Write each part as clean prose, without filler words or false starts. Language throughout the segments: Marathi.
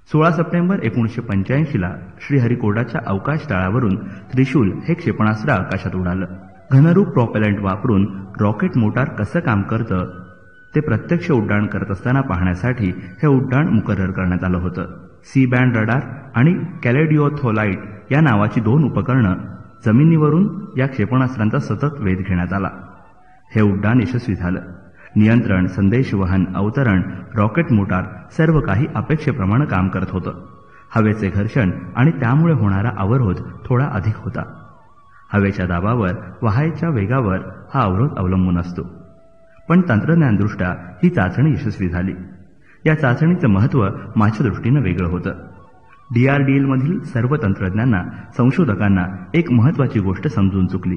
16 सप्टेंबर 1985ला श्रीहरिकोटाच्या अवकाश तळावरून त्रिशूल हे क्षेपणास्त्र आकाशात उडालं. घनरूप प्रॉपेलंट वापरून रॉकेट मोटार कसं काम करतं ते प्रत्यक्ष उड्डाण करत असताना पाहण्यासाठी हे उड्डाण मुकर्रर करण्यात आलं होतं. सी बँड रडार आणि कॅलेडिओथोलाइट या नावाची 2 उपकरणं जमिनीवरून या क्षेपणास्त्रांचा सतत वेध घेण्यात आला. हे उड्डाण यशस्वी झालं. नियंत्रण, संदेशवहन, अवतरण, रॉकेट मोटार सर्व काही अपेक्षेप्रमाणे काम करत होतं. हवेचे घर्षण आणि त्यामुळे होणारा अवरोध थोडा अधिक होता. हवेच्या दाबावर, वाहायच्या वेगावर हा अवरोध अवलंबून असतो. पण तंत्रज्ञानदृष्ट्या ही चाचणी यशस्वी झाली. या चाचणीचं महत्त्व माझ्या दृष्टीनं वेगळं होतं. DRDLमधील सर्व तंत्रज्ञांना, संशोधकांना एक महत्त्वाची गोष्ट समजून चुकली.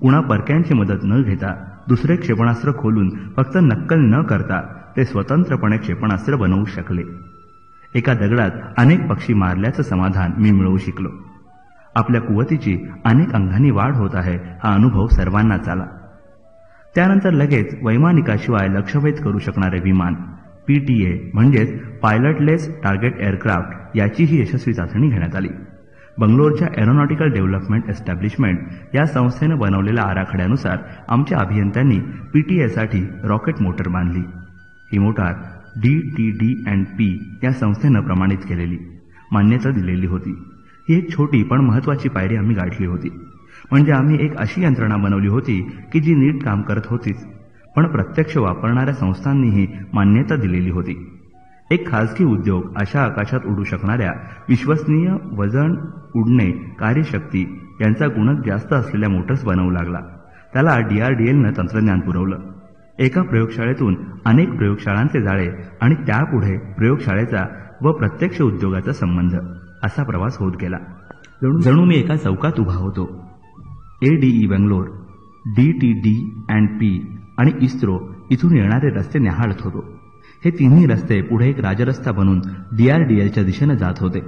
कुणा परक्यांची मदत न घेता दुसरे क्षेपणास्त्र खोलून फक्त नक्कल न करता ते स्वतंत्रपणे क्षेपणास्त्र बनवू शकले. एका दगडात अनेक पक्षी मारल्याचं समाधान मी मिळवू शिकलो. आपल्या कुवतीची अनेक अंगांनी वाढ होत आहे हा अनुभव सर्वांनाच आला. त्यानंतर लगेच वैमानिकाशिवाय लक्ष्यभेद करू शकणारे विमान PTA म्हणजेच पायलटलेस टार्गेट एअरक्राफ्ट याचीही यशस्वी चाचणी घेण्यात आली. बंगलोरच्या एरोनॉटिकल डेव्हलपमेंट एस्टॅब्लिशमेंट या संस्थेनं बनवलेल्या आराखड्यानुसार आमच्या अभियंत्यांनी PTA साठी रॉकेट मोटर बांधली. ही मोटार DTD&P या संस्थेनं प्रमाणित केलेली, मान्यता दिलेली होती. ही एक छोटी पण महत्त्वाची पायरी आम्ही गाठली होती. म्हणजे आम्ही एक अशी यंत्रणा बनवली होती की जी नीट काम करत होतीच, पण प्रत्यक्ष वापरणाऱ्या संस्थांनीही मान्यता दिलेली होती. एक खासगी उद्योग अशा आकाशात उडू शकणाऱ्या, विश्वसनीय, वजन, उडणे, कार्यशक्ती यांचा गुणक जास्त असलेल्या मोटर्स बनवू लागला. त्याला DRDLनं तंत्रज्ञान पुरवलं. एका प्रयोगशाळेतून अनेक प्रयोगशाळांचे जाळे आणि त्यापुढे प्रयोगशाळेचा व प्रत्यक्ष उद्योगाचा संबंध असा प्रवास होत गेला. जणू मी एका चौकात उभा होतो. ADE बंगलोर, DTD&P आणि इस्रो इथून येणारे रस्ते न्याहाळत होतो. हे तिन्ही रस्ते पुढे एक राजरस्ता बनून DRDLच्या दिशेने जात होते.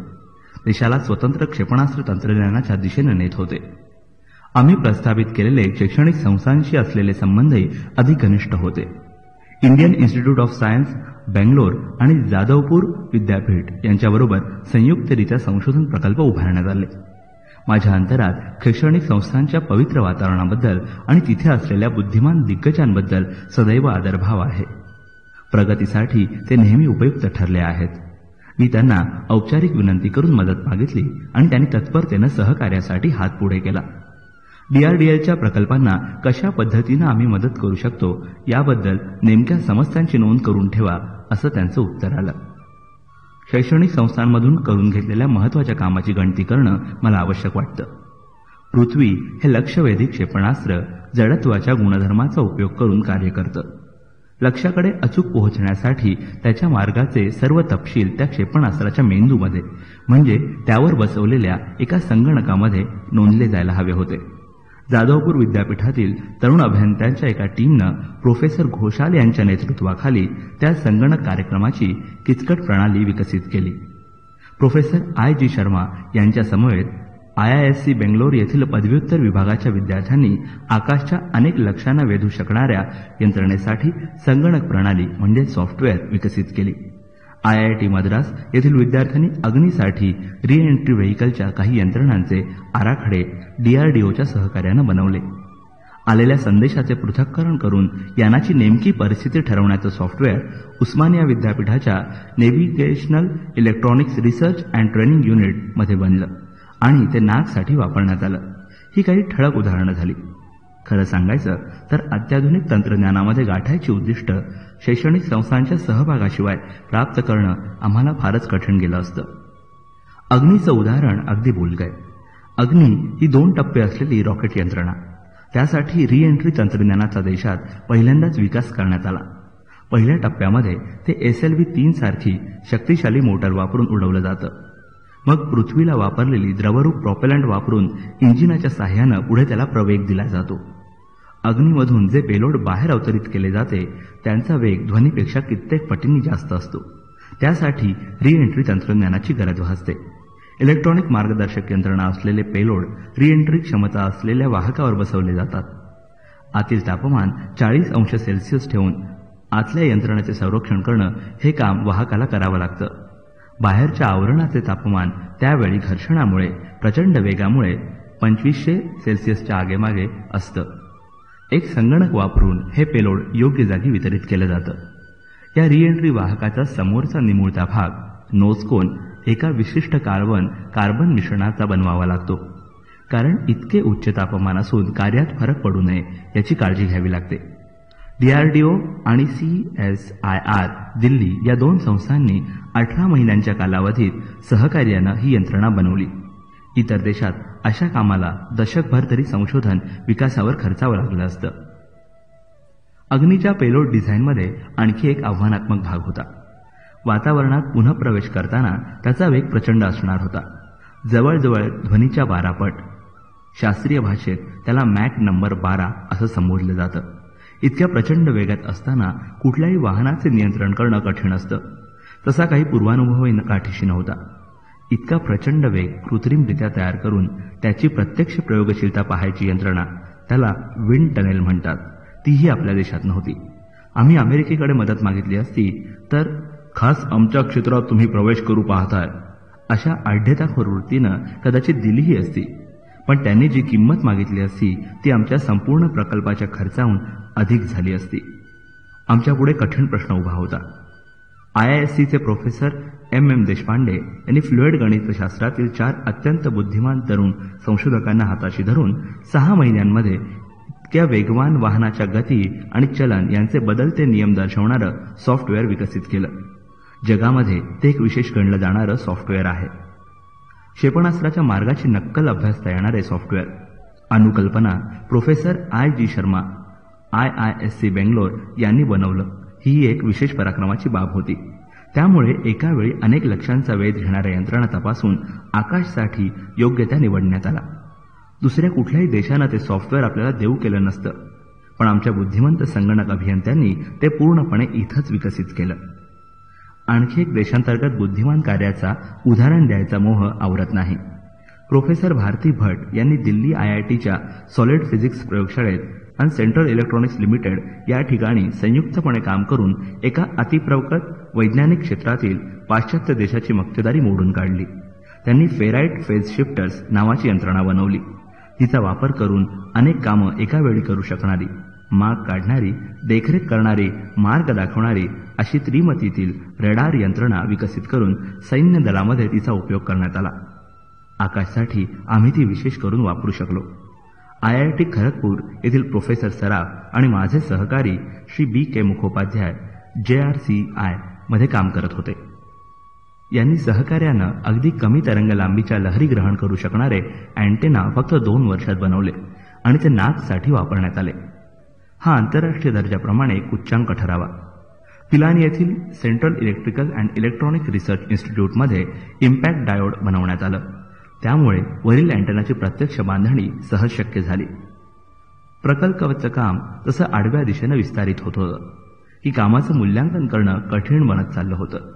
देशाला स्वतंत्र क्षेपणास्त्र तंत्रज्ञानाच्या दिशेने नेत होते. आम्ही प्रस्थापित केलेले शैक्षणिक संस्थांशी असलेले संबंधही अधिक घनिष्ठ होते. Indian institute of science, Bangalore आणि जाधवपूर विद्यापीठ यांच्याबरोबर संयुक्तरित्या संशोधन प्रकल्प उभारण्यात आले. माझ्या अंतरात शैक्षणिक संस्थांच्या पवित्र वातावरणाबद्दल आणि तिथे असलेल्या बुद्धिमान दिग्गजांबद्दल सदैव आदरभाव आहे. प्रगतीसाठी ते नेहमी उपयुक्त ठरले आहेत. मी त्यांना औपचारिक विनंती करून मदत मागितली आणि त्यांनी तत्परतेनं सहकार्यासाठी हात पुढे केला. DRDLच्या प्रकल्पांना कशा पद्धतीनं आम्ही मदत करू शकतो याबद्दल नेमक्या समस्यांची नोंद करून ठेवा असं त्यांचं उत्तर आलं. शैक्षणिक संस्थांमधून करून घेतलेल्या महत्त्वाच्या कामाची गणती करणं मला आवश्यक वाटतं. पृथ्वी हे लक्ष्यवेधी क्षेपणास्त्र जडत्वाच्या गुणधर्माचा उपयोग करून कार्य करतं. लक्ष्याकडे अचूक पोहोचण्यासाठी त्याच्या मार्गाचे सर्व तपशील त्या क्षेपणास्त्राच्या मेंदूमध्ये म्हणजे त्यावर बसवलेल्या एका संगणकामध्ये नोंदले जायला हवे होते. जाधवपूर विद्यापीठातील तरुण अभियंत्यांच्या एका टीमनं प्रोफेसर घोषाल यांच्या नेतृत्वाखाली त्या संगणक कार्यक्रमाची किचकट प्रणाली विकसित केली. प्रोफेसर IG शर्मा यांच्या समवेत IISc बेंगलोर येथील पदव्युत्तर विभागाच्या विद्यार्थ्यांनी आकाशच्या अनेक लक्ष्यांना वेधू शकणाऱ्या यंत्रणेसाठी संगणक प्रणाली म्हणजे सॉफ्टवेअर विकसित केली. IIT मद्रास येथील विद्यार्थ्यांनी अग्नीसाठी रिएंट्री व्हेइकलच्या काही यंत्रणांचे आराखडे DRDOच्या सहकार्यानं बनवले. आलेल्या संदेशाचे पृथक्करण करून यानाची नेमकी परिस्थिती ठरवण्याचं सॉफ्टवेअर उस्मानिया विद्यापीठाच्या नेव्हिगेशनल इलेक्ट्रॉनिक्स रिसर्च अँड ट्रेनिंग युनिटमध्ये बनलं आणि ते नागसाठी वापरण्यात आलं. ही काही ठळक उदाहरणं झाली. खरं सांगायचं तर अत्याधुनिक तंत्रज्ञानामध्ये गाठायची उद्दिष्ट शैक्षणिक संस्थांच्या सहभागाशिवाय प्राप्त करणं आम्हाला फारच कठीण गेलं असतं. अग्नीचं उदाहरण अगदी बोलगं आहे. अग्नी ही 2 टप्पे असलेली रॉकेट यंत्रणा. त्यासाठी रिएंट्री तंत्रज्ञानाचा देशात पहिल्यांदाच विकास करण्यात आला. पहिल्या टप्प्यामध्ये ते SLV-3 सारखी शक्तिशाली मोटर वापरून उडवलं जातं. मग पृथ्वीला वापरलेली द्रवरूप प्रॉपेलंट वापरून इंजिनाच्या साह्यानं पुढे त्याला प्रवेग दिला जातो. अग्नीमधून जे पेलोड बाहेर अवतरित केले जाते त्यांचा वेग ध्वनीपेक्षा कित्येक पटींनी जास्त असतो. त्यासाठी रिएंट्री तंत्रज्ञानाची गरज भासते. इलेक्ट्रॉनिक मार्गदर्शक यंत्रणा असलेले पेलोड रिएंट्री क्षमता असलेल्या वाहकावर बसवले जातात. आतील तापमान 40 अंश सेल्सिअस ठेवून आतल्या यंत्रणेचे संरक्षण करणं हे काम वाहकाला करावं लागतं. बाहेरच्या आवरणाचे तापमान त्यावेळी घर्षणामुळे प्रचंड वेगामुळे 2500 सेल्सिअसच्या आगेमागे असतं. एक संगणक वापरून हे पेलोड योग्य जागी वितरित केलं जातं. या रिएंट्री वाहकाचा समोरचा निमुळता भाग नोजकोन एका विशिष्ट कार्बन मिश्रणाचा बनवावा लागतो, कारण इतके उच्च तापमान असून कार्यात फरक पडू नये याची काळजी घ्यावी लागते. DRDO आणि CSIR दिल्ली या 2 संस्थांनी 18 महिन्यांच्या कालावधीत सहकार्यानं ही यंत्रणा बनवली. इतर देशात अशा कामाला दशकभर तरी संशोधन विकासावर खर्चावं लागलं असतं. अग्नीच्या पेलोड डिझाईनमध्ये आणखी एक आव्हानात्मक भाग होता. वातावरणात पुन्हा प्रवेश करताना त्याचा वेग प्रचंड असणार होता, जवळजवळ ध्वनीच्या 12 पट. शास्त्रीय भाषेत त्याला मॅक नंबर 12 असं संबोधलं जातं. इतक्या प्रचंड वेगात असताना कुठल्याही वाहनाचे नियंत्रण करणं कठीण असतं. तसा काही पूर्वानुभवही गाठीशी नव्हता. इतका प्रचंड वेग कृत्रिमरित्या तयार करून त्याची प्रत्यक्ष प्रयोगशीलता पाहायची यंत्रणा, त्याला विंड टनेल म्हणतात, तीही आपल्या देशात नव्हती. आम्ही अमेरिकेकडे मदत मागितली असती तर खास आमच्या क्षेत्रात तुम्ही प्रवेश करू पाहताय अशा आढ्यताखोर वृत्तीनं कदाचित दिलीही असती, पण त्यांनी जी किंमत मागितली असती ती आमच्या संपूर्ण प्रकल्पाच्या खर्चाहून अधिक झाली असती. आमच्यापुढे कठीण प्रश्न उभा होता. IISCचे प्रोफेसर MM देशपांडे यांनी फ्लुइड गणितशास्त्रातील 4 अत्यंत बुद्धिमान तरुण संशोधकांना हाताशी धरून 6 महिन्यांमध्ये इतक्या वेगवान वाहनाच्या गती आणि चलन यांचे बदलते नियम दर्शवणारं सॉफ्टवेअर विकसित केलं. जगामध्ये ते एक विशेष गणलं जाणारं सॉफ्टवेअर आहे. क्षेपणास्त्राच्या मार्गाची नक्कल अभ्यासता येणारे सॉफ्टवेअर. अनुकल्पना professor IG Sharma IISC Bangalore यांनी बनवलं. ही एक विशेष पराक्रमाची बाब होती. त्यामुळे एका वेळी अनेक लक्ष्यांचा वेध घेणाऱ्या यंत्रणा तपासून आकाशसाठी योग्य त्या निवडण्यात आला. दुसऱ्या कुठल्याही देशानं ते सॉफ्टवेअर आपल्याला देऊ केलं नसतं, पण आमच्या बुद्धिमंत संगणक अभियंत्यांनी ते पूर्णपणे इथंच विकसित केलं. आणखी एक देशांतर्गत बुद्धिमान कार्याचा उदाहरण द्यायचा मोह आवरत नाही. प्रोफेसर भारती भट यांनी दिल्ली IITच्या सॉलिड फिजिक्स प्रयोगशाळेत आणि सेंट्रल इलेक्ट्रॉनिक्स लिमिटेड या ठिकाणी संयुक्तपणे काम करून एका अतिप्रगत वैज्ञानिक क्षेत्रातील पाश्चात्य देशाची मक्तेदारी मोडून काढली. त्यांनी फेराइट फेज शिफ्टर्स नावाची यंत्रणा बनवली. तिचा वापर करून अनेक कामं एका वेळी करू शकणारी, माग काढणारी, देखरेख करणारी, मार्ग दाखवणारी अशी त्रिमतीतील रडार यंत्रणा विकसित करून सैन्य दलामध्ये तिचा उपयोग करण्यात आला. आकाशसाठी आम्ही ती विशेष करून वापरू शकलो. IIT खरगपूर येथील प्रोफेसर सराफ आणि माझे सहकारी श्री BK मुखोपाध्याय JRCI मध्ये काम करत होते. यांनी सहकार्यानं अगदी कमी तरंग लांबीच्या लहरी ग्रहण करू शकणारे अँटेना फक्त 2 वर्षात बनवले आणि ते नागसाठी वापरण्यात आले. हा आंतरराष्ट्रीय दर्जाप्रमाणे एक उच्चांक ठरावा. पिलानी येथील central electrical and electronic research इन्स्टिट्यूटमध्ये इम्पॅक्ट डायोड बनवण्यात आलं. त्यामुळे वरील अँटेनाची प्रत्यक्ष बांधणी सहज शक्य झाली. प्रकल्पाचं काम तसं आडव्या दिशेनं विस्तारित होत होतं की कामाचं मूल्यांकन करणं कठीण बनत चाललं होतं.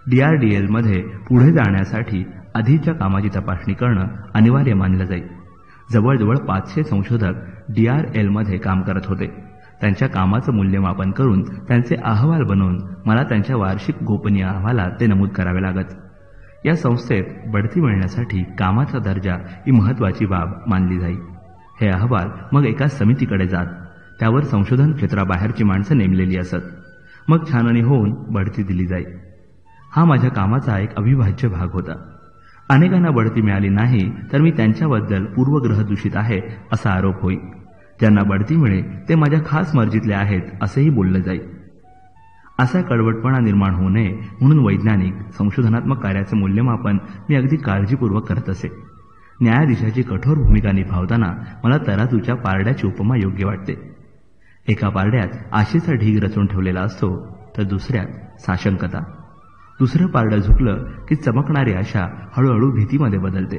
DRDL मध्ये पुढे जाण्यासाठी आधीच्या कामाची तपासणी करणं अनिवार्य मानलं जाईल. जवळजवळ 500 संशोधक DRL मध्ये काम करत होते. त्यांच्या कामाचं मूल्यमापन करून त्यांचे अहवाल बनवून मला त्यांच्या वार्षिक गोपनीय अहवालात ते नमूद करावे लागत. या संस्थेत बढती मिळण्यासाठी कामाचा दर्जा ही महत्वाची बाब मानली जाई. हे अहवाल मग एका समितीकडे जात. त्यावर संशोधन क्षेत्राबाहेरची माणसं नेमलेली असत. मग छाननी होऊन बढती दिली जाई. हा माझ्या कामाचा एक अविभाज्य भाग होता. अनेकांना बढती मिळाली नाही तर मी त्यांच्याबद्दल पूर्वग्रह दूषित आहे असा आरोप होई. ज्यांना बढती मिळे ते माझ्या खास मर्जीतले आहेत असेही बोललं जाई. असा कडवटपणा निर्माण होऊ नये म्हणून वैज्ञानिक संशोधनात्मक कार्याचे मूल्यमापन मी अगदी काळजीपूर्वक करत असे. न्यायाधीशाची कठोर भूमिका निभावताना मला तराजूच्या पारड्याची उपमा योग्य वाटते. एका पारड्यात आशेचा ढीग रचून ठेवलेला असतो तर दुसऱ्यात साशंकता. दुसरं पारडं झुकलं की चमकणारी आशा हळूहळू भीतीमध्ये बदलते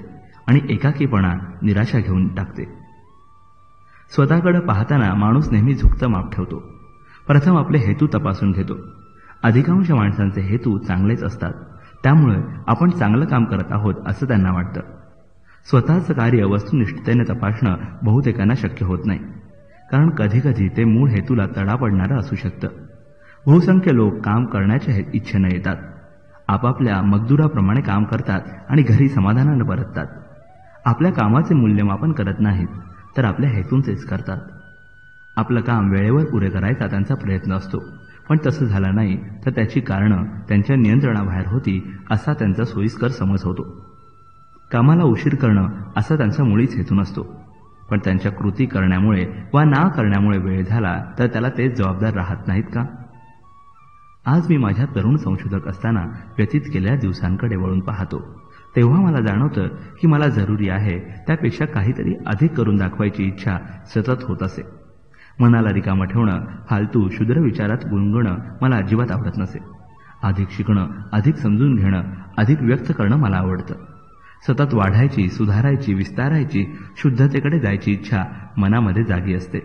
आणि एकाकीपणा निराशा घेऊन टाकते. स्वतःकडे पाहताना माणूस नेहमी झुकतं माप ठेवतो. प्रथम आपले हेतू तपासून घेतो. अधिकांश माणसांचे हेतू चांगलेच असतात. त्यामुळे आपण चांगलं काम करत आहोत असं त्यांना वाटतं. स्वतःचं कार्य वस्तुनिष्ठतेने तपासणं बहुतेकांना शक्य होत नाही, कारण कधीकधी ते मूळ हेतूला तडा पडणारं असू शकतं. बहुसंख्य लोक काम करण्याच्या इच्छेनं येतात. आपापल्या मजदुराप्रमाणे काम करतात आणि घरी समाधानाने परततात. आपल्या कामाचे मूल्यमापन करत नाहीत, तर आपल्या हेतूंचेच करतात. आपलं काम वेळेवर पुरे करायचा त्यांचा प्रयत्न असतो, पण तसं झालं नाही तर त्याची कारणं त्यांच्या नियंत्रणाबाहेर होती असा त्यांचा सोयीस्कर समज होतो. कामाला उशीर करणं असा त्यांचा मुळीच हेतू नसतो, पण त्यांच्या कृती करण्यामुळे वा ना करण्यामुळे वेळ झाला तर त्याला तेच जबाबदार राहत नाहीत का? आज मी माझ्या तरुण संशोधक असताना व्यतीत केलेल्या दिवसांकडे वळून पाहतो, तेव्हा मला जाणवतं की मला जरुरी आहे त्यापेक्षा काहीतरी अधिक करून दाखवायची इच्छा सतत होत असे. मनाला रिकामं ठेवणं, फालतू क्षुद्र विचारात गुंगणं मला अजिबात आवडत नसे. अधिक शिकणं, अधिक समजून घेणं, अधिक व्यक्त करणं मला आवडतं. सतत वाढायची, सुधारायची, विस्तारायची, शुद्धतेकडे जायची इच्छा मनामध्ये जागी असते.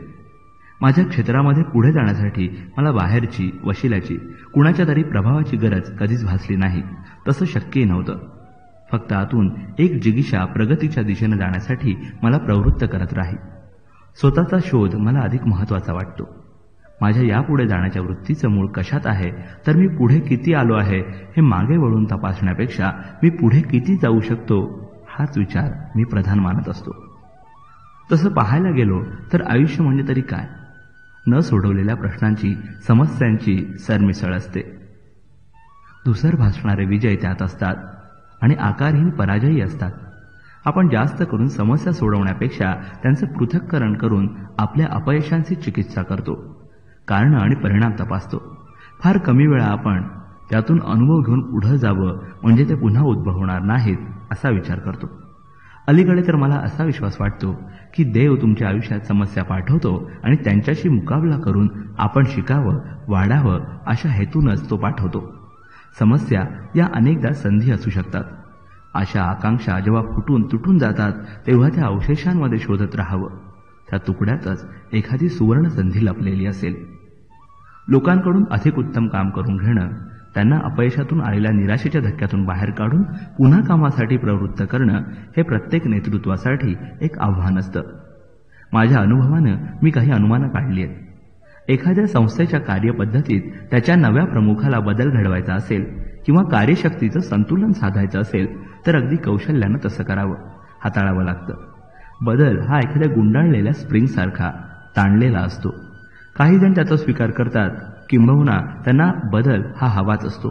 माझ्या क्षेत्रामध्ये पुढे जाण्यासाठी मला बाहेरची, वशिल्याची, कुणाच्या तरी प्रभावाची गरज कधीच भासली नाही. तसं शक्यही नव्हतं. फक्त आतून एक जिगीषा प्रगतीच्या दिशेने जाण्यासाठी मला प्रवृत्त करत राही. स्वतःचा शोध मला अधिक महत्त्वाचा वाटतो. माझ्या यापुढे जाण्याच्या वृत्तीचं मूळ कशात आहे, तर मी पुढे किती आलो आहे हे मागे वळून तपासण्यापेक्षा मी पुढे किती जाऊ शकतो हाच विचार मी प्रधान मानत असतो. तसं पाहायला गेलो तर आयुष्य म्हणजे तरी काय? न सोडवलेल्या प्रश्नांची, समस्यांची सरमिसळ असते. धुसर भासणारे विजय त्यात असतात आणि आकारहीन पराजयही असतात. आपण जास्त करून समस्या सोडवण्यापेक्षा त्यांचं पृथक्करण करून आपल्या अपयशांची चिकित्सा करतो, कारण आणि परिणाम तपासतो. फार कमी वेळा आपण त्यातून अनुभव घेऊन पुढे जावं म्हणजे ते पुन्हा उद्भवणार नाहीत असा विचार करतो. अलीकडे तर मला असा विश्वास वाटतो की देव तुमच्या आयुष्यात समस्या पाठवतो आणि त्यांच्याशी मुकाबला करून आपण शिकावं, वाढावं अशा हेतूनच तो पाठवतो. समस्या या अनेकदा संधी असू शकतात. अशा आकांक्षा जेव्हा फुटून तुटून जातात तेव्हा त्या अवशेषांमध्ये शोधत राहावं. त्या तुकड्यातच एखादी सुवर्ण संधी लपलेली असेल. लोकांकडून अधिक उत्तम काम करून घेणं, त्यांना अपयशातून आलेल्या निराशेच्या धक्क्यातून बाहेर काढून पुन्हा कामासाठी प्रवृत्त करणं हे प्रत्येक नेतृत्वासाठी एक आव्हान असतं. माझ्या अनुभवानं मी काही अनुमानं काढली आहेत. एखाद्या संस्थेच्या कार्यपद्धतीत त्याच्या नव्या प्रमुखाला बदल घडवायचा असेल किंवा कार्यशक्तीचं संतुलन साधायचं असेल तर अगदी कौशल्यानं तसं करावं, हाताळावं लागतं. बदल हा एखाद्या गुंडाळलेल्या स्प्रिंगसारखा ताणलेला असतो. काही जण त्याचा स्वीकार करतात, किंबहुना त्यांना बदल हा हवाच असतो.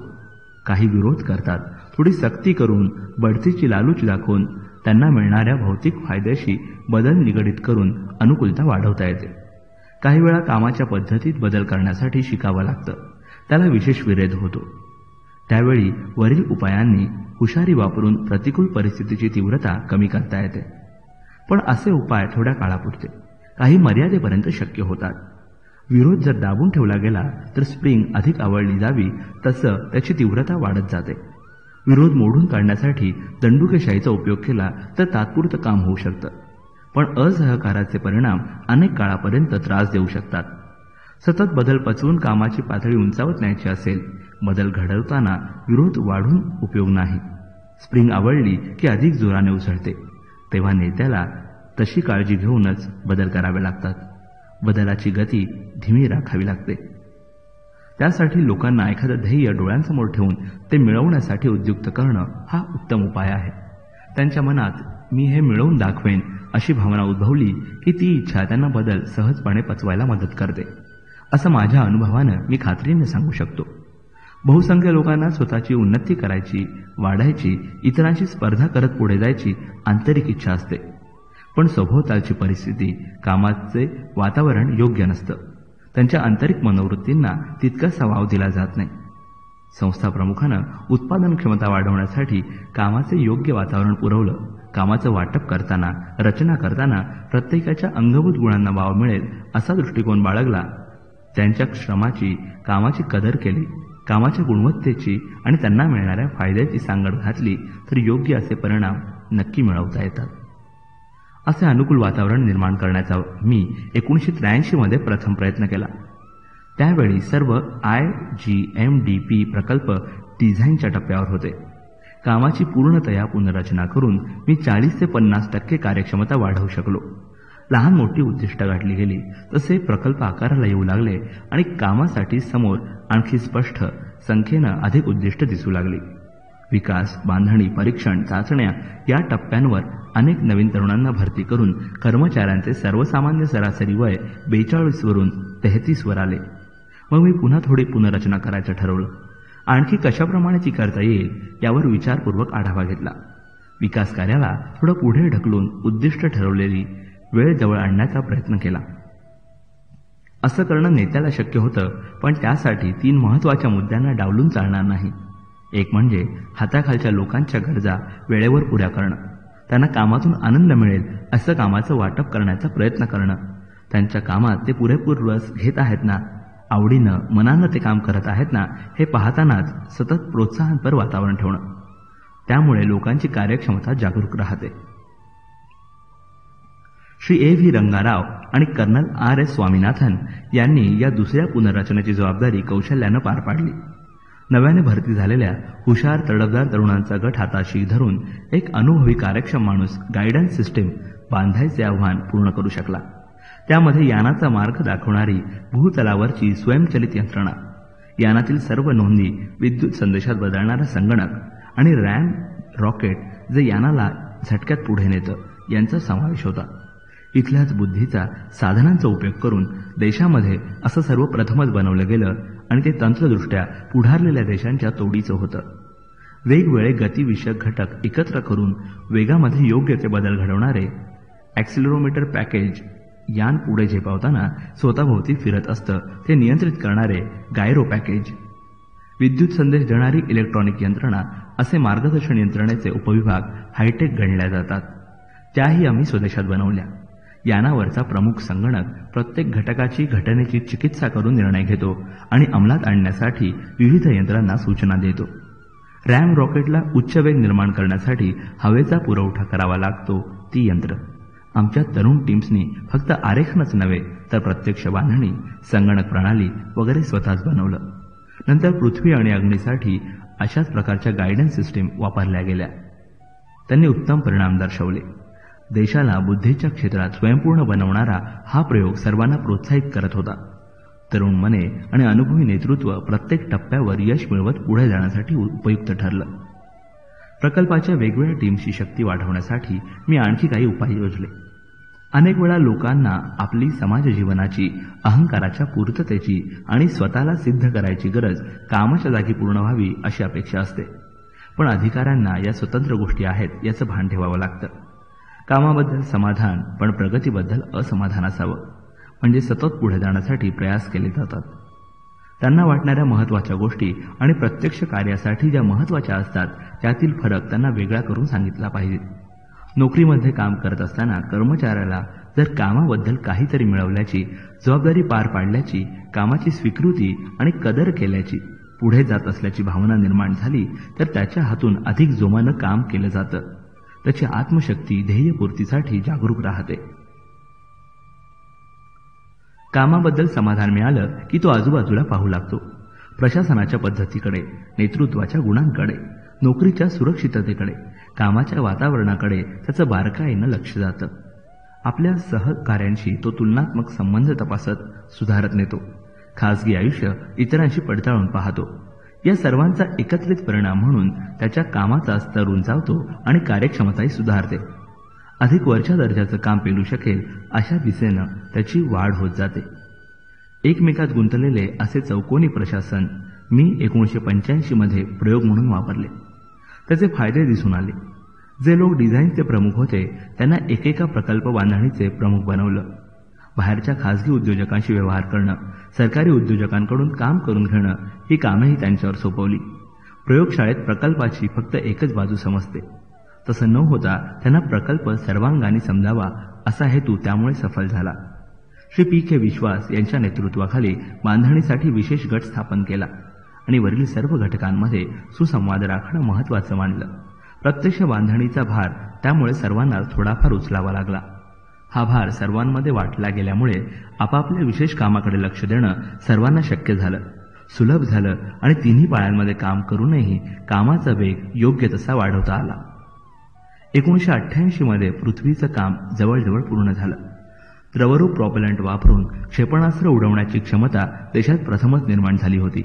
काही विरोध करतात, थोडी सक्ती करून, बढतीची लालूच दाखवून त्यांना मिळणाऱ्या भौतिक फायद्याशी बदल निगडीत करून अनुकूलता वाढवता येते. काही वेळा कामाच्या पद्धतीत बदल करण्यासाठी शिकावं लागतं, त्याला विशेष विरोध होतो. त्यावेळी वरील उपायांनी हुशारी वापरून प्रतिकूल परिस्थितीची तीव्रता कमी करता येते. पण असे उपाय थोड्या काळापुरते, काही मर्यादेपर्यंत शक्य होतात. विरोध जर दाबून ठेवला गेला तर स्प्रिंग अधिक आवळली जावी तसं त्याची तीव्रता वाढत जाते. विरोध मोडून काढण्यासाठी दंडुकेशाहीचा उपयोग केला तर तात्पुरतं काम होऊ शकतं, पण असहकाराचे परिणाम अनेक काळापर्यंत त्रास देऊ शकतात. सतत बदल पचवून कामाची पातळी उंचावत न्यायची असेल, बदल घडवताना विरोध वाढून उपयोग नाही. स्प्रिंग आवळली की अधिक जोराने उसळते, तेव्हा नेत्याला तशी काळजी घेऊनच बदल करावे लागतात. बदलाची गती धीमी राखावी लागते. त्यासाठी लोकांना एखादं ध्येय डोळ्यांसमोर ठेवून ते मिळवण्यासाठी उद्युक्त करणं हा उत्तम उपाय आहे. त्यांच्या मनात मी हे मिळवून दाखवेन अशी भावना उद्भवली की ती इच्छा त्यांना बदल सहजपणे पचवायला मदत करते, असं माझ्या अनुभवानं मी खात्रीने सांगू शकतो. बहुसंख्य लोकांना स्वतःची उन्नती करायची, वाढायची, इतरांशी स्पर्धा करत पुढे जायची आंतरिक इच्छा असते, पण सभोवतालची परिस्थिती, कामाचे वातावरण योग्य नसतं. त्यांच्या आंतरिक मनोवृत्तींना तितकासा वाव दिला जात नाही. संस्था प्रमुखानं उत्पादन क्षमता वाढवण्यासाठी कामाचे योग्य वातावरण पुरवलं, कामाचं वाटप करताना, रचना करताना प्रत्येकाच्या अंगभूत गुणांना वाव मिळेल असा दृष्टिकोन बाळगला, त्यांच्या श्रमाची, कामाची कदर केली, कामाच्या गुणवत्तेची आणि त्यांना मिळणाऱ्या फायद्याची सांगड घातली तर योग्य असे परिणाम नक्की मिळवता येतात. असे अनुकूल वातावरण निर्माण करण्याचा मी 1983 मध्ये प्रथम प्रयत्न केला. त्यावेळी सर्व IGMDP प्रकल्प डिझाईनच्या टप्प्यावर होते. कामाची पूर्णतया पुनर्रचना करून मी 40 ते 50% कार्यक्षमता वाढवू शकलो. लहान मोठी उद्दिष्ट गाठली गेली तसे प्रकल्प आकाराला येऊ लागले आणि कामासाठी समोर आणखी स्पष्ट संख्येनं अधिक उद्दिष्ट दिसू लागली. विकास, बांधणी, परीक्षण, चाचण्या या टप्प्यांवर अनेक नवीन तरुणांना भरती करून कर्मचाऱ्यांचे सर्वसामान्य सरासरी वय 42 वरून 33 वर आले. मग मी पुन्हा थोडी पुनर्रचना करायचं ठरवलं. आणखी कशाप्रमाणे ती करता येईल यावर विचारपूर्वक आढावा घेतला. विकास कार्याला थोडं पुढे ढकलून उद्दिष्ट ठरवलेली वेळ जवळ आणण्याचा प्रयत्न केला. असं करणं नेत्याला शक्य होतं, पण त्यासाठी 3 महत्त्वाच्या मुद्द्यांना डावलून चालणार नाही. एक म्हणजे हाताखालच्या लोकांच्या गरजा वेळेवर पुऱ्या करणं, त्यांना कामातून आनंद मिळेल असं कामाचं वाटप करण्याचा प्रयत्न करणं, त्यांच्या कामात ते पुरेपूर रस घेत आहेत ना, आवडीनं मनानं ते काम करत आहेत ना हे पाहतानाच सतत प्रोत्साहनपर वातावरण ठेवणं. त्यामुळे लोकांची कार्यक्षमता जागरूक राहते. श्री A.V. रंगाराव आणि कर्नल R.S. स्वामीनाथन यांनी या दुसऱ्या पुनर्रचनेची जबाबदारी कौशल्यानं पार पाडली. नव्याने भरती झालेल्या हुशार तडफदार तरुणांचा गट हाताशी धरून एक अनुभवी कार्यक्षम माणूस गायडन्स सिस्टीम बांधायचे आव्हान पूर्ण करू शकला. त्यामध्ये यानाचा मार्ग दाखवणारी भूतलावरची स्वयंचलित यंत्रणा, यानातील सर्व नोंदी विद्युत संदेशात बदलणारा संगणक आणि रॅम रॉकेट जे यानाला झटक्यात पुढे नेतं यांचा समावेश होता. इथल्याच बुद्धीचा, साधनांचा उपयोग करून देशामध्ये असं सर्व प्रथमच बनवलं गेलं आणि ते तंत्रदृष्ट्या पुढारलेल्या देशांच्या तोडीचं होतं. वेगवेगळे गतिविषयक घटक एकत्र करून वेगामध्ये योग्य ते बदल घडवणारे ॲक्सिलरोमीटर पॅकेज यान पुढे झेपावताना स्वतःभोवती फिरत असतं ते नियंत्रित करणारे गायरो पॅकेज, विद्युत संदेश देणारी इलेक्ट्रॉनिक यंत्रणा असे मार्गदर्शन यंत्रणेचे उपविभाग हायटेक गणल्या जातात. त्याही आम्ही स्वदेशात बनवल्या. यानावरचा प्रमुख संगणक प्रत्येक घटकाची घटनेची चिकित्सा करून निर्णय घेतो आणि अंमलात आणण्यासाठी विविध यंत्रांना सूचना देतो. रॅम रॉकेटला उच्च वेग निर्माण करण्यासाठी हवेचा पुरवठा करावा लागतो ती यंत्र आमच्या तरुण टीम्सनी फक्त आरेखनच नव्हे तर प्रत्यक्ष बांधणी, संगणक प्रणाली वगैरे स्वतःच बनवलं. नंतर पृथ्वी आणि अग्नीसाठी अशाच प्रकारच्या गायडन्स सिस्टीम वापरल्या गेल्या. त्यांनी उत्तम परिणाम दर्शवले. देशाला बुद्धीच्या क्षेत्रात स्वयंपूर्ण बनवणारा हा प्रयोग सर्वांना प्रोत्साहित करत होता. तरुण मने आणि अनुभवी नेतृत्व प्रत्येक टप्प्यावर यश मिळवत पुढे जाण्यासाठी उपयुक्त ठरलं. प्रकल्पाच्या वेगवेगळ्या टीम्सची शक्ती वाढवण्यासाठी मी आणखी काही उपाय योजले. अनेक वेळा लोकांना आपली समाज जीवनाची, अहंकाराच्या पूर्ततेची आणि स्वतःला सिद्ध करायची गरज कामाच्या जागी पूर्ण व्हावी अशी अपेक्षा असते. पण अधिकाऱ्यांना या स्वतंत्र गोष्टी आहेत याचं भान ठेवावं लागतं. कामाबद्दल समाधान पण प्रगतीबद्दल असमाधान असावं, म्हणजे सतत पुढे जाण्यासाठी प्रयास केले जातात. त्यांना वाटणाऱ्या महत्त्वाच्या गोष्टी आणि प्रत्यक्ष कार्यासाठी ज्या महत्त्वाच्या असतात त्यातील फरक त्यांना वेगळा करून सांगितला पाहिजे. नोकरीमध्ये काम करत असताना कर्मचाऱ्याला जर कामाबद्दल काहीतरी मिळवल्याची, जबाबदारी पार पाडल्याची, कामाची स्वीकृती आणि कदर केल्याची, पुढे जात असल्याची भावना निर्माण झाली तर त्याच्या हातून अधिक जोमानं काम केलं जातं. त्याची आत्मशक्ती ध्येयपूर्तीसाठी जागरूक राहते. कामाबद्दल समाधान मिळालं की तो आजूबाजूला पाहू लागतो. प्रशासनाच्या पद्धतीकडे, नेतृत्वाच्या गुणांकडे, नोकरीच्या सुरक्षिततेकडे, कामाच्या वातावरणाकडे त्याचं बारकाईनं लक्ष जातं. आपल्या सहकार्यांशी तो तुलनात्मक संबंध तपासत सुधारत नेतो. खासगी आयुष्य इतरांशी पडताळून पाहतो. या सर्वांचा एकत्रित परिणाम म्हणून त्याच्या कामाचा स्तर उंचावतो आणि कार्यक्षमताही सुधारते. अधिक वरच्या दर्जाचं काम पेलू शकेल अशा दिशेनं त्याची वाढ होत जाते. एकमेकात गुंतलेले असे चौकोनी प्रशासन मी 1985 मध्ये प्रयोग म्हणून वापरले. त्याचे फायदे दिसून आले. जे लोक डिझाईनचे प्रमुख होते त्यांना एकेका प्रकल्प बांधणीचे प्रमुख बनवलं. बाहेरच्या खासगी उद्योजकांशी व्यवहार करणं, सरकारी उद्योजकांकडून काम करून घेणं ही कामेही त्यांच्यावर सोपवली. प्रयोगशाळेत प्रकल्पाची फक्त एकच बाजू समजते तसं न होता त्यांना प्रकल्प सर्वांगाने समजावा असा हेतू त्यामुळे सफल झाला. श्री P.K. विश्वास यांच्या नेतृत्वाखाली बांधणीसाठी विशेष गट स्थापन केला आणि वरील सर्व घटकांमध्ये सुसंवाद राखणं महत्त्वाचं मानलं. प्रत्यक्ष बांधणीचा भार त्यामुळे सर्वांना थोडाफार उचलावा लागला. हा भार सर्वांमध्ये वाटला गेल्यामुळे आपापल्या विशेष कामाकडे लक्ष देणं सर्वांना शक्य झालं, सुलभ झालं आणि तिन्ही पाळ्यांमध्ये काम करूनही कामाचा वेग योग्य तसा वाढवता आला. 1988 मध्ये पृथ्वीचं काम जवळजवळ पूर्ण झालं. द्रवरूप प्रॉपेलंट वापरून क्षेपणास्त्र उडवण्याची क्षमता देशात प्रथमच निर्माण झाली होती.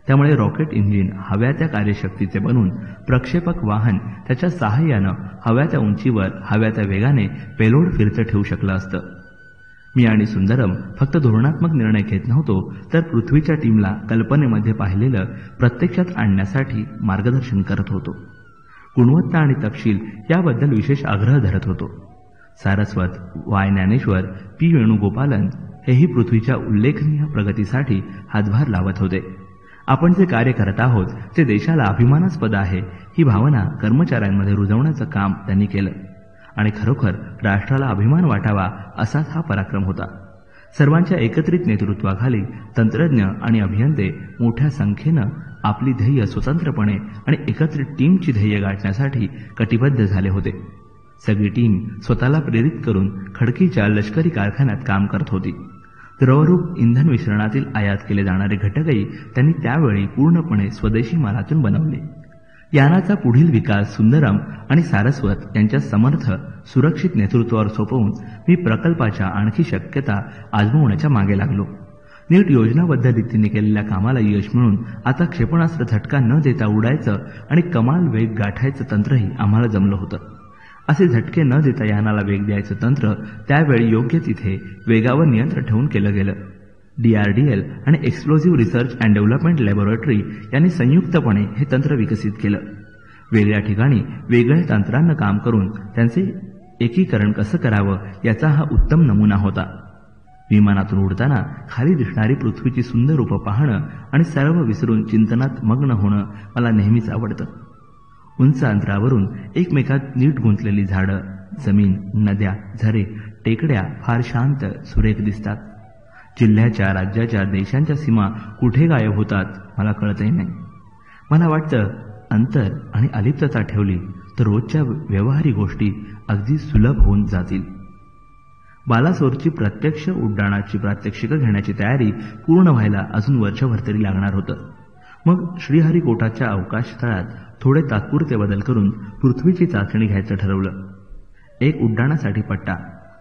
त्यामुळे रॉकेट इंजिन हव्या त्या कार्यशक्तीचे बनून प्रक्षेपक वाहन त्याच्या सहाय्यानं हव्या त्या उंचीवर हव्या त्या वेगाने पेलोड फिरतं ठेवू शकलं असतं. मी आणि सुंदरम फक्त धोरणात्मक निर्णय घेत नव्हतो, तर पृथ्वीच्या टीमला कल्पनेमध्ये पाहिलेलं प्रत्यक्षात आणण्यासाठी मार्गदर्शन करत होतो. गुणवत्ता आणि तपशील याबद्दल विशेष आग्रह धरत होतो. सारस्वत, वाय ज्ञानेश्वर, पी वेणुगोपालन हेही पृथ्वीच्या उल्लेखनीय प्रगतीसाठी हातभार लावत होते. आपण जे कार्य करत आहोत ते देशाला अभिमानास्पद आहे ही भावना कर्मचाऱ्यांमध्ये रुजवण्याचं काम त्यांनी केलं आणि खरोखर राष्ट्राला अभिमान वाटावा असाच हा पराक्रम होता. सर्वांच्या एकत्रित नेतृत्वाखाली तंत्रज्ञ आणि अभियंते मोठ्या संख्येनं आपली ध्येय स्वतंत्रपणे आणि एकत्रित टीमची ध्येय गाठण्यासाठी कटिबद्ध झाले होते. सगळी टीम स्वतःला प्रेरित करून खडकीच्या लष्करी कारखान्यात काम करत होती. द्रवरूप इंधन मिश्रणातील आयात केले जाणारे घटकही त्यांनी त्यावेळी पूर्णपणे स्वदेशी मालातून बनवले. यानाचा पुढील विकास सुंदरम आणि सारस्वत यांच्या समर्थ सुरक्षित नेतृत्वावर सोपवून मी प्रकल्पाच्या आणखी शक्यता आजमावण्याच्या मागे लागलो. नीट योजनाबद्ध रीतीने केलेल्या कामाला यश मिळून आता क्षेपणास्त्र झटका न देता उडायचं आणि कमाल वेग गाठायचं तंत्रही आम्हाला जमलं होतं. असे झटके न देता यानाला वेग द्यायचं तंत्र त्यावेळी योग्य तिथे वेगावर नियंत्रण ठेवून केलं गेलं. DRDL आणि explosive research and development laboratory यांनी संयुक्तपणे हे तंत्र विकसित केलं. वेगळ्या ठिकाणी वेगळ्या तंत्रांना काम करून त्यांचे एकीकरण कसं करावं याचा हा उत्तम नमुना होता. विमानातून उडताना खाली दिसणारी पृथ्वीची सुंदर रूपं पाहणं आणि सर्व विसरून चिंतनात मग्न होणं मला नेहमीच आवडतं. उंच अंतरावरून एकमेकात नीट गुंतलेली झाडं, जमीन, नद्या, झरे, टेकड्या फार शांत सुरेख दिसतात. जिल्ह्याच्या, राज्याच्या, देशांच्या सीमा कुठे गायब होतात मला कळतही नाही. मला वाटतं अंतर आणि अलिप्तता ठेवली तर रोजच्या व्यवहारी गोष्टी अगदी सुलभ होऊन जातील. बालासोरची प्रत्यक्ष उड्डाणाची प्रात्यक्षिकं घेण्याची तयारी पूर्ण व्हायला अजून वर्षभर तरी लागणार होतं. मग श्रीहरिकोटाच्या अवकाश तळात थोडे तात्पुरते बदल करून पृथ्वीची चाचणी घ्यायचं ठरवलं. एक उड्डाणासाठी पट्टा,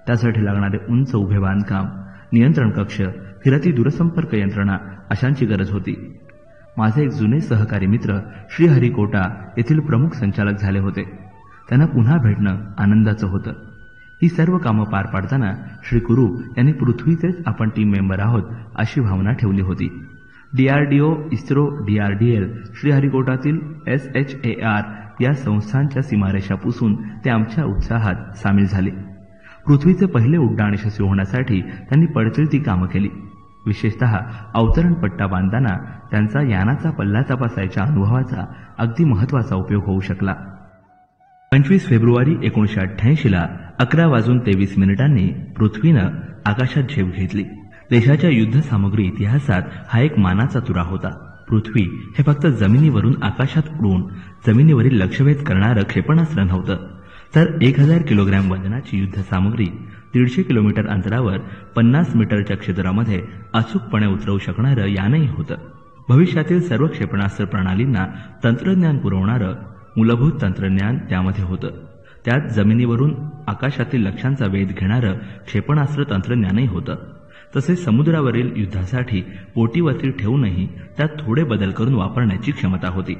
त्यासाठी लागणारे उंच उभे बांधकाम, नियंत्रण कक्ष, फिरती दूरसंपर्क यंत्रणा अशांची गरज होती. माझे एक जुने सहकारी मित्र श्रीहरिकोटा येथील प्रमुख संचालक झाले होते. त्यांना पुन्हा भेटणं आनंदाचं होतं. ही सर्व कामं पार पाडताना श्री कुरू यांनी पृथ्वीचेच आपण टीम मेंबर आहोत अशी भावना ठेवली होती. DRDO, इस्रो, DRDL, श्रीहरिकोटातील SHAR या संस्थांच्या सीमारेषा पुसून ते आमच्या उत्साहात सामील झाले. पृथ्वीचे पहिले उड्डाण यशस्वी होण्यासाठी त्यांनी पडचणती कामं केली. विशेषतः अवतरण पट्टा बांधताना त्यांचा यानाचा पल्ला तपासायच्या अनुभवाचा अगदी महत्वाचा उपयोग होऊ शकला. 25 फेब्रुवारी 1988ला 11:23 पृथ्वीनं आकाशात झेप घेतली. देशाच्या युद्धसामुग्री इतिहासात हा एक मानाचा तुरा होता. पृथ्वी हे फक्त जमिनीवरून आकाशात उडून जमिनीवरील लक्ष्यभेद करणारं क्षेपणास्त्र नव्हतं, तर 1000 किलोग्रॅम वजनाची युद्धसामुग्री 150 किलोमीटर अंतरावर 50 मीटरच्या क्षेत्रामध्ये अचूकपणे उतरवू शकणारं यानही होतं. भविष्यातील सर्व क्षेपणास्त्र प्रणालींना तंत्रज्ञान पुरवणारं मूलभूत तंत्रज्ञान त्यामध्ये होतं. त्यात जमिनीवरून आकाशातील लक्ष्यांचा वेध घेणारं क्षेपणास्त्र तंत्रज्ञानही होतं. तसेच समुद्रावरील युद्धासाठी बोटीवरती ठेवूनही त्यात थोडे बदल करून वापरण्याची क्षमता होती.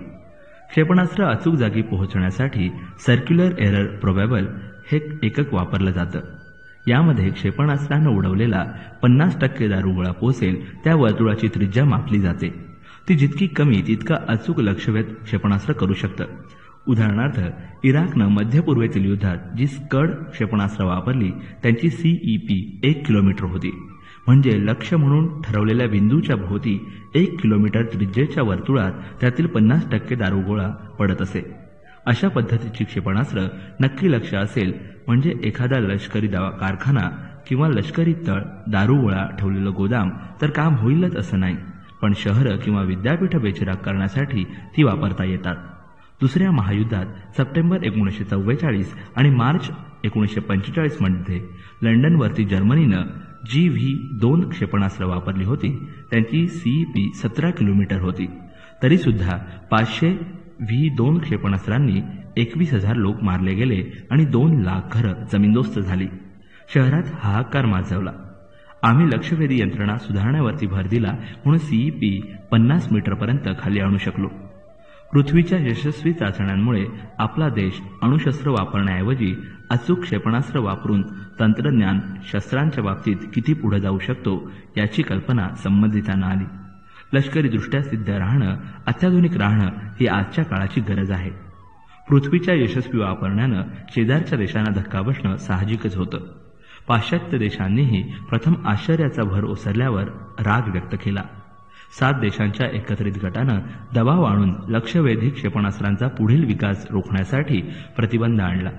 क्षेपणास्त्र अचूक जागी पोहोचण्यासाठी सर्क्युलर एरर प्रोबॅबल हे एकक वापरलं जातं. यामध्ये क्षेपणास्त्रानं उडवलेला 50% दारुगोळा पोहोचेल त्या वर्तुळाची त्रिज्या मापली जाते. ती जितकी कमी तितका अचूक लक्ष्यभेद क्षेपणास्त्र करू शकतं. उदाहरणार्थ, इराकनं मध्य पूर्वेतील युद्धात जी स्कड क्षेपणास्त्र वापरली त्यांची CEP 1 किलोमीटर होती. म्हणजे लक्ष्य म्हणून ठरवलेल्या बिंदूच्या भोवती 1 किलोमीटर त्रिज्येच्या वर्तुळात त्यातील 50% दारुगोळा पडत असे. अशा पद्धतीची क्षेपणास्त्र नक्की लक्ष्य असेल म्हणजे एखादा लष्करी कारखाना किंवा लष्करी तळ, दारुगोळा ठेवलेलं गोदाम तर काम होईलच असं नाही, पण शहरं किंवा विद्यापीठ बेचिराग करण्यासाठी ती वापरता येतात. दुसऱ्या महायुद्धात सप्टेंबर 1944 आणि मार्च 1945 मध्ये लंडनवरती जर्मनीनं GV-2 क्षेपणास्त्र वापरली होती. त्यांची CEP 17 किलोमीटर होती. तरीसुद्धा 500 V-2 क्षेपणास्त्रांनी 21,000 लोक मारले गेले आणि 2 लाख घरं जमीनदोस्त झाली. शहरात हाहाकार माजवला. आम्ही लक्ष्यवेधी यंत्रणा सुधारण्यावरती भर दिला म्हणून CEP 50 मीटरपर्यंत खाली आणू शकलो. पृथ्वीच्या यशस्वी चाचण्यांमुळे आपला देश अणुशस्त्र वापरण्याऐवजी अचूक क्षेपणास्त्र वापरून तंत्रज्ञान शस्त्रांच्या बाबतीत किती पुढे जाऊ शकतो याची कल्पना संबंधितांना आली. लष्करीदृष्ट्या सिद्ध राहणं, अत्याधुनिक राहणं ही आजच्या काळाची गरज आहे. पृथ्वीच्या यशस्वी वापरण्यानं शेजारच्या देशांना धक्का बसणं साहजिकच होतं. पाश्चात्य देशांनीही प्रथम आश्चर्याचा भर ओसरल्यावर राग व्यक्त केला. 7 देशांच्या एकत्रित गटानं दबाव आणून लक्ष्यवेधी क्षेपणास्त्रांचा पुढील विकास रोखण्यासाठी प्रतिबंध आणला.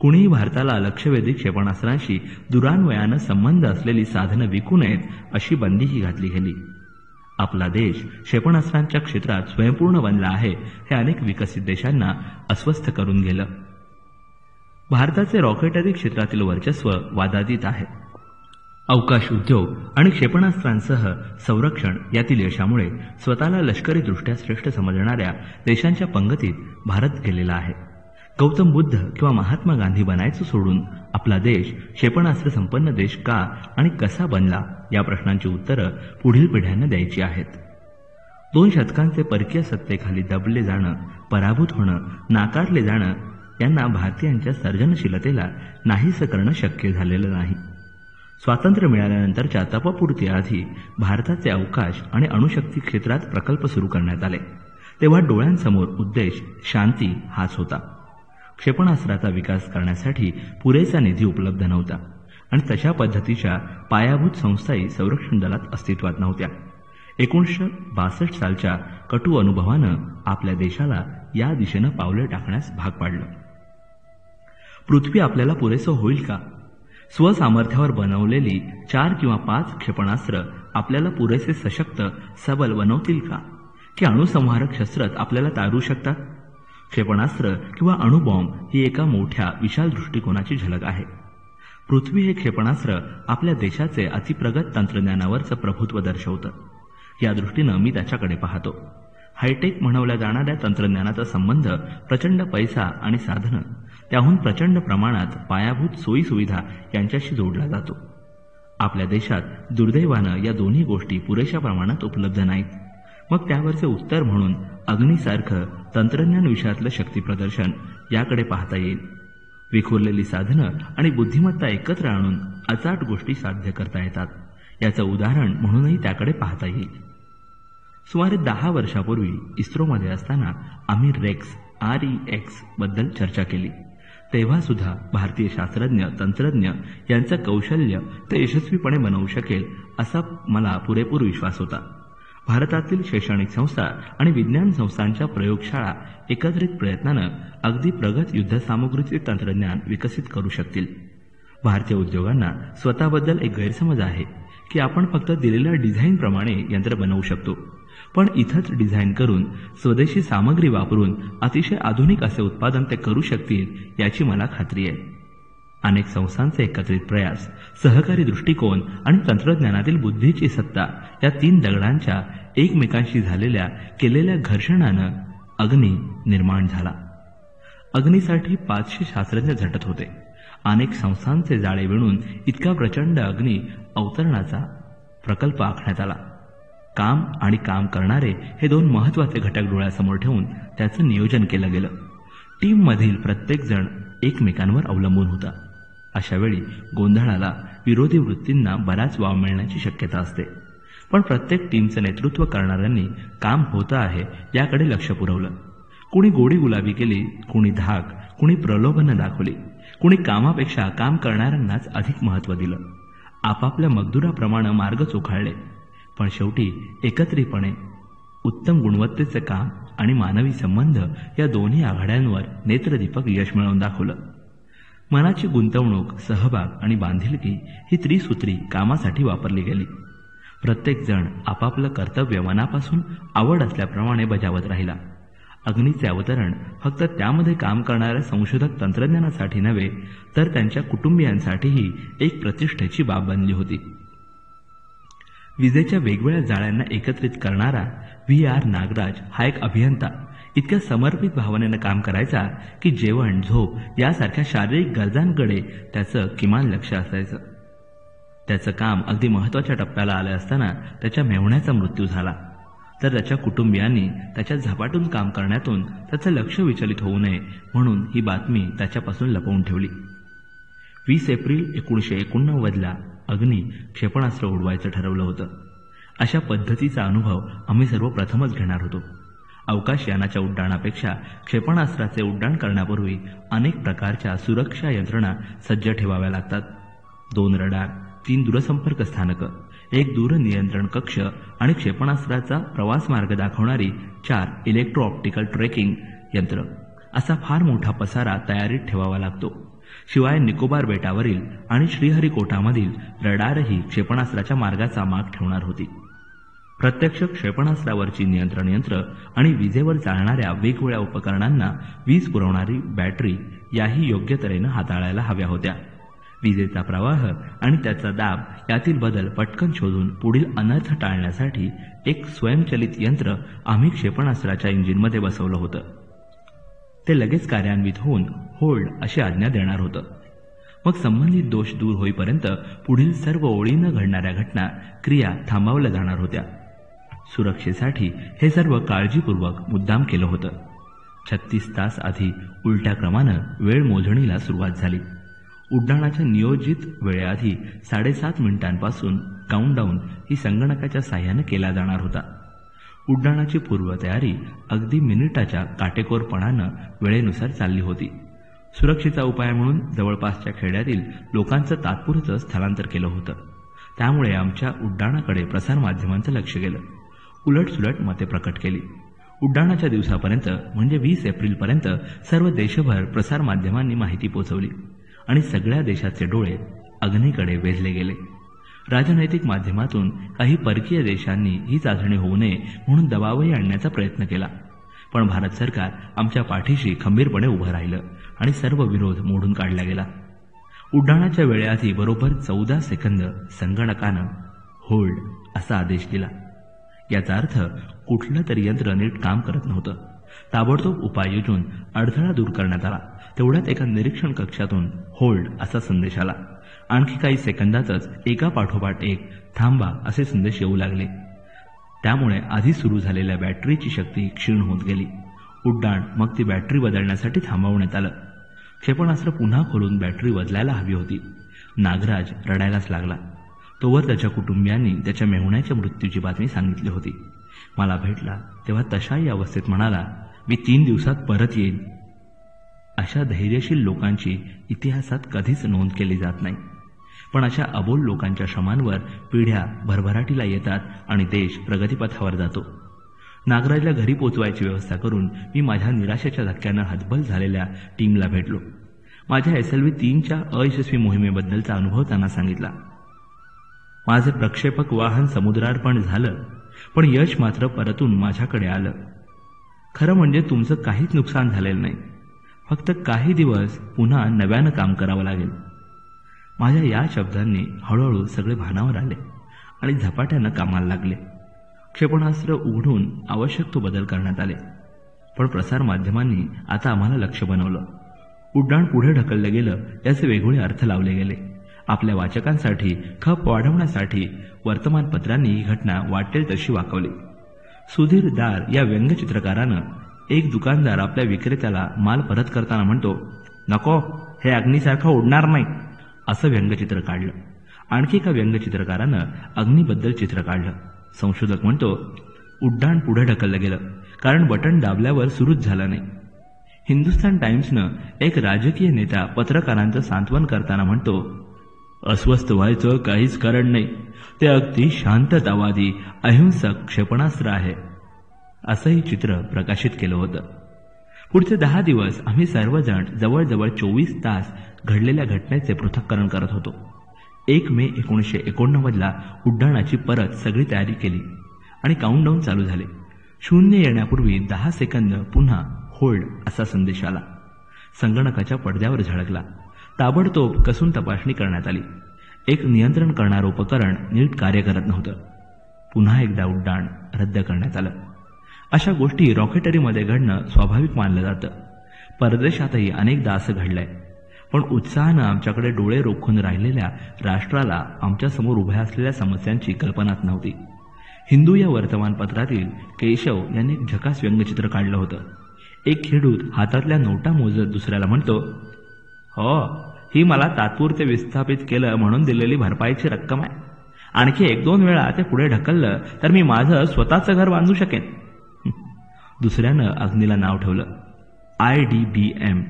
कुणीही भारताला लक्ष्यवेधी क्षेपणास्त्रांशी दुरान्वयानं संबंध असलेली साधनं विकू नयेत अशी बंदीही घातली गेली. आपला देश क्षेपणास्त्रांच्या क्षेत्रात स्वयंपूर्ण बनला आहे हे अनेक विकसित देशांना अस्वस्थ करून गेलं. भारताचे रॉकेटरी क्षेत्रातील वर्चस्व वादातीत आहे. अवकाश उद्योग आणि क्षेपणास्त्रांसह संरक्षण यातील यशामुळे स्वतःला लष्करीदृष्ट्या श्रेष्ठ समजणाऱ्या देशांच्या पंगतीत भारत गेलेला आहे. गौतम बुद्ध किंवा महात्मा गांधी बनायचं सोडून आपला देश क्षेपणास्त्र संपन्न देश का आणि कसा बनला या प्रश्नांची उत्तरं पुढील पिढ्यांना द्यायची आहेत. 2 शतकांचे परकीय सत्तेखाली दबले जाणं, पराभूत होणं, नाकारले जाणं यांना भारतीयांच्या सर्जनशीलतेला नाहीसं करणं शक्य झालेलं नाही. स्वातंत्र्य मिळाल्यानंतरच्या तपपूर्तीआधी भारताचे अवकाश आणि अणुशक्ती क्षेत्रात प्रकल्प सुरू करण्यात आले. तेव्हा डोळ्यांसमोर उद्देश शांती हाच होता. क्षेपणास्त्राचा विकास करण्यासाठी पुरेसा निधी उपलब्ध नव्हता आणि तशा पद्धतीच्या पायाभूत संस्थाही संरक्षण दलात अस्तित्वात नव्हत्या. 1962 सालच्या कटू अनुभवानं आपल्या देशाला या दिशेनं पावले टाकण्यास भाग पाडलं. पृथ्वी आपल्याला पुरेसं होईल का? स्वसामर्थ्यावर बनवलेली 4 किंवा 5 क्षेपणास्त्र आपल्याला पुरेसे सशक्त सबल बनवतील का? की अणुसंहारक शस्त्रच आपल्याला तारू शकतात? क्षेपणास्त्र किंवा अणुबॉम्ब ही एका मोठ्या विशाल दृष्टिकोनाची झलक आहे. पृथ्वी हे क्षेपणास्त्र आपल्या देशाचे अतिप्रगत तंत्रज्ञानावरचं प्रभुत्व दर्शवतं. या दृष्टीनं मी त्याच्याकडे पाहतो. हायटेक म्हणवल्या जाणाऱ्या तंत्रज्ञानाचा संबंध प्रचंड पैसा आणि साधनं, त्याहून प्रचंड प्रमाणात पायाभूत सोयीसुविधा यांच्याशी जोडला जातो. आपल्या देशात दुर्दैवानं या दोन्ही गोष्टी पुरेशा प्रमाणात उपलब्ध नाहीत. मग त्यावरचे उत्तर म्हणून अग्नीसारखं तंत्रज्ञान विषयातलं शक्तीप्रदर्शन याकडे पाहता येईल. विखुरलेली साधनं आणि बुद्धिमत्ता एकत्र आणून अचाट गोष्टी साध्य करता येतात. याचं उदाहरण म्हणूनही त्याकडे पाहता येईल. सुमारे 10 वर्षापूर्वी इस्रोमध्ये असताना आम्ही REX बद्दल चर्चा केली. तेव्हा सुद्धा भारतीय शास्त्रज्ञ तंत्रज्ञ यांचं कौशल्य ते यशस्वीपणे बनवू शकेल असा मला पुरेपूर विश्वास होता. भारतातील शैक्षणिक संस्था आणि विज्ञान संस्थांच्या प्रयोगशाळा एकत्रित प्रयत्नानं अगदी प्रगत युद्धसामुग्रीचे तंत्रज्ञान विकसित करू शकतील. भारतीय उद्योगांना स्वतःबद्दल एक गैरसमज आहे की आपण फक्त दिलेल्या डिझाईनप्रमाणे यंत्र बनवू शकतो, पण इथंच डिझाईन करून स्वदेशी सामग्री वापरून अतिशय आधुनिक असे उत्पादन ते करू शकतील याची मला खात्री आहे. अनेक संस्थांचे एकत्रित प्रयास, सहकारी दृष्टिकोन आणि तंत्रज्ञानातील बुद्धीची सत्ता या 3 दगडांच्या एकमेकांशी केलेल्या घर्षणानं अग्नी निर्माण झाला. अग्नीसाठी 500 शास्त्रज्ञ झटत होते. अनेक संस्थांचे जाळे विणून इतका प्रचंड अग्नी अवतरणाचा प्रकल्प आखण्यात आला. काम आणि काम करणारे हे 2 महत्त्वाचे घटक डोळ्यासमोर ठेवून त्याचं नियोजन केलं गेलं. टीममधील प्रत्येक जण एकमेकांवर अवलंबून होता. अशावेळी गोंधळाला, विरोधी वृत्तींना बराच वाव मिळण्याची शक्यता असते. पण प्रत्येक टीमचं नेतृत्व करणाऱ्यांनी काम होतं आहे याकडे लक्ष पुरवलं. कुणी गोडी गुलाबी केली, कुणी धाक, कुणी प्रलोभनं दाखवली, कुणी कामापेक्षा काम करणाऱ्यांनाच अधिक महत्त्व दिलं. आपापल्या मजदुराप्रमाणे मार्ग चोखाळले, पण शेवटी एकत्रितपणे उत्तम गुणवत्तेचं काम आणि मानवी संबंध या दोन्ही आघाड्यांवर नेत्रदीपक यश मिळवून दाखवलं. मनाची गुंतवणूक, सहभाग आणि बांधिलकी ही त्रिसूत्री कामासाठी वापरली गेली. प्रत्येक जण आपापलं कर्तव्य मनापासून आवड असल्याप्रमाणे बजावत राहिला. अग्नीचे अवतरण फक्त त्यामध्ये काम करणाऱ्या संशोधक तंत्रज्ञानासाठी नव्हे, तर त्यांच्या कुटुंबियांसाठीही एक प्रतिष्ठेची बाब बनली होती. विजेच्या वेगवेगळ्या जाळ्यांना एकत्रित करणारा VR नागराज हा एक अभियंता इतक्या समर्पित भावनेनं काम करायचा की जेवण, झोप यासारख्या शारीरिक गरजांकडे त्याचं किमान लक्ष असायचं. त्याचं काम अगदी महत्त्वाच्या टप्प्याला आलं असताना त्याच्या मेहुण्याचा मृत्यू झाला. तर त्याच्या कुटुंबियांनी त्याच्या झपाटून काम करण्यातून त्याचं लक्ष विचलित होऊ नये म्हणून ही बातमी त्याच्यापासून लपवून ठेवली. 20 एप्रिल 1989ला अग्नी क्षेपणास्त्र उडवायचं ठरवलं होतं. अशा पद्धतीचा अनुभव आम्ही सर्व प्रथमच घेणार होतो. अवकाशयानाच्या उड्डाणापेक्षा क्षेपणास्त्राचे उड्डाण करण्यापूर्वी अनेक प्रकारच्या सुरक्षा यंत्रणा सज्ज ठेवाव्या लागतात. 2 रडार, 3 दूरसंपर्क स्थानकं, 1 दूरनियंत्रण कक्ष आणि क्षेपणास्त्राचा प्रवास मार्ग दाखवणारी 4 इलेक्ट्रो ऑप्टिकल ट्रॅकिंग यंत्र असा फार मोठा पसारा तयारीत ठेवावा लागतो. शिवाय निकोबार बेटावरील आणि श्रीहरिकोटामधील रडारही क्षेपणास्त्राच्या मार्गाचा माग ठेवणार होती. प्रत्यक्ष क्षेपणास्त्रावरची नियंत्रण यंत्र आणि विजेवर चालणाऱ्या वेगवेगळ्या उपकरणांना वीज पुरवणारी बॅटरी याही योग्य तऱ्हेनं हाताळायला हव्या होत्या. विजेचा प्रवाह आणि त्याचा दाब यातील बदल पटकन शोधून पुढील अनर्थ टाळण्यासाठी एक स्वयंचलित यंत्र आम्ही क्षेपणास्त्राच्या इंजिनमध्ये बसवलं होतं. ते लगेच कार्यान्वित होऊन होल्ड अशी आज्ञा देणार होतं. मग संबंधित दोष दूर होईपर्यंत पुढील सर्व ओळीनं घडणाऱ्या घटना, क्रिया थांबवल्या जाणार होत्या. सुरक्षेसाठी हे सर्व काळजीपूर्वक मुद्दाम केलं होतं. 36 तास आधी उलट्या क्रमानं वेळ मोजणीला सुरुवात झाली. उड्डाणाच्या नियोजित वेळेआधी 7.5 मिनिटांपासून काउंटडाऊन ही संगणकाच्या साह्यानं केला जाणार होता. उड्डाणाची पूर्वतयारी अगदी मिनिटाच्या काटेकोरपणानं वेळेनुसार चालली होती. सुरक्षेचा उपाय म्हणून जवळपासच्या खेड्यातील लोकांचं तात्पुरतं स्थलांतर केलं होतं. त्यामुळे आमच्या उड्डाणाकडे प्रसारमाध्यमांचं लक्ष गेलं. उलटसुलट मते प्रकट केली. उड्डाणाच्या दिवसापर्यंत म्हणजे 20 एप्रिलपर्यंत सर्व देशभर प्रसारमाध्यमांनी माहिती पोचवली आणि सगळ्या देशाचे डोळे अग्नीकडे वेधले गेले. राजनैतिक माध्यमातून काही परकीय देशांनी ही चाचणी होऊ नये म्हणून दबावही आणण्याचा प्रयत्न केला. पण भारत सरकार आमच्या पाठीशी खंबीरपणे उभं राहिलं आणि सर्व विरोध मोडून काढला गेला. उड्डाणाच्या वेळेआधी बरोबर 14 सेकंद संगणकानं होल्ड असा आदेश दिला. याचा अर्थ कुठलं तरी यंत्र नीट काम करत नव्हतं. ताबडतोब उपाय योजून अडथळा दूर करण्यात आला. तेवढ्यात एका निरीक्षण कक्षातून होल्ड असा संदेश आला. आणखी काही सेकंदातच एका पाठोपाठ एक थांबा असे संदेश येऊ लागले. त्यामुळे आधी सुरू झालेल्या बॅटरीची शक्ती क्षीण होत गेली. उड्डाण मग ती बॅटरी बदलण्यासाठी थांबवण्यात आलं. क्षेपणास्त्र पुन्हा खोलून बॅटरी बदलायला हवी होती. नागराज रडायलाच लागला. तोवर त्याच्या कुटुंबियांनी त्याच्या मेहुण्याच्या मृत्यूची बातमी सांगितली होती. मला भेटला तेव्हा तशाही अवस्थेत म्हणाला, मी 3 दिवसात परत येईन. अशा धैर्यशील लोकांची इतिहासात कधीच नोंद केली जात नाही. पण अशा अबोल लोकांच्या श्रमांवर पिढ्या भरभराटीला येतात आणि देश प्रगतीपथावर जातो. नागराजला घरी पोचवायची व्यवस्था करून मी माझ्या निराशेच्या धक्क्यानं हतबल झालेल्या टीमला भेटलो. माझ्या SLV 3च्या अयशस्वी मोहिमेबद्दलचा अनुभव त्यांना सांगितला. माझे प्रक्षेपक वाहन समुद्रार्पण झालं, पण यश मात्र परतून माझ्याकडे आलं. खरं म्हणजे तुमचं काहीच नुकसान झालेलं नाही. फक्त काही दिवस पुन्हा नव्यानं काम करावं लागेल. माझ्या या शब्दांनी हळूहळू सगळे भानावर आले आणि झपाट्यानं कामाला लागले. क्षेपणास्त्र उघडून आवश्यक तो बदल करण्यात आले. पण प्रसारमाध्यमांनी आता आम्हाला लक्ष बनवलं. उड्डाण पुढे ढकललं गेलं याचे वेगवेगळे अर्थ लावले गेले. आपल्या वाचकांसाठी खप वाढवण्यासाठी वर्तमानपत्रांनी ही घटना वाटेल तशी वाकवली. सुधीर दार या व्यंगचित्रकारानं एक दुकानदार आपल्या विक्रेत्याला माल परत करताना म्हणतो, नको, हे अग्नीसारखं उडणार नाही, असं व्यंगचित्र काढलं. आणखी एका व्यंगचित्रकारानं अग्नीबद्दल चित्र काढलं. संशोधक म्हणतो, उड्डाण पुढे ढकललं गेलं कारण बटन दाबल्यावर सुरूच झालं नाही. हिंदुस्तान टाइम्सनं एक राजकीय नेता पत्रकारांचं सांत्वन करताना म्हणतो, अस्वस्थ व्हायचं काहीच कारण नाही, ते अगदी शांततावादी अहिंसक क्षेपणास्त्र आहे, असंही चित्र प्रकाशित केलं होतं. पुढचे 10 दिवस आम्ही सर्वजण जवळजवळ 24 तास घडलेल्या घटनेचे पृथक्करण करत होतो. 1 मे 1989ला उड्डाणाची परत सगळी तयारी केली आणि काउंटडाऊन चालू झाले. 0 येण्यापूर्वी 10 सेकंद पुन्हा होल्ड असा संदेश आला. संगणकाच्या पडद्यावर झळकला. ताबडतोब कसून तपासणी करण्यात आली. एक नियंत्रण करणारं उपकरण नीट कार्य करत नव्हतं. पुन्हा एकदा उड्डाण रद्द करण्यात आलं. अशा गोष्टी रॉकेटरीमध्ये घडणं स्वाभाविक मानलं जातं. परदेशातही अनेकदा असं घडलंय. पण उत्साहानं आमच्याकडे डोळे रोखून राहिलेल्या राष्ट्राला आमच्यासमोर उभ्या असलेल्या समस्यांची कल्पनाच नव्हती. हिंदू या वर्तमानपत्रातील केशव यांनी एक झकास व्यंगचित्र काढलं होतं. एक खेडूत हातातल्या नोटा मोजत दुसऱ्याला म्हणतो, हो, ही मला तात्पुरते विस्थापित केलं म्हणून दिलेली भरपाईची रक्कम आहे. आणखी 1-2 वेळा ते पुढे ढकललं तर मी माझं स्वतःचं घर बांधू शकेन. दुसऱ्यानं अग्नीला नाव ठेवलं IDBM,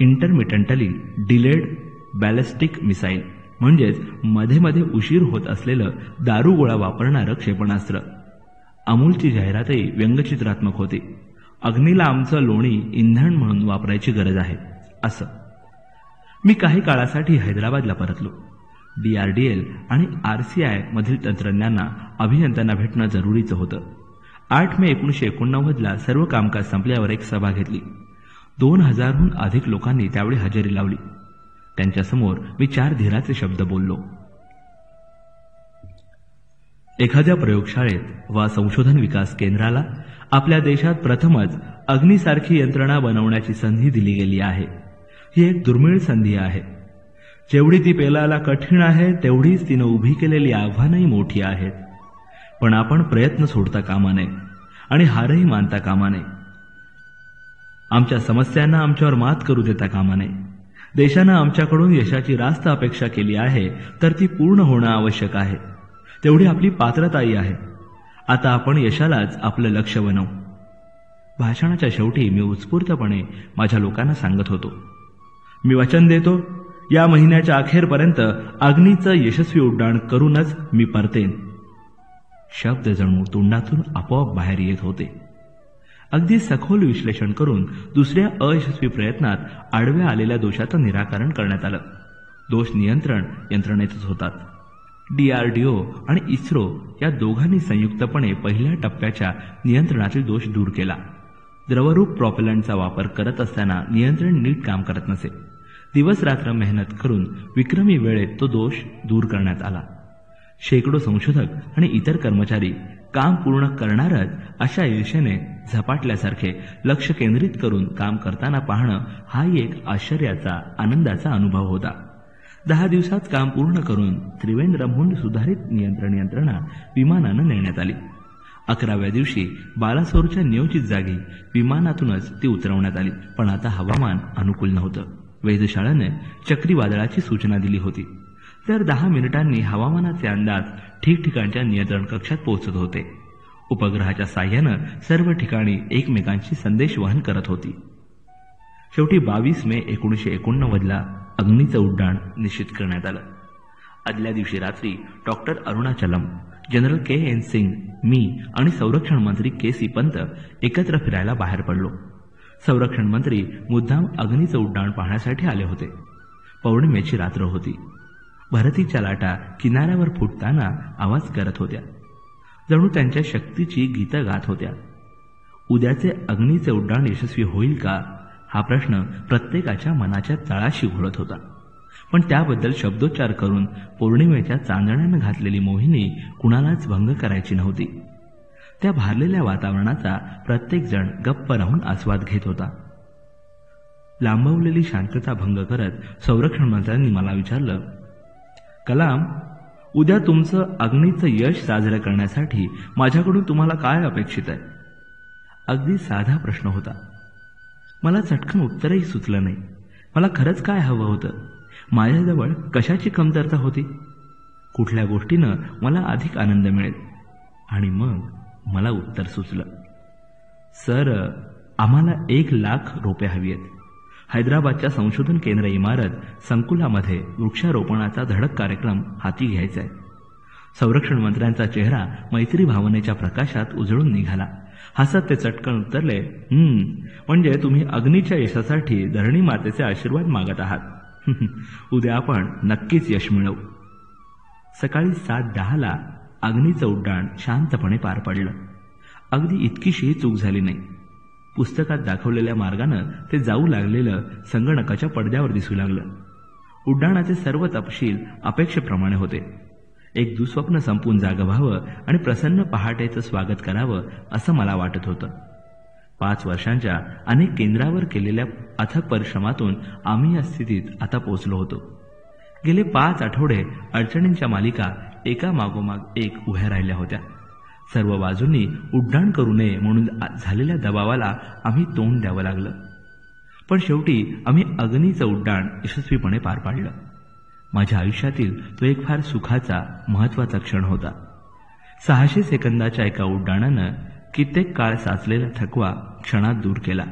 इंटरमिटंटली डिलेड बॅलिस्टिक मिसाईल, म्हणजेच मध्ये मध्ये उशीर होत असलेलं दारुगोळा वापरणारं क्षेपणास्त्र. अमूलची जाहिरातही व्यंगचित्रात्मक होती. अग्नीला आमचं लोणी इंधन म्हणून वापरायची गरज आहे असं. मी काही काळासाठी हैदराबादला परतलो. DRDL आणि RCI मधील तंत्रज्ञांना अभियंत्यांना भेटणं जरुरीचं होतं. 8 मे 1989 सर्व कामकाज संपल्यावर एक सभा घेतली. 2000हून अधिक लोकांनी त्यावेळी हजेरी लावली. त्यांच्यासमोर मी 4 धीराचे शब्द बोललो. एखाद्या प्रयोगशाळेत वा संशोधन विकास केंद्राला आपल्या देशात प्रथमच अग्नीसारखी यंत्रणा बनवण्याची संधी दिली गेली आहे. ही एक दुर्मिळ संधी आहे. जेवढी ती पेलायला कठीण आहे तेवढीच तिनं उभी केलेली आव्हानंही मोठी आहेत. पण आपण प्रयत्न सोडता कामा नये आणि हारही मानता कामा नये. आमच्या समस्यांना आमच्यावर मात करू देता कामा नये. देशानं आमच्याकडून यशाची रास्त अपेक्षा केली आहे तर ती पूर्ण होणं आवश्यक आहे. तेवढी आपली पात्रताही आहे. आता आपण यशालाच आपलं लक्ष बनवू. भाषणाच्या शेवटी मी उत्स्फूर्तपणे माझ्या लोकांना सांगत होतो, मी वचन देतो, या महिन्याच्या अखेरपर्यंत अग्नीचं यशस्वी उड्डाण करूनच मी परतेन. शब्द जणू तोंडातून आपोआप बाहेर येत होते. अगदी सखोल विश्लेषण करून दुसऱ्या अयशस्वी प्रयत्नात आडव्या आलेल्या दोषाचं निराकरण करण्यात आलं. दोष नियंत्रण यंत्रणेतच होतात. DRDO आणि इस्रो या दोघांनी संयुक्तपणे पहिल्या टप्प्याच्या नियंत्रणातील दोष दूर केला. द्रवरूप प्रॉपेलंटचा वापर करत असताना नियंत्रण नीट काम करत नसे. दिवस रात्र मेहनत करून विक्रमी वेळेत तो दोष दूर करण्यात आला. शेकडो संशोधक आणि इतर कर्मचारी काम पूर्ण करणारच अशा ईर्षेने झपाटल्यासारखे लक्ष केंद्रित करून काम करताना पाहणं हाही एक आश्चर्याचा, आनंदाचा अनुभव होता. 10 दिवसात काम पूर्ण करून त्रिवेंद्रमहून सुधारित नियंत्रण यंत्रणा विमानानं नेण्यात आली. 11व्या दिवशी बालासोरच्या नियोजित जागी विमानातूनच ती उतरवण्यात आली. पण आता हवामान अनुकूल नव्हतं. वेधशाळेने चक्रीवादळाची सूचना दिली होती. तर 10 मिनिटांनी हवामानाचे अंदाज ठिकठिकाणच्या नियंत्रण कक्षात पोहोचत होते. उपग्रहाच्या साह्यानं सर्व ठिकाणी एकमेकांशी संदेश वहन करत होती. शेवटी 22 मे 1989 अग्नीचं उड्डाण निश्चित करण्यात आलं. आदल्या दिवशी रात्री doctor Arunachalam, general KN Singh, मी आणि संरक्षण मंत्री KC पंत एकत्र फिरायला बाहेर पडलो. संरक्षण मंत्री मुद्दाम अग्नीचं उड्डाण पाहण्यासाठी आले होते. पौर्णिमेची रात्र होती. भरतीच्या लाटा किनाऱ्यावर फुटताना आवाज करत होत्या. जणू त्यांच्या शक्तीची गीतं गात होत्या. उद्याचे अग्नीचे उड्डाण यशस्वी होईल का हा प्रश्न प्रत्येकाच्या मनाच्या तळाशी घोळत होता. पण त्याबद्दल शब्दोच्चार करून पौर्णिमेच्या चांदण्यानं घातलेली मोहिनी कुणालाच भंग करायची नव्हती. त्या भारलेल्या वातावरणाचा प्रत्येक जण गप्प राहून आस्वाद घेत होता. लांबवलेली शांतता भंग करत संरक्षण मंत्र्यांनी मला विचारलं, कलाम, उद्या तुमचं अग्नीचं यश साजरं करण्यासाठी माझ्याकडून तुम्हाला काय अपेक्षित आहे? अगदी साधा प्रश्न होता. मला चटकन उत्तरही सुचलं नाही. मला खरंच काय हवं होतं? माझ्याजवळ कशाची कमतरता होती? कुठल्या गोष्टीनं मला अधिक आनंद मिळेल? आणि मग मला उत्तर सुचलं. सर, आम्हाला 1,00,000 रोपे हवी आहेत. हैदराबादच्या संशोधन केंद्र इमारत संकुलामध्ये वृक्षारोपणाचा धडक कार्यक्रम हाती घ्यायचा आहे. संरक्षण मंत्र्यांचा चेहरा मैत्री भावनेच्या प्रकाशात उजळून निघाला. हसत ते चटकन उत्तरले, म्हणजे तुम्ही अग्नीच्या यशासाठी धरणी मातेचे आशीर्वाद मागत आहात. उद्या आपण नक्कीच यश मिळवू. सकाळी 7:10 अग्नीचं उड्डाण शांतपणे पार पडलं. अगदी इतकीशी चूक झाली नाही. पुस्तकात दाखवलेल्या मार्गानं ते जाऊ लागलेलं संगणकाच्या पडद्यावर दिसू लागलं. उड्डाणाचे सर्व तपशील अपेक्षेप्रमाणे होते. एक दुःस्वप्न संपून जागं व्हावं आणि प्रसन्न पहाटेचं स्वागत करावं असं मला वाटत होतं. 5 वर्षांच्या अनेक केंद्रावर केलेल्या अथक परिश्रमातून आम्ही या स्थितीत आता पोहोचलो होतो. गेले 5 आठवडे अडचणींच्या मालिका एका मागोमाग एक उभ्या राहिल्या होत्या. सर्व बाजूंनी उड्डाण करू नये म्हणून झालेल्या दबावाला आम्ही तोंड द्यावं लागलं. पण शेवटी आम्ही अग्नीचं उड्डाण यशस्वीपणे पार पाडलं. माझ्या आयुष्यातील तो एक फार सुखाचा महत्वाचा क्षण होता. 600 सेकंदाच्या एका उड्डाणानं कित्येक काळ साचलेला थकवा क्षणात दूर केला.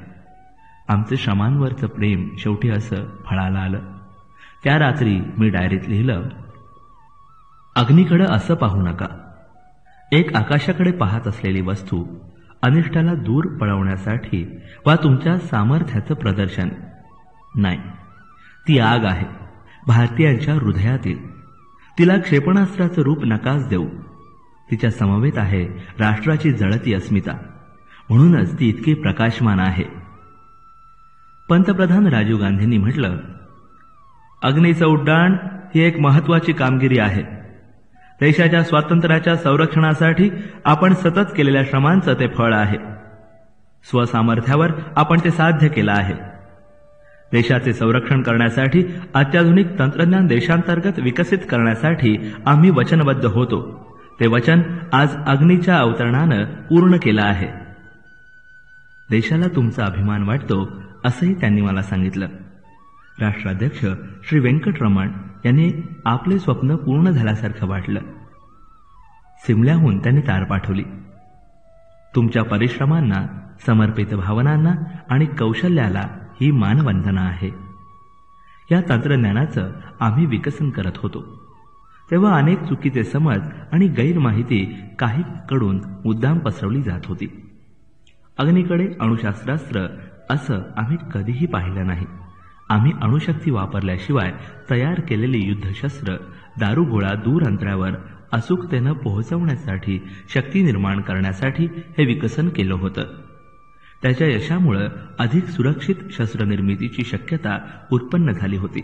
आमचं श्रमांवरचं प्रेम शेवटी असं फळाला आलं. त्या रात्री मी डायरीत लिहिलं, अग्नीकडे असं पाहू नका. एक आकाशाकडे पाहत असलेली वस्तू अनिष्टाला दूर पळवण्यासाठी वा तुमच्या सामर्थ्याचं प्रदर्शन नाही. ती आग आहे भारतीयांच्या हृदयातील. तिला क्षेपणास्त्राचं रूप नकाच देऊ. तिच्या समवेत आहे राष्ट्राची जळती अस्मिता. म्हणूनच ती इतकी प्रकाशमान आहे. पंतप्रधान राजीव गांधींनी म्हटलं, अग्नीचं उड्डाण ही एक महत्वाची कामगिरी आहे. देशाच्या स्वातंत्र्याच्या संरक्षणासाठी आपण सतत केलेल्या श्रमांचं ते फळ आहे. स्वसामर्थ्यावर आपण ते साध्य केलं आहे. देशाचे संरक्षण करण्यासाठी अत्याधुनिक तंत्रज्ञान देशांतर्गत विकसित करण्यासाठी आम्ही वचनबद्ध होतो. ते वचन आज अग्नीच्या अवतरणानं पूर्ण केलं आहे. देशाला तुमचा अभिमान वाटतो असंही त्यांनी मला सांगितलं. राष्ट्राध्यक्ष श्री व्यंकटरमण यांनी आपले स्वप्न पूर्ण झाल्यासारखं वाटलं. सिमल्याहून त्यांनी तार पाठवली. तुमच्या परिश्रमांना, समर्पित भावनांना आणि कौशल्याला ही मानवंदना आहे. या तंत्रज्ञानाचं आम्ही विकसन करत होतो तेव्हा अनेक चुकीचे समज आणि गैरमाहिती काहीकडून मुद्दाम पसरवली जात होती. अग्नीकडे अणुशास्त्रास्त्र असं आम्ही कधीही पाहिलं नाही. आम्ही अणुशक्ती वापरल्याशिवाय तयार केलेली युद्धशस्त्र, दारुगोळा दूर अंतरावर अचूकतेनं पोहोचवण्यासाठी, शक्ती निर्माण करण्यासाठी हे विकसन केलं होतं. त्याच्या यशामुळे अधिक सुरक्षित शस्त्रनिर्मितीची शक्यता उत्पन्न झाली होती.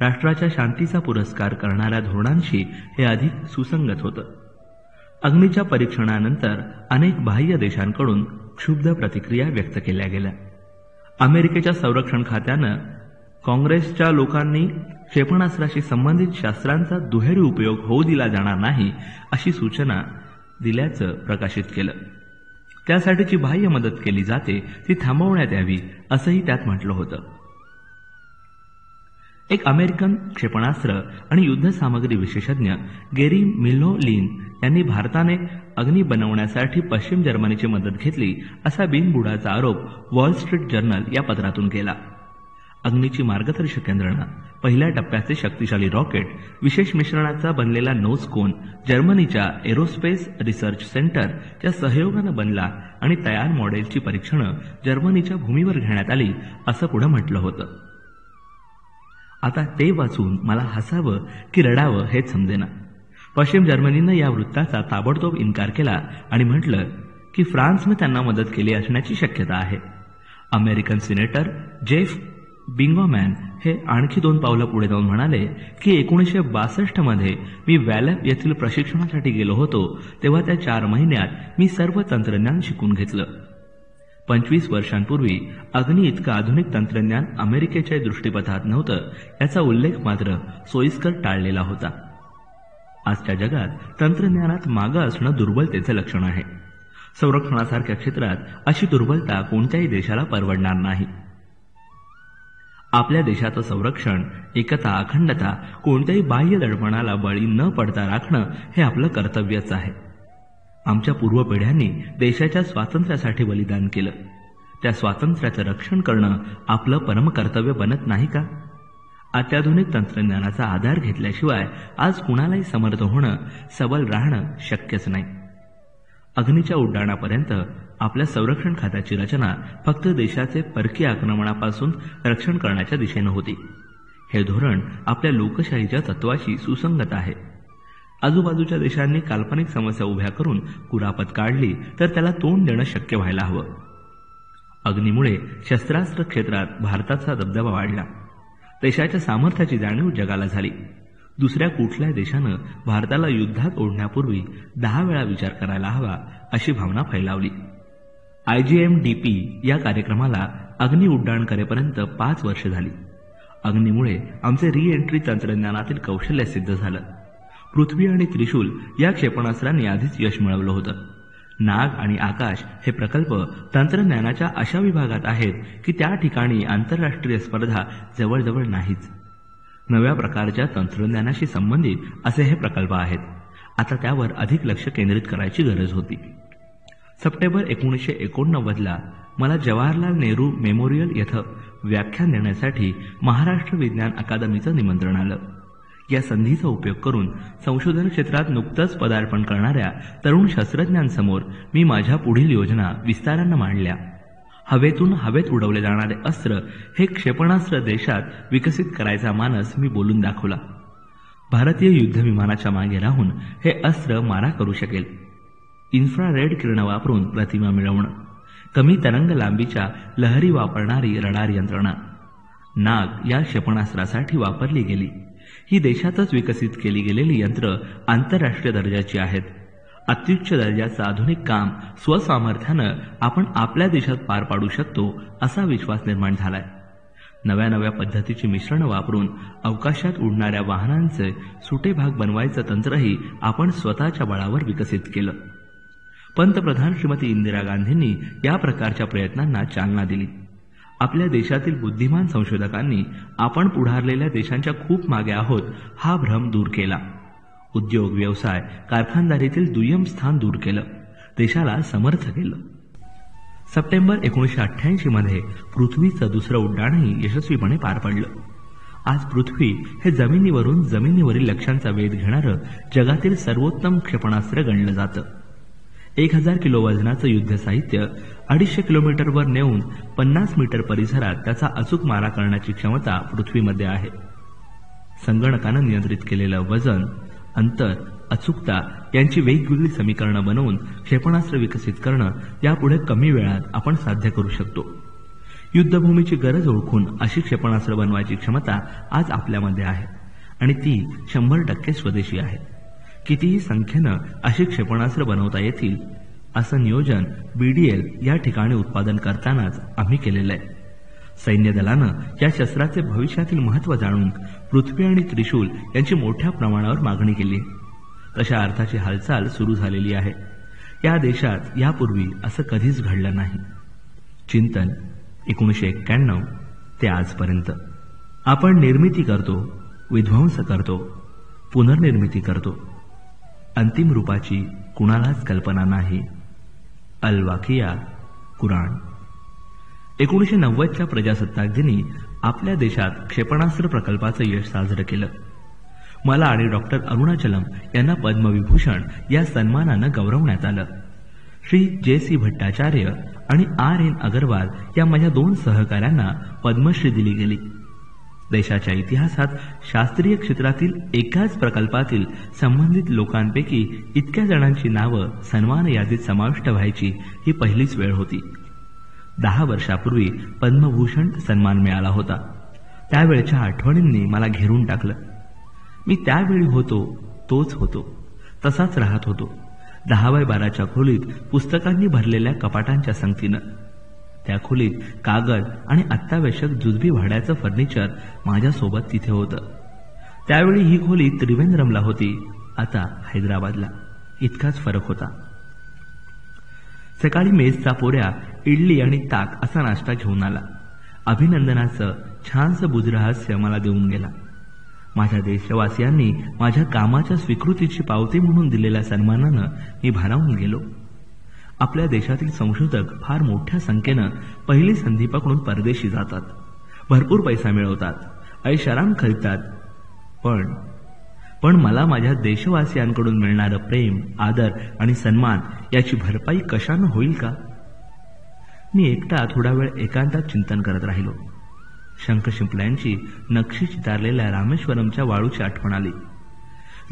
राष्ट्राच्या शांतीचा पुरस्कार करणाऱ्या धोरणांशी हे अधिक सुसंगत होतं. अग्नीच्या परीक्षणानंतर अनेक बाह्य देशांकडून क्षुब्ध प्रतिक्रिया व्यक्त केल्या गेल्या. अमेरिकेच्या संरक्षण खात्यानं काँग्रेसच्या लोकांनी क्षेपणास्त्राशी संबंधित शास्त्रांचा दुहेरी उपयोग होऊ दिला जाणार नाही अशी सूचना दिल्याचं प्रकाशित केलं. त्यासाठीची बाह्य मदत केली जाते ती थांबवण्यात यावी असंही त्यात म्हटलं होतं. एक अमेरिकन क्षेपणास्त्र आणि युद्धसामग्री विशेषज्ञ गेरी मिल्होलिन यांनी भारताने अग्नी बनवण्यासाठी पश्चिम जर्मनीची मदत घेतली असा बिनबुडाचा आरोप वॉल स्ट्रीट जर्नल या पत्रातून केला. अग्नीची मार्गदर्शक यंत्रणा, पहिल्या टप्प्याचे शक्तिशाली रॉकेट, विशेष मिश्रणाचा बनलेला नोजकोन जर्मनीच्या एरोस्पेस रिसर्च सेंटरच्या सहयोगानं बनला आणि तयार मॉडेलची परीक्षणं जर्मनीच्या भूमीवर घेण्यात आली असं पुढे म्हटलं होतं. आता ते वाचून मला हसावं की रडावं हेच समजेना. पश्चिम जर्मनीनं या वृत्ताचा ताबडतोब इन्कार केला आणि म्हटलं की फ्रान्सनं त्यांना मदत केली असण्याची शक्यता आहे. अमेरिकन सिनेटर जेफ बिंगॉमॅन हे आणखी 2 पावलं पुढे जाऊन म्हणाले की 1962 मध्ये मी वॅलप येथील प्रशिक्षणासाठी गेलो होतो तेव्हा त्या 4 महिन्यात मी सर्व तंत्रज्ञान शिकून घेतलं. 25 वर्षांपूर्वी अग्नी इतकं आधुनिक तंत्रज्ञान अमेरिकेच्या दृष्टीपथात नव्हतं याचा उल्लेख मात्र सोयीस्कर टाळलेला होता. आजच्या जगात तंत्रज्ञानात मागं असणं दुर्बलतेचं लक्षण आहे. संरक्षणासारख्या क्षेत्रात अशी दुर्बलता कोणत्याही देशाला परवडणार नाही. आपल्या देशाचं संरक्षण, एकता, अखंडता कोणत्याही बाह्य दडपणाला बळी न पडता राखणं हे आपलं कर्तव्यच आहे. आमच्या पूर्व पिढ्यांनी देशाच्या स्वातंत्र्यासाठी बलिदान केलं. त्या स्वातंत्र्याचं रक्षण करणं आपलं परमकर्तव्य बनत नाही का? अत्याधुनिक तंत्रज्ञानाचा आधार घेतल्याशिवाय आज कुणालाही समर्थ होणं, सबल राहणं शक्यच नाही. अग्नीच्या उड्डाणापर्यंत आपल्या संरक्षण खात्याची रचना फक्त देशाचे परकीय आक्रमणापासून रक्षण करण्याच्या दिशेनं होती. हे धोरण आपल्या लोकशाहीच्या तत्वाशी सुसंगत आहे. आजूबाजूच्या देशांनी काल्पनिक समस्या उभ्या करून कुरापत काढली तर त्याला तोंड देणं शक्य व्हायला हवं. अग्नीमुळे शस्त्रास्त्र क्षेत्रात भारताचा दबदबा वाढला. देशाच्या सामर्थ्याची जाणीव जगाला झाली. दुसऱ्या कुठल्या देशानं भारताला युद्धात ओढण्यापूर्वी 10 वेळा विचार करायला हवा अशी भावना फैलावली. IGMDP या कार्यक्रमाला अग्नी उड्डाण करेपर्यंत 5 वर्षे झाली. अग्नीमुळे आमचे रिएंट्री तंत्रज्ञानातील कौशल्य सिद्ध झालं. पृथ्वी आणि त्रिशूल या क्षेपणास्त्रांनी आधीच यश मिळवलं होतं. नाग आणि आकाश हे प्रकल्प तंत्रज्ञानाच्या अशा विभागात आहेत की त्या ठिकाणी आंतरराष्ट्रीय स्पर्धा जवळजवळ नाहीच. नव्या प्रकारच्या तंत्रज्ञानाशी संबंधित असे हे प्रकल्प आहेत. आता त्यावर अधिक लक्ष केंद्रित करायची गरज होती. सप्टेंबर 1989ला मला जवाहरलाल नेहरू मेमोरियल येथे व्याख्यान देण्यासाठी महाराष्ट्र विज्ञान अकादमीचं निमंत्रण आलं. या संधीचा उपयोग करून संशोधन क्षेत्रात नुकतंच पदार्पण करणाऱ्या तरुण शास्त्रज्ञांसमोर मी माझ्या पुढील योजना विस्तारानं मांडल्या. हवेतून हवेत उडवले जाणारे अस्त्र हे क्षेपणास्त्र देशात विकसित करायचा मानस मी बोलून दाखवला. भारतीय युद्धविमानाच्या मागे राहून हे अस्त्र मारा करू शकेल. इन्फ्रारेड किरण वापरून प्रतिमा मिळवणं, कमी तरंग लांबीच्या लहरी वापरणारी रडार यंत्रणा. नाग या क्षेपणास्त्रासाठी वापरली गेली. ही देशातच विकसित केली गेलेली यंत्र आंतरराष्ट्रीय दर्जाची आहेत. अत्युच्च दर्जाचं आधुनिक काम स्वसामर्थ्यानं आपण आपल्या देशात पार पाडू शकतो असा विश्वास निर्माण झालाय. नव्या नव्या पद्धतीची मिश्रण वापरून अवकाशात उडणाऱ्या वाहनांचे सुटे भाग बनवायचं तंत्रही आपण स्वतःच्या बळावर विकसित केलं. पंतप्रधान श्रीमती इंदिरा गांधींनी या प्रकारच्या प्रयत्नांना चालना दिली. आपल्या देशातील बुद्धिमान संशोधकांनी आपण पुढारलेल्या देशांच्या खूप मागे आहोत हा भ्रम दूर केला. उद्योग, व्यवसाय, कारखानदारीतील दुय्यम स्थान दूर केलं. देशाला समर्थ केलं. सप्टेंबर 1988 मध्ये पृथ्वीचं दुसरं उड्डाणही यशस्वीपणे पार पडलं. आज पृथ्वी हे जमिनीवरून जमिनीवरील लक्ष्यांचा वेध घेणारं जगातील सर्वोत्तम क्षेपणास्त्र गणलं जातं. 1000 किलो वजनाचं युद्ध साहित्य 250 किलोमीटरवर नेऊन 50 मीटर परिसरात त्याचा अचूक मारा करण्याची क्षमता पृथ्वीमध्ये आहे. संगणकानं नियंत्रित केलेलं वजन, अंतर, अचूकता यांची वेगवेगळी समीकरणं बनवून क्षेपणास्त्र विकसित करणं यापुढे कमी वेळात आपण साध्य करू शकतो. युद्धभूमीची गरज ओळखून अशी क्षेपणास्त्र बनवायची क्षमता आज आपल्यामध्ये आहे आणि ती 100% स्वदेशी आहे. कितीही संख्येनं अशी क्षेपणास्त्र बनवता येतील असं नियोजन BDL या ठिकाणी उत्पादन करतानाच आम्ही केलेलं आहे. सैन्य दलानं या शस्त्राचे भविष्यातील महत्त्व जाणून पृथ्वी आणि त्रिशूल यांची मोठ्या प्रमाणावर मागणी केली. तशा अर्थाची हालचाल सुरू झालेली आहे. या देशात यापूर्वी असं कधीच घडलं नाही. चिंतन 1991 ते आजपर्यंत आपण निर्मिती करतो, विध्वंस करतो, पुनर्निर्मिती करतो. अंतिम रूपाची कुणालाच कल्पना नाही. अल वाकिया, कुराण. 1990च्या प्रजासत्ताक दिनी आपल्या देशात क्षेपणास्त्र प्रकल्पाचं यश साजरं केलं. मला आणि डॉक्टर अरुणाचलम यांना पद्मविभूषण या सन्मानानं गौरवण्यात आलं. श्री JC भट्टाचार्य आणि RN अगरवाल या माझ्या 2 सहकाऱ्यांना पद्मश्री दिली गेली. देशाच्या इतिहासात शास्त्रीय क्षेत्रातील एकाच प्रकल्पातील संबंधित लोकांपैकी इतक्या जणांची नावं सन्मान यादीत समाविष्ट व्हायची ही पहिलीच वेळ होती. 10 वर्षापूर्वी पद्मभूषण सन्मान मिळाला होता. त्यावेळच्या आठवणींनी मला घेरून टाकलं. मी त्यावेळी होतो तोच होतो, तसाच राहत होतो. 10x12च्या खोलीत पुस्तकांनी भरलेल्या कपाटांच्या संगतीनं. त्या खोलीत कागद आणि अत्यावश्यक जुजबी भाड्याचं फर्निचर माझ्यासोबत तिथे होतं. त्यावेळी ही खोली त्रिवेंद्रमला होती, आता हैदराबादला. इतकाच फरक होता. सकाळी मेजचा पोऱ्या इडली आणि ताक असा नाश्ता घेऊन आला. अभिनंदनाचं छानसं बुजरहास्य मला देऊन गेला. माझ्या देशवासियांनी माझ्या कामाच्या स्वीकृतीची पावती म्हणून दिलेल्या सन्मानानं मी भारावून गेलो. आपल्या देशातील संशोधक फार मोठ्या संख्येनं पहिली संधी पकडून परदेशी जातात, भरपूर पैसा मिळवतात, ऐशाराम खरीदतात. पण मला माझ्या देशवासियांकडून मिळणारं प्रेम, आदर आणि सन्मान याची भरपाई कशानं होईल का? मी एकटा थोडा वेळ एकांतात चिंतन करत राहिलो. शंख शिंपल्यांची नक्षी चितारलेल्या रामेश्वरमच्या वाळूची आठवण आली.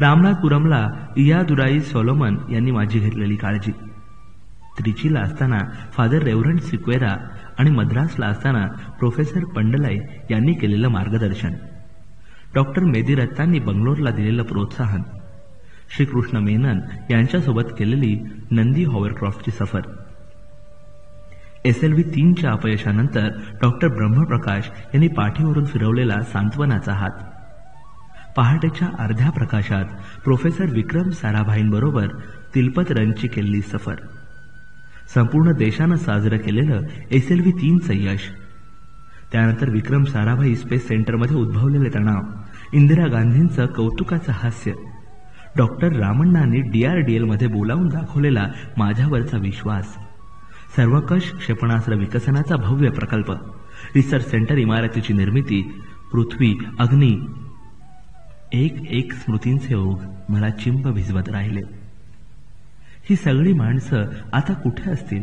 रामनाथपुरमला इयादुराई सोलोमन यांनी माझी घेतलेली काळजी, त्रिचीला असताना फादर रेव्हरंड सिक्वेरा आणि मद्रासला असताना प्रोफेसर पंडलाई यांनी केलेलं मार्गदर्शन, डॉक्टर मेदिरत्तांनी बंगलोरला दिलेलं प्रोत्साहन, श्रीकृष्ण मेनन यांच्यासोबत केलेली नंदी हॉवरक्रॉफ्टची सफर. SLV 3च्या अपयशानंतर डॉक्टर ब्रह्मप्रकाश यांनी पाठीवरून फिरवलेला सांत्वनाचा हात. पहाटेच्या अर्ध्या प्रकाशात प्रोफेसर विक्रम साराभाईंबरोबर तिलपत रनची केलेली सफर, संपूर्ण देशानं साजरं केलेलं SLV 3चं यश, त्यानंतर विक्रम साराभाई स्पेस सेंटरमध्ये उद्भवलेले तणाव, इंदिरा गांधींचं कौतुकाचं हास्य, डॉक्टर रामण्णांनी DRDL मध्ये बोलावून दाखवलेला माझ्यावरचा विश्वास, सर्वकष क्षेपणास्त्र विकसनाचा भव्य प्रकल्प, रिसर्च सेंटर इमारतीची निर्मिती, पृथ्वी, अग्नी, एक एक स्मृतींचे ओघ मला चिंब भिजवत राहिले. ही सगळी माणसं आता कुठे असतील?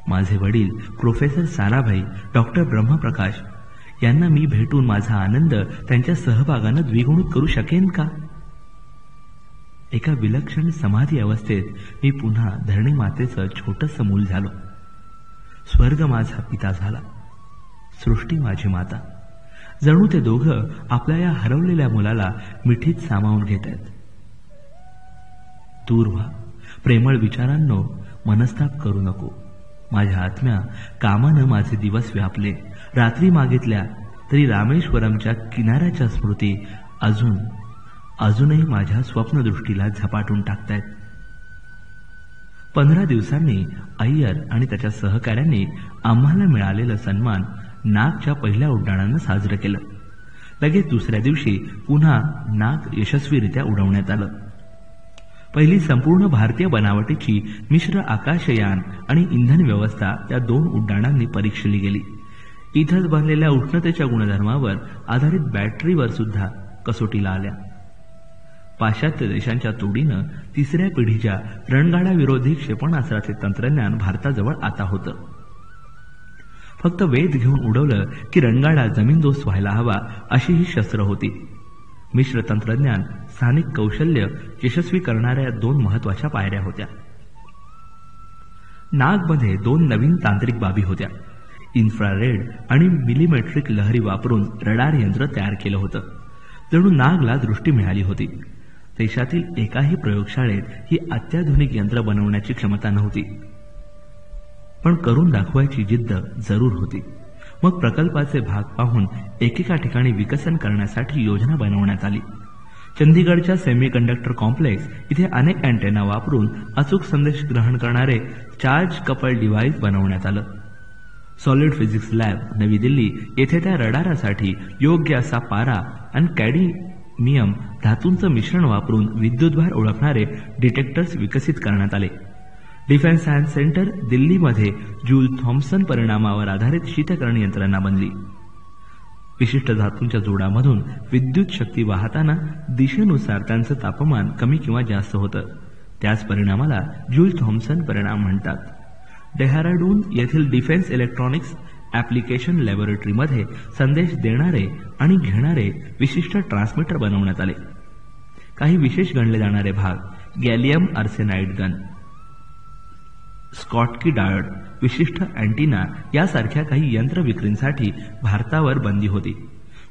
माझे वडील प्रोफेसर साराभाई, डॉक्टर ब्रह्मप्रकाश यांना मी भेटून माझा आनंद त्यांच्या सहभागानं द्विगुणित करू शकेन का? एका विलक्षण समाधी अवस्थेत मी पुन्हा धरणी मातेचं छोटंसं मूल झालो. स्वर्ग माझा पिता झाला, सृष्टी माझी माता. जणू ते दोघं आपल्या या हरवलेल्या मुलाला मिठीत सामावून घेत आहेत. दूर व्हा प्रेमळ विचारांनो, मनस्ताप करू नको. माझ्या आत्म्या कामानं माझे दिवस व्यापले. रात्री मागितल्या तरी रामेश्वरमच्या किनाऱ्याच्या स्मृती अजूनही माझ्या स्वप्नदृष्टीला झपाटून टाकतायत. 15 दिवसांनी अय्यर आणि त्याच्या सहकाऱ्यांनी आम्हाला मिळालेलं सन्मान नागच्या पहिल्या उड्डाणानं साजरं केलं. लगेच दुसऱ्या दिवशी पुन्हा नाग यशस्वीरित्या उडवण्यात आलं. पहिली संपूर्ण भारतीय बनावटीची मिश्र आकाशयान आणि इंधन व्यवस्था त्या 2 उड्डाणांनी परीक्षिली गेली. इथंच बनलेल्या उष्णतेच्या गुणधर्मावर आधारित बॅटरीवर सुद्धा कसोटीला आल्या. पाश्चात्य देशांच्या तोडीनं 3ऱ्या पिढीच्या रणगाडाविरोधी क्षेपणास्त्राचे तंत्रज्ञान भारताजवळ आता होतं. फक्त वेध घेऊन उडवलं की रणगाडा जमीनदोस्त व्हायला हवा अशी ही शस्त्र होती. मिश्र तंत्रज्ञान, स्थानिक कौशल्य यशस्वी करणाऱ्या 2 महत्वाच्या पायऱ्या होत्या. नागमध्ये 2 नवीन तांत्रिक बाबी होत्या. इन्फ्रारेड आणि मिलीमेट्रिक लहरी वापरून रडार यंत्र तयार केलं होतं. जणू नागला दृष्टी मिळाली होती. देशातील एकाही प्रयोगशाळेत ही अत्याधुनिक यंत्र बनवण्याची क्षमता नव्हती, पण करून दाखवायची जिद्द जरूर होती. मग प्रकल्पाचे भाग पाहून एकेका ठिकाणी विकसन करण्यासाठी योजना बनवण्यात आली. चंदीगडच्या सेमीकंडक्टर कॉम्प्लेक्स इथे अनेक अँटेना वापरून अचूक संदेश ग्रहण करणारे चार्ज कपल डिव्हाइस बनवण्यात आलं. सॉलिड फिजिक्स लॅब नवी दिल्ली येथे त्या रडारासाठी योग्य असा पारा आणि कॅडमियम धातूंचं मिश्रण वापरून विद्युतभार ओळखणारे डिटेक्टर्स विकसित करण्यात आले. डिफेन्स सायन्स सेंटर दिल्लीमध्ये जूल थॉम्सन परिणामावर आधारित शीतकरण यंत्रणा बनली. विशिष्ट धातूंच्या जोडामधून विद्युत शक्ती वाहताना दिशेनुसार त्यांचं तापमान कमी किंवा जास्त होतं. त्याच परिणामाला जूल थॉम्सन परिणाम म्हणतात. डेहराडून येथील डिफेन्स इलेक्ट्रॉनिक्स ॲप्लिकेशन लॅबोरेटरीमध्ये संदेश देणारे आणि घेणारे विशिष्ट ट्रान्समीटर बनवण्यात आले. काही विशेष गणले जाणारे भाग, gallium arsenide gun, Schottky diode, विशिष्ट अँटीना यासारख्या काही यंत्र विक्रींसाठी भारतावर बंदी होती.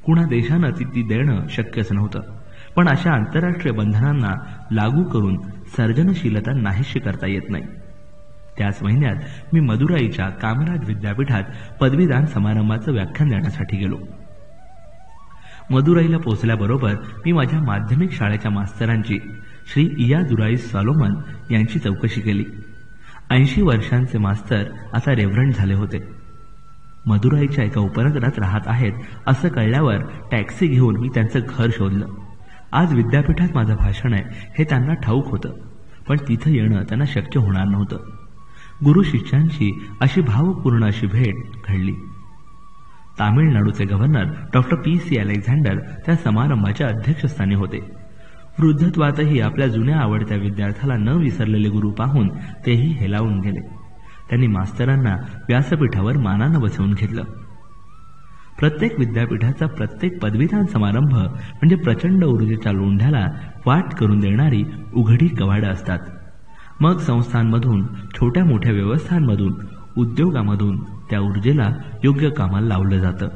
कुणा देशानं ती देणं शक्यच नव्हतं. पण अशा आंतरराष्ट्रीय बंधनांना लागू करून सर्जनशीलता नाहीशी करता येत नाही. त्याच महिन्यात मी मदुराईच्या कामराज विद्यापीठात पदवीदान समारंभाचं व्याख्यान देण्यासाठी गेलो. मदुराईला पोहोचल्याबरोबर मी माझ्या माध्यमिक शाळेच्या मास्तरांची, श्री इयादुराई सॉलोमन यांची चौकशी केली. 80 वर्षांचे मास्तर आता रेव्हरंड झाले होते. मदुराईच्या एका उपनगरात राहत आहेत असं कळल्यावर टॅक्सी घेऊन मी त्यांचं घर शोधलं. आज विद्यापीठात माझं भाषण आहे हे त्यांना ठाऊक होतं, पण तिथं येणं त्यांना शक्य होणार नव्हतं. गुरु शिष्यांची अशी भावपूर्ण अशी भेट घडली. तामिळनाडूचे गव्हर्नर डॉक्टर PC अलेक्झांडर त्या समारंभाच्या अध्यक्षस्थानी होते. वृद्धत्वातही आपल्या जुन्या आवडत्या विद्यार्थ्याला न विसरलेले गुरु पाहून तेही हेलावून गेले. त्यांनी मास्तरांना व्यासपीठावर मानानं बसवून घेतलं. प्रत्येक विद्यापीठाचा प्रत्येक पदवीदान समारंभ म्हणजे प्रचंड ऊर्जेच्या लोंढ्याला वाट करून देणारी उघडी कवाडं असतात. मग संस्थांमधून, छोट्या मोठ्या व्यवस्थांमधून, उद्योगामधून त्या ऊर्जेला योग्य कामाला लावलं जातं,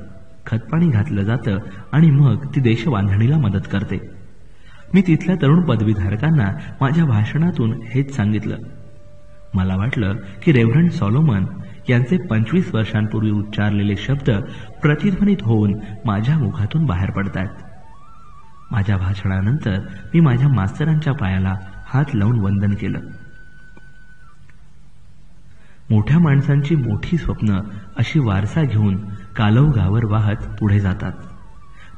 खतपाणी घातलं जातं आणि मग ती देशबांधणीला मदत करते. मी तिथल्या तरुण पदवीधारकांना माझ्या भाषणातून हेच सांगितलं. मला वाटलं की रेव्हरंड सॉलोमन यांचे 25 वर्षांपूर्वी उच्चारलेले शब्द प्रतिध्वनित होऊन माझ्या मुखातून बाहेर पडतायत. माझ्या भाषणानंतर मी माझ्या मास्तरांच्या पायाला हात लावून वंदन केलं. मोठ्या माणसांची मोठी स्वप्न अशी वारसा घेऊन कालौघावर वाहत पुढे जातात.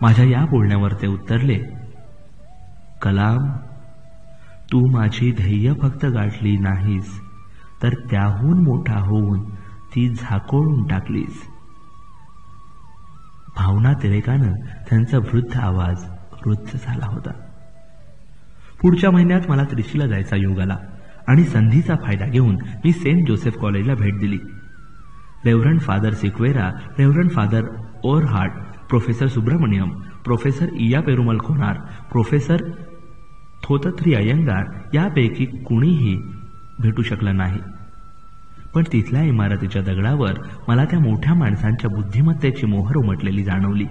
माझ्या या बोलण्यावर ते उत्तरले, कलाम, तू माझी ध्येय फक्त गाठली नाहीस, तर त्याहून मोठा होऊन ती झाकोळून टाकलीस. भावनातिरेकानं त्यांचा वृद्ध आवाज रुद्ध झाला होता. पुढच्या महिन्यात मला त्रिशीला जायचा योग आला आणि संधीचा फायदा घेऊन मी सेंट जोसेफ कॉलेजला भेट दिली. Reverend father Sequeira, reverend father ओरहार्ट, प्रोफेसर सुब्रमण्यम, प्रोफेसर इया पेरुमल खोनार, प्रोफेसर थोतथ्री अय्यंगार यापैकी कुणीही भेटू शकलं नाही. पण तिथल्या इमारतीच्या दगडावर मला त्या मोठ्या माणसांच्या बुद्धिमत्तेची मोहर उमटलेली जाणवली.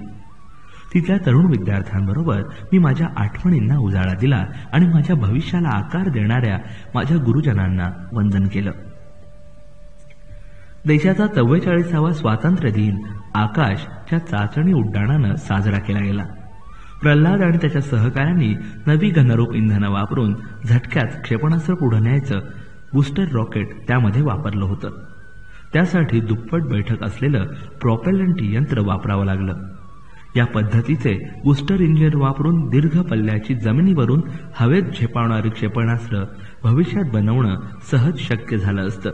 तिथल्या तरुण विद्यार्थ्यांबरोबर मी माझ्या आठवणींना उजाळा दिला आणि माझ्या भविष्याला आकार देणाऱ्या माझ्या गुरुजनांना वंदन केलं. देशाचा 44वा स्वातंत्र्य दिन आकाशच्या चाचणी उड्डाणानं साजरा केला गेला. प्रल्हाद आणि त्याच्या सहकाऱ्यांनी नवी घनरूप इंधनं वापरून झटक्यात क्षेपणास्त्र पुढे न्यायचं बूस्टर रॉकेट त्यामध्ये वापरलं होतं. त्यासाठी दुप्पट बैठक असलेलं प्रॉपेलंट यंत्र वापरावं लागलं. या पद्धतीचे बूस्टर इंजिन वापरून दीर्घ पल्ल्याची जमिनीवरून हवेत झेपावणारी क्षेपणास्त्र भविष्यात बनवणं सहज शक्य झालं असतं.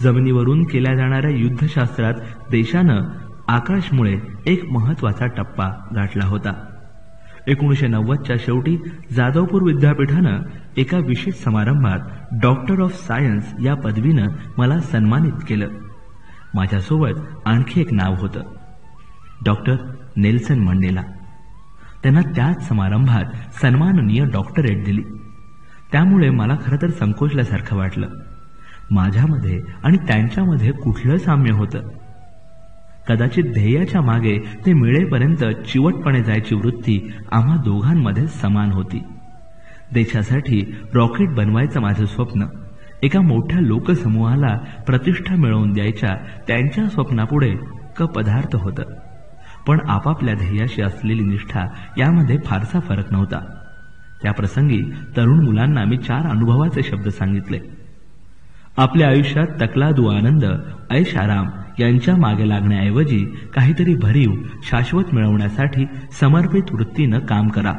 जमिनीवरून केल्या जाणाऱ्या युद्धशास्त्रात देशानं आकाशमुळे एक महत्वाचा टप्पा गाठला होता. 1990च्या शेवटी जाधवपूर विद्यापीठानं एका विशेष समारंभात डॉक्टर ऑफ सायन्स या पदवीनं मला सन्मानित केलं. माझ्यासोबत आणखी एक नाव होतं, डॉक्टर नेल्सन मंडेला. त्यांना त्याच समारंभात सन्माननीय डॉक्टरेट दिली. त्यामुळे मला खरं तर संकोचल्यासारखं वाटलं. माझ्यामध्ये आणि त्यांच्यामध्ये कुठलं साम्य होतं? कदाचित ध्येयाच्या मागे ते मिळेपर्यंत चिवटपणे जायची वृत्ती आम्हा दोघांमध्ये समान होती. देशासाठी रॉकेट बनवायचं माझं स्वप्न एका मोठ्या लोकसमूहाला प्रतिष्ठा मिळवून द्यायच्या त्यांच्या स्वप्नापुढे पदार्थ होतं. पण आपापल्या ध्येयाशी असलेली निष्ठा यामध्ये फारसा फरक नव्हता. त्या प्रसंगी तरुण मुलांना मी 4 अनुभवाचे शब्द सांगितले. आपल्या आयुष्यात तकलादू आनंद, ऐश आराम यांच्या मागे लागण्याऐवजी काहीतरी भरीव शाश्वत मिळवण्यासाठी समर्पित वृत्तीनं काम करा.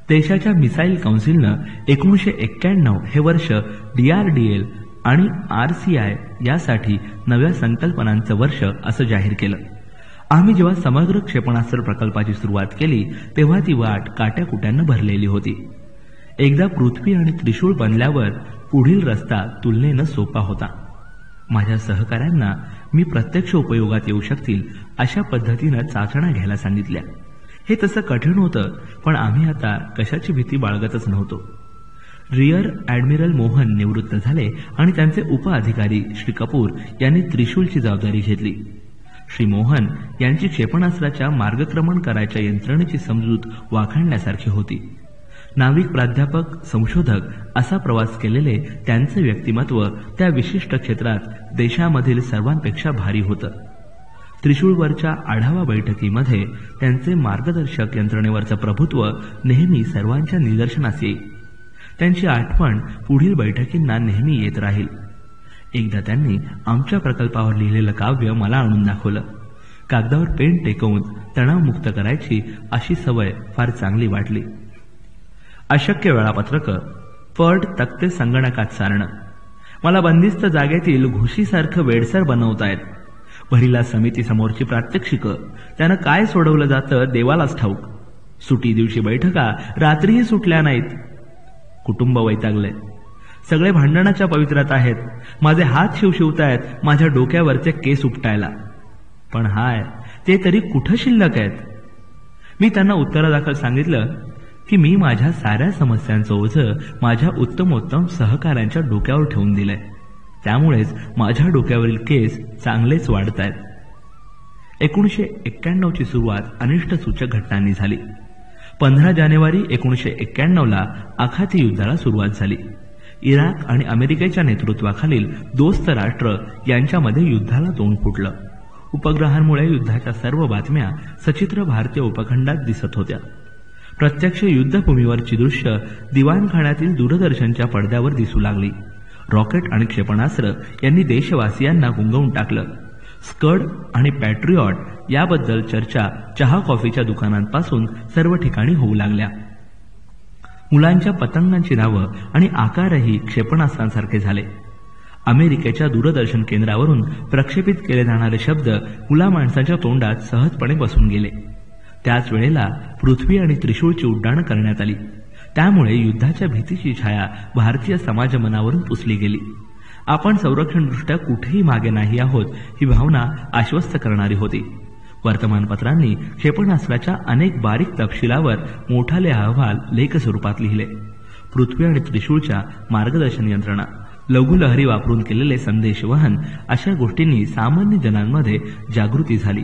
देशाच्या मिसाईल काउन्सिलनं 1991 हे वर्ष DRDL आणि RCI यासाठी नव्या संकल्पनांचं वर्ष असं जाहीर केलं. आम्ही जेव्हा समग्र क्षेपणास्त्र प्रकल्पाची सुरुवात केली तेव्हा ती वाट काट्याकुट्यांना भरलेली होती. एकदा पृथ्वी आणि त्रिशूळ बनल्यावर पुढील रस्ता तुलनेनं सोपा होता. माझ्या सहकाऱ्यांना मी प्रत्यक्ष उपयोगात येऊ शकतील अशा पद्धतीनं चाचण्या घ्यायला सांगितल्या. हे तसं कठीण होतं, पण आम्ही आता कशाची भीती बाळगतच नव्हतो. रिअर ॲडमिरल मोहन निवृत्त झाले आणि त्यांचे उपअधिकारी श्री कपूर यांनी त्रिशूलची जबाबदारी घेतली. श्री मोहन यांची क्षेपणास्त्राच्या मार्गक्रमण करायच्या यंत्रणेची समजूत वाखाणण्यासारखी होती. नाविक प्राध्यापक संशोधक असा प्रवास केलेले त्यांचे व्यक्तिमत्व त्या विशिष्ट क्षेत्रात देशामधील सर्वांपेक्षा भारी होतं. त्रिशूळवरच्या आढावा बैठकीमध्ये त्यांचे मार्गदर्शक यंत्रणेवरचं प्रभुत्व नेहमी सर्वांच्या निदर्शनास येईल. त्यांची आठवण पुढील बैठकींना नेहमी येत राहील. एकदा त्यांनी आमच्या प्रकल्पावर लिहिलेलं काव्य मला आणून दाखवलं. कागदावर पेन टेकवून तणावमुक्त करायची अशी सवय फार चांगली वाटली. अशक्य वेळापत्रक, पड तक्ते संगणकात सारणं, मला बंदिस्त जागेतील घुशीसारखं वेडसर बनवतायत. भरीला समितीसमोरची प्रात्यक्षिकं, त्यानं काय सोडवलं जातं देवालाच ठाऊक. सुटी दिवशी बैठका रात्रीही सुटल्या नाहीत. कुटुंब वैतागले. सगळे भांडणाच्या पवित्रात आहेत. माझे हात शिवशिवतायत माझ्या डोक्यावरचे केस उपटायला. पण हाय, ते तरी कुठं शिल्लक आहेत. मी त्यांना उत्तरादाखल सांगितलं की मी माझ्या साऱ्या समस्यांचं ओझं माझ्या उत्तमोत्तम सहकाऱ्यांच्या डोक्यावर ठेवून दिलंय. त्यामुळेच माझ्या डोक्यावरील केस चांगलेच वाढतायत. 1991 ची सुरुवात अनिष्ट सूचक घटनांनी झाली. 15 जानेवारी 1991 आखाती युद्धाला सुरुवात झाली. इराक आणि अमेरिकेच्या नेतृत्वाखालील दोस्त राष्ट्र यांच्यामध्ये युद्धाला तोंड फुटलं. उपग्रहांमुळे युद्धाच्या सर्व बातम्या सचित्र भारतीय उपखंडात दिसत होत्या. प्रत्यक्ष युद्धभूमीवरची दृश्य दिवाणखाण्यातील दूरदर्शनच्या पडद्यावर दिसू लागली. रॉकेट आणि क्षेपणास्त्र यांनी देशवासियांना गुंगवून टाकलं. स्कड आणि पॅट्रियॉट याबद्दल चर्चा चहा कॉफीच्या दुकानांपासून सर्व ठिकाणी होऊ लागल्या. मुलांच्या पतंगांची नावं आणि आकारही क्षेपणास्त्रांसारखे झाले. अमेरिकेच्या दूरदर्शन केंद्रावरून प्रक्षेपित केले जाणारे शब्द मुला माणसाच्या तोंडात सहजपणे बसून गेले. त्याच वेळेला पृथ्वी आणि त्रिशूळची उड्डाणं करण्यात आली. त्यामुळे युद्धाच्या भीतीची छाया भारतीय समाजमनावरून पुसली गेली. आपण संरक्षणदृष्ट्या कुठेही मागे नाही आहोत ही भावना आश्वस्त करणारी होती. वर्तमानपत्रांनी क्षेपणास्त्राच्या अनेक बारीक तपशिलावर मोठाले अहवाल लेख स्वरूपात लिहिले. पृथ्वी आणि त्रिशूळच्या मार्गदर्शन यंत्रणा, लघुलहरी वापरून केलेले संदेशवहन अशा गोष्टींनी सामान्य जनांमध्ये जागृती झाली.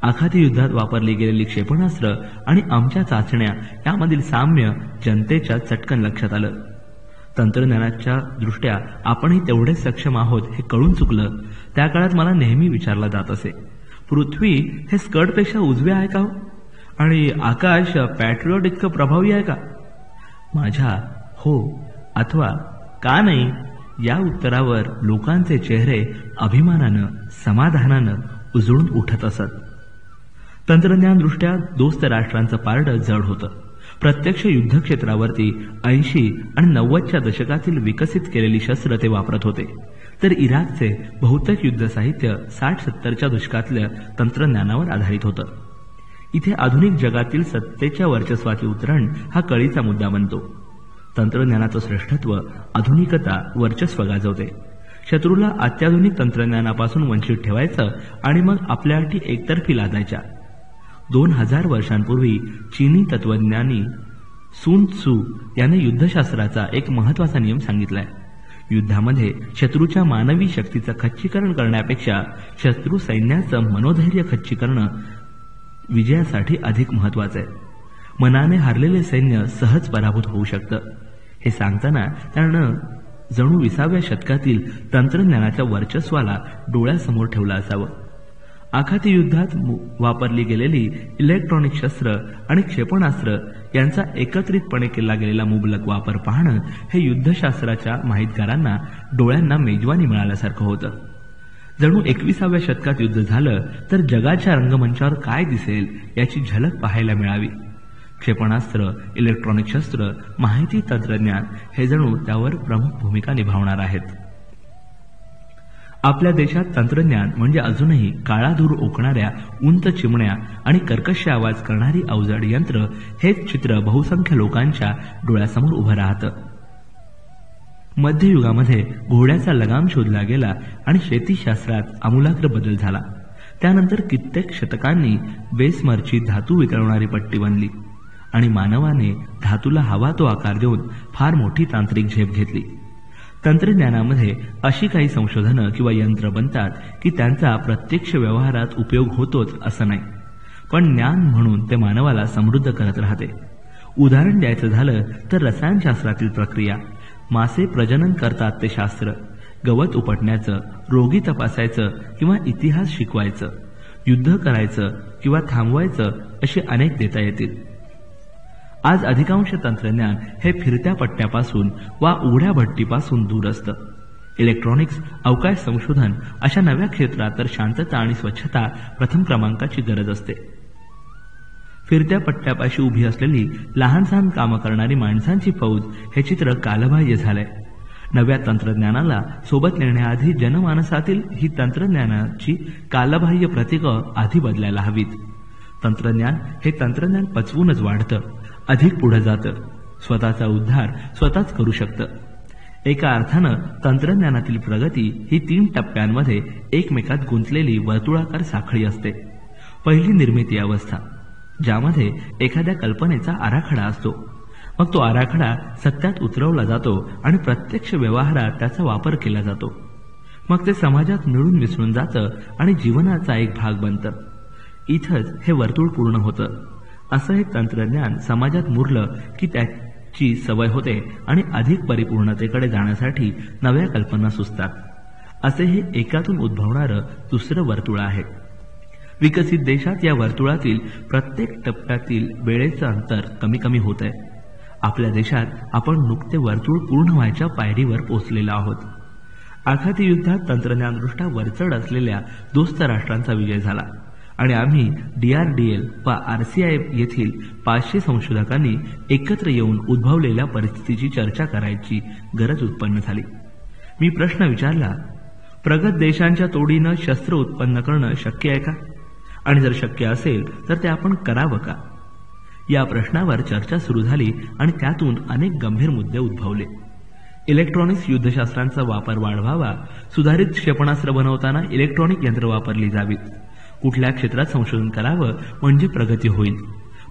आखाती युद्धात वापरली गेलेली क्षेपणास्त्र आणि आमच्या चाचण्या यामधील साम्य जनतेच्या चटकन लक्षात आलं. तंत्रज्ञानाच्या दृष्ट्या आपणही तेवढेच सक्षम आहोत हे कळून चुकलं. त्या काळात मला नेहमी विचारला जात असे, पृथ्वी हे स्कडपेक्षा उजवे आहे का हो? आणि आकाश पॅट्रियॉट इतकं प्रभावी आहे का? माझ्या हो अथवा का नाही या उत्तरावर लोकांचे चेहरे अभिमानानं समाधानानं उजळून उठत असत. तंत्रज्ञानदृष्ट्या दोस्त राष्ट्रांचं पारडं जड होतं. प्रत्यक्ष युद्धक्षेत्रावरती 80 आणि 90च्या दशकातील विकसित केलेली शस्त्र ते वापरत होते, तर इराकचे बहुतेक युद्ध साहित्य 60-70च्या दशकातल्या तंत्रज्ञानावर आधारित होतं. इथे आधुनिक जगातील सत्तेच्या वर्चस्वाची उतरण हा कळीचा मुद्दा बनतो. तंत्रज्ञानाचं श्रेष्ठत्व, आधुनिकता वर्चस्व गाजवते. शत्रूला अत्याधुनिक तंत्रज्ञानापासून वंचित ठेवायचं आणि मग आपल्या अटी एकतर्फी लादायच्या. 2000 वर्षांपूर्वी चीनी तत्वज्ञानी सुन त्सू याने युद्धशास्त्राचा एक महत्वाचा नियम सांगितलाय. युद्धामध्ये शत्रूच्या मानवी शक्तीचं खच्चीकरण करण्यापेक्षा शत्रू सैन्याचं मनोधैर्य खच्ची करणं विजयासाठी अधिक महत्वाचं आहे. मनाने हारलेले सैन्य सहज पराभूत होऊ शकतं. हे सांगताना त्यानं जणू 20व्या शतकातील तंत्रज्ञानाच्या वर्चस्वाला डोळ्यासमोर ठेवलं असावं. आखाती युद्धात वापरली गेलेली इलेक्ट्रॉनिक शस्त्र आणि क्षेपणास्त्र यांचा एकत्रितपणे केला गेलेला मुबलक वापर पाहणं हे युद्धशास्त्राच्या माहितगारांना डोळ्यांना मेजवानी मिळाल्यासारखं होतं. जणू 21व्या शतकात युद्ध झालं तर जगाच्या रंगमंचावर काय दिसेल याची झलक पाहायला मिळावी. क्षेपणास्त्र, इलेक्ट्रॉनिक शस्त्र, माहिती तंत्रज्ञान हे जणू त्यावर प्रमुख भूमिका निभावणार आहेत. आपल्या देशात तंत्रज्ञान म्हणजे अजूनही काळाधूर ओकणाऱ्या उंच चिमण्या आणि कर्कश आवाज करणारी अवजड यंत्र हेच चित्र बहुसंख्य लोकांच्या डोळ्यासमोर उभं राहतं. मध्ययुगामध्ये घोड्याचा लगाम शोधला गेला आणि शेतीशास्त्रात आमूलाग्र बदल झाला. त्यानंतर कित्येक शतकांनी बेसमरची धातू वितळवणारी पट्टी बनली आणि मानवाने धातूला हवा तो आकार देऊन फार मोठी तांत्रिक झेप घेतली. तंत्रज्ञानामध्ये अशी काही संशोधनं किंवा यंत्र बनतात की त्यांचा प्रत्यक्ष व्यवहारात उपयोग होतोच असं नाही, पण ज्ञान म्हणून ते मानवाला समृद्ध करत राहते. उदाहरण द्यायचं झालं तर रसायनशास्त्रातील प्रक्रिया, मासे प्रजनन करतात ते शास्त्र, गवत उपटण्याचं, रोगी तपासायचं किंवा इतिहास शिकवायचं, युद्ध करायचं किंवा थांबवायचं अशी अनेक देता येतील. आज अधिकांश तंत्रज्ञान हे फिरत्या पट्ट्यापासून वा उघड्या भट्टीपासून दूर असतं. इलेक्ट्रॉनिक्स, अवकाश संशोधन अशा नव्या क्षेत्रात तर शांतता आणि स्वच्छता प्रथम क्रमांकाची गरज असते. फिरत्या पट्ट्यापाशी उभी असलेली लहान सहान कामं करणारी माणसांची फौज हे चित्र कालबाह्य झालंय. नव्या तंत्रज्ञानाला सोबत नेण्याआधी जनमानसातील ही तंत्रज्ञानाची कालबाह्य प्रतीकं आधी बदलायला हवीत. तंत्रज्ञान हे तंत्रज्ञान पचवूनच वाढतं, अधिक पुढे जातं, स्वतःचा उद्धार स्वतःच करू शकतं. एका अर्थानं तंत्रज्ञानातील प्रगती ही 3 टप्प्यांमध्ये एकमेकात गुंतलेली वर्तुळाकार साखळी असते. पहिली निर्मिती अवस्था, ज्यामध्ये एखाद्या कल्पनेचा आराखडा असतो. मग तो आराखडा सत्यात उतरवला जातो आणि प्रत्यक्ष व्यवहारात त्याचा वापर केला जातो. मग ते समाजात मिळून मिसळून जातं आणि जीवनाचा एक भाग बनतं. इथंच हे वर्तुळ पूर्ण होतं. असं हे तंत्रज्ञान समाजात मुरलं की ची सवय होते आणि अधिक परिपूर्णतेकडे जाण्यासाठी नव्या कल्पना सुचतात. असे हे एकातून उद्भवणारं दुसरं वर्तुळ आहे. विकसित देशात या वर्तुळातील प्रत्येक टप्प्यातील वेळेचं अंतर कमी कमी होत आहे. आपल्या देशात आपण नुकते वर्तुळ पूर्ण व्हायच्या पायरीवर पोहोचलेलो आहोत. आखाती युद्धात तंत्रज्ञानदृष्ट्या वरचढ असलेल्या दोस्त राष्ट्रांचा विजय झाला आणि आम्ही DRDL व RCI येथील 500 संशोधकांनी एकत्र येऊन उद्भवलेल्या परिस्थितीची चर्चा करायची गरज उत्पन्न झाली. मी प्रश्न विचारला, प्रगत देशांच्या तोडीनं शस्त्र उत्पन्न करणं शक्य आहे का? आणि जर शक्य असेल तर ते आपण करावं का? या प्रश्नावर चर्चा सुरू झाली आणि त्यातून अनेक गंभीर मुद्दे उद्भवले. इलेक्ट्रॉनिक्स युद्धशास्त्रांचा वापर वाढवावा, सुधारित क्षेपणास्त्र बनवताना इलेक्ट्रॉनिक यंत्र वापरली जावीत, कुठल्या क्षेत्रात संशोधन करावं म्हणजे प्रगती होईल,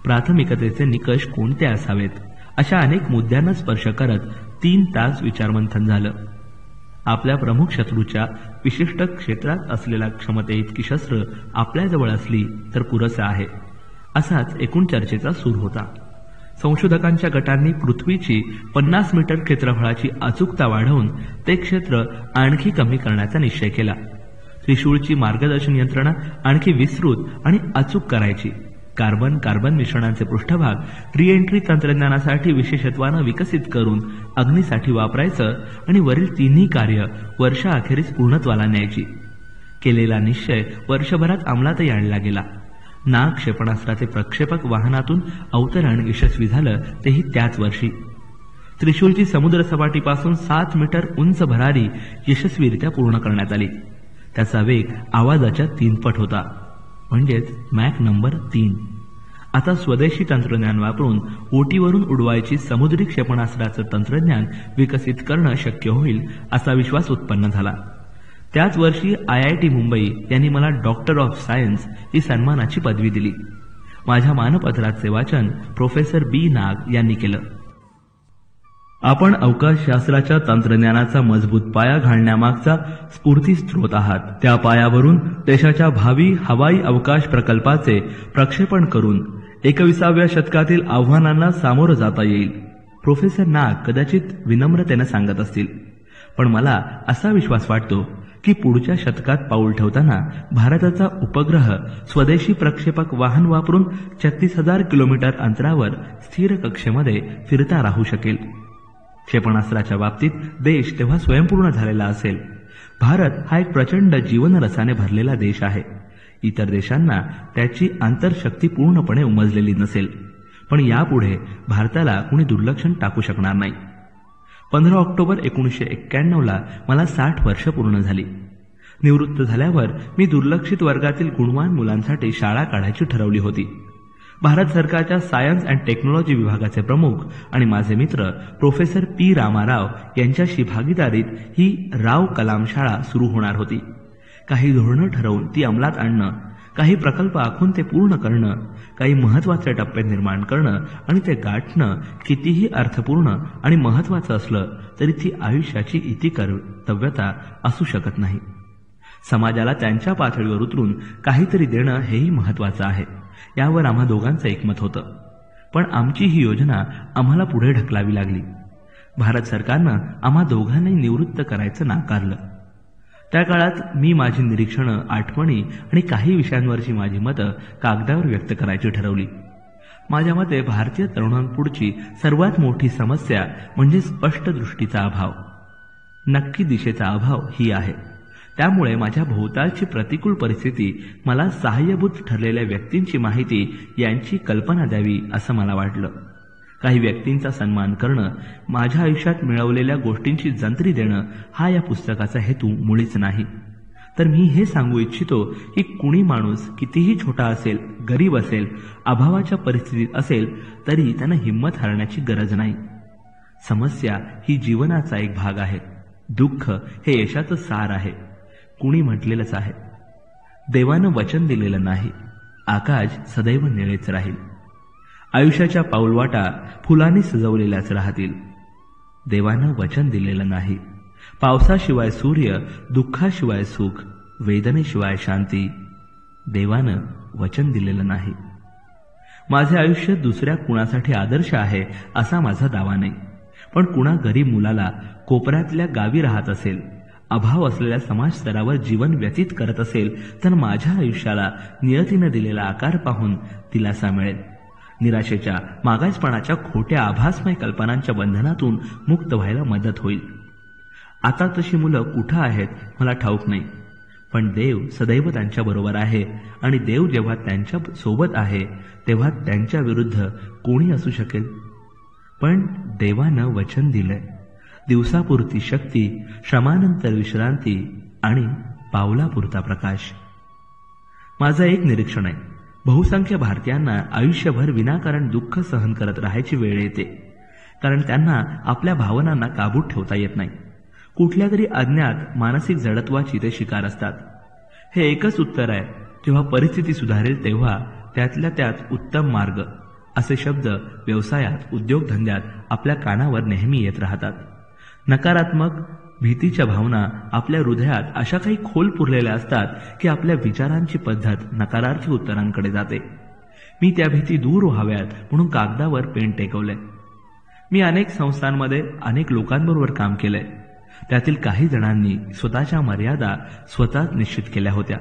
प्राथमिकतेचे निकष कोणते असावेत, अशा अनेक मुद्द्यांना स्पर्श करत 3 तास विचारमंथन झालं. आपल्या प्रमुख शत्रूच्या विशिष्ट क्षेत्रात असलेल्या क्षमतेइतकी शस्त्र आपल्याजवळ असली तर पुरेसं आहे, असाच एकूण चर्चेचा सूर होता. संशोधकांच्या गटांनी पृथ्वीची 50 मीटर क्षेत्रफळाची अचूकता वाढवून ते क्षेत्र आणखी कमी करण्याचा निश्चय केला. त्रिशूळची मार्गदर्शन यंत्रणा आणखी विस्तृत आणि अचूक करायची. कार्बन मिश्रणांचे पृष्ठभाग रिएंट्री तंत्रज्ञानासाठी विशेषत्वानं विकसित करून अग्नीसाठी वापरायचं आणि वरील तिन्ही कार्य वर्षाअखेरीस पूर्णत्वाला न्यायची. केलेला निश्चय वर्षभरात अंमलातही आणला गेला. नाग क्षेपणास्त्राचे प्रक्षेपक वाहनातून अवतरण यशस्वी झालं, तेही त्याच वर्षी. त्रिशूलची समुद्र सपाटीपासून 7 मीटर उंच भरारी यशस्वीरित्या पूर्ण करण्यात आली. त्याचा वेग आवाजाच्या 3 पट होता, म्हणजेच मॅक नंबर 3. आता स्वदेशी तंत्रज्ञान वापरून ओटीवरून उडवायची समुद्री क्षेपणास्त्राचं तंत्रज्ञान विकसित करणं शक्य होईल असा विश्वास उत्पन्न झाला. त्याच वर्षी IIT मुंबई यांनी मला डॉक्टर ऑफ सायन्स ही सन्मानाची पदवी दिली. माझ्या मानपत्राचे वाचन प्रोफेसर B. नाग यांनी केलं. आपण अवकाशशास्त्राच्या तंत्रज्ञानाचा मजबूत पाया घालण्यामागचा स्फूर्तीस्त्रोत आहात. त्या पायावरून देशाच्या भावी हवाई अवकाश प्रकल्पाचे प्रक्षेपण करून 21व्या शतकातील आव्हानांना सामोरं जाता येईल. प्रोफेसर नाग कदाचित विनम्रतेने सांगत असतील, पण मला असा विश्वास वाटतो की पुढच्या शतकात पाऊल ठेवताना भारताचा उपग्रह स्वदेशी प्रक्षेपक वाहन वापरून 36,000 किलोमीटर अंतरावर स्थिर कक्षेमध्ये फिरता राहू शकेल. क्षेपणास्त्राच्या बाबतीत देश तेव्हा स्वयंपूर्ण झालेला असेल. भारत हा एक प्रचंड जीवनरसाने भरलेला देश आहे. इतर देशांना त्याची आंतरशक्ती पूर्णपणे उमजलेली नसेल, पण यापुढे भारताला कुणी दुर्लक्षण टाकू शकणार नाही. 15 ऑक्टोबर 1991ला मला 60 वर्ष पूर्ण झाली. निवृत्त झाल्यावर मी दुर्लक्षित वर्गातील गुणवान मुलांसाठी शाळा काढायची ठरवली होती. भारत सरकारच्या सायन्स अँड टेक्नॉलॉजी विभागाचे प्रमुख आणि माझे मित्र प्रोफेसर P. रामाराव यांच्याशी भागीदारीत ही राव कलाम शाळा सुरू होणार होती. काही धोरणं ठरवून ती अंमलात आणणं, काही प्रकल्प आखून ते पूर्ण करणं, काही महत्वाचे टप्पे निर्माण करणं आणि ते गाठणं कितीही अर्थपूर्ण आणि महत्वाचं असलं तरी ती आयुष्याची इति कर्तव्यता असू शकत नाही. समाजाला त्यांच्या पातळीवर उतरून काहीतरी देणं हेही महत्वाचं आहे, यावर आम्हा दोघांचं एकमत होतं. पण आमची ही योजना आम्हाला पुढे ढकलावी लागली. भारत सरकारनं आम्हा दोघांनाही निवृत्त करायचं नाकारलं. त्या काळात मी माझी निरीक्षणं, आठवणी आणि काही विषयांवरची माझी मतं कागदावर व्यक्त करायची ठरवली. माझ्या मते भारतीय तरुणांपुढची सर्वात मोठी समस्या म्हणजे स्पष्ट दृष्टीचा अभाव, नक्की दिशेचा अभाव ही आहे. त्यामुळे माझ्या भोवतालची प्रतिकूल परिस्थिती मला सहाय्यभूत ठरलेल्या व्यक्तींची माहिती यांची कल्पना द्यावी असं मला वाटलं. काही व्यक्तींचा सन्मान करणं, माझ्या आयुष्यात मिळवलेल्या गोष्टींची जंत्री देणं हा या पुस्तकाचा हेतू मुळीच नाही. तर मी हे सांगू इच्छितो की कुणी माणूस कितीही छोटा असेल, गरीब असेल, अभावाच्या परिस्थितीत असेल तरी त्यानं हिंमत हरण्याची गरज नाही. समस्या ही जीवनाचा एक भाग आहे. दुःख हे यशाचं सार आहे. कुणी म्हटलेलंच आहे, देवानं वचन दिलेलं नाही, आकाश सदैव निळेच राहील. आयुष्याच्या पाऊलवाटा फुलांनी सजवलेल्याच राहतील. देवानं वचन दिलेलं नाही, पावसाशिवाय सूर्य, दुःखाशिवाय सुख, वेदनेशिवाय शांती. देवानं वचन दिलेलं नाही. माझे आयुष्य दुसऱ्या कुणासाठी आदर्श आहे असा माझा दावा नाही, पण कुणा गरीब मुलाला कोपऱ्यातल्या गावी राहत असेल, अभाव असलेल्या समाज स्तरावर जीवन व्यतीत करत असेल, तर माझ्या आयुष्याला नियतीनं दिलेला आकार पाहून दिलासा मिळेल. निराशेच्या, मागासपणाच्या खोट्या आभासमय कल्पनांच्या बंधनातून मुक्त व्हायला मदत होईल. आता तशी मुलं कुठं आहेत मला ठाऊक नाही, पण देव सदैव त्यांच्याबरोबर आहे आणि देव जेव्हा त्यांच्या सोबत आहे तेव्हा त्यांच्या विरुद्ध कोणी असू शकेल. पण देवानं वचन दिलंय, दिवसापुरती शक्ती, श्रमानंतर विश्रांती आणि पावलापुरता प्रकाश. माझं एक निरीक्षण आहे, बहुसंख्य भारतीयांना आयुष्यभर विनाकारण दुःख सहन करत राहायची वेळ येते, कारण त्यांना आपल्या भावनांना काबूत ठेवता येत नाही. कुठल्या तरी अज्ञात मानसिक जडत्वाची ते शिकार असतात. हे एकच उत्तर आहे, जेव्हा परिस्थिती सुधारेल तेव्हा त्यातल्या त्यात उत्तम मार्ग असे शब्द व्यवसायात, उद्योगधंद्यात आपल्या कानावर नेहमी येत राहतात. नकारात्मक, भीतीच्या भावना आपल्या हृदयात अशा काही खोल पुरलेल्या असतात की आपल्या विचारांची पद्धत नकारार्थी उत्तरांकडे जाते. मी त्या भीती दूर व्हाव्यात म्हणून कागदावर पेन टेकवलंय. मी अनेक संस्थांमध्ये अनेक लोकांबरोबर काम केलंय. त्यातील काही जणांनी स्वतःच्या मर्यादा स्वतःच निश्चित केल्या होत्या.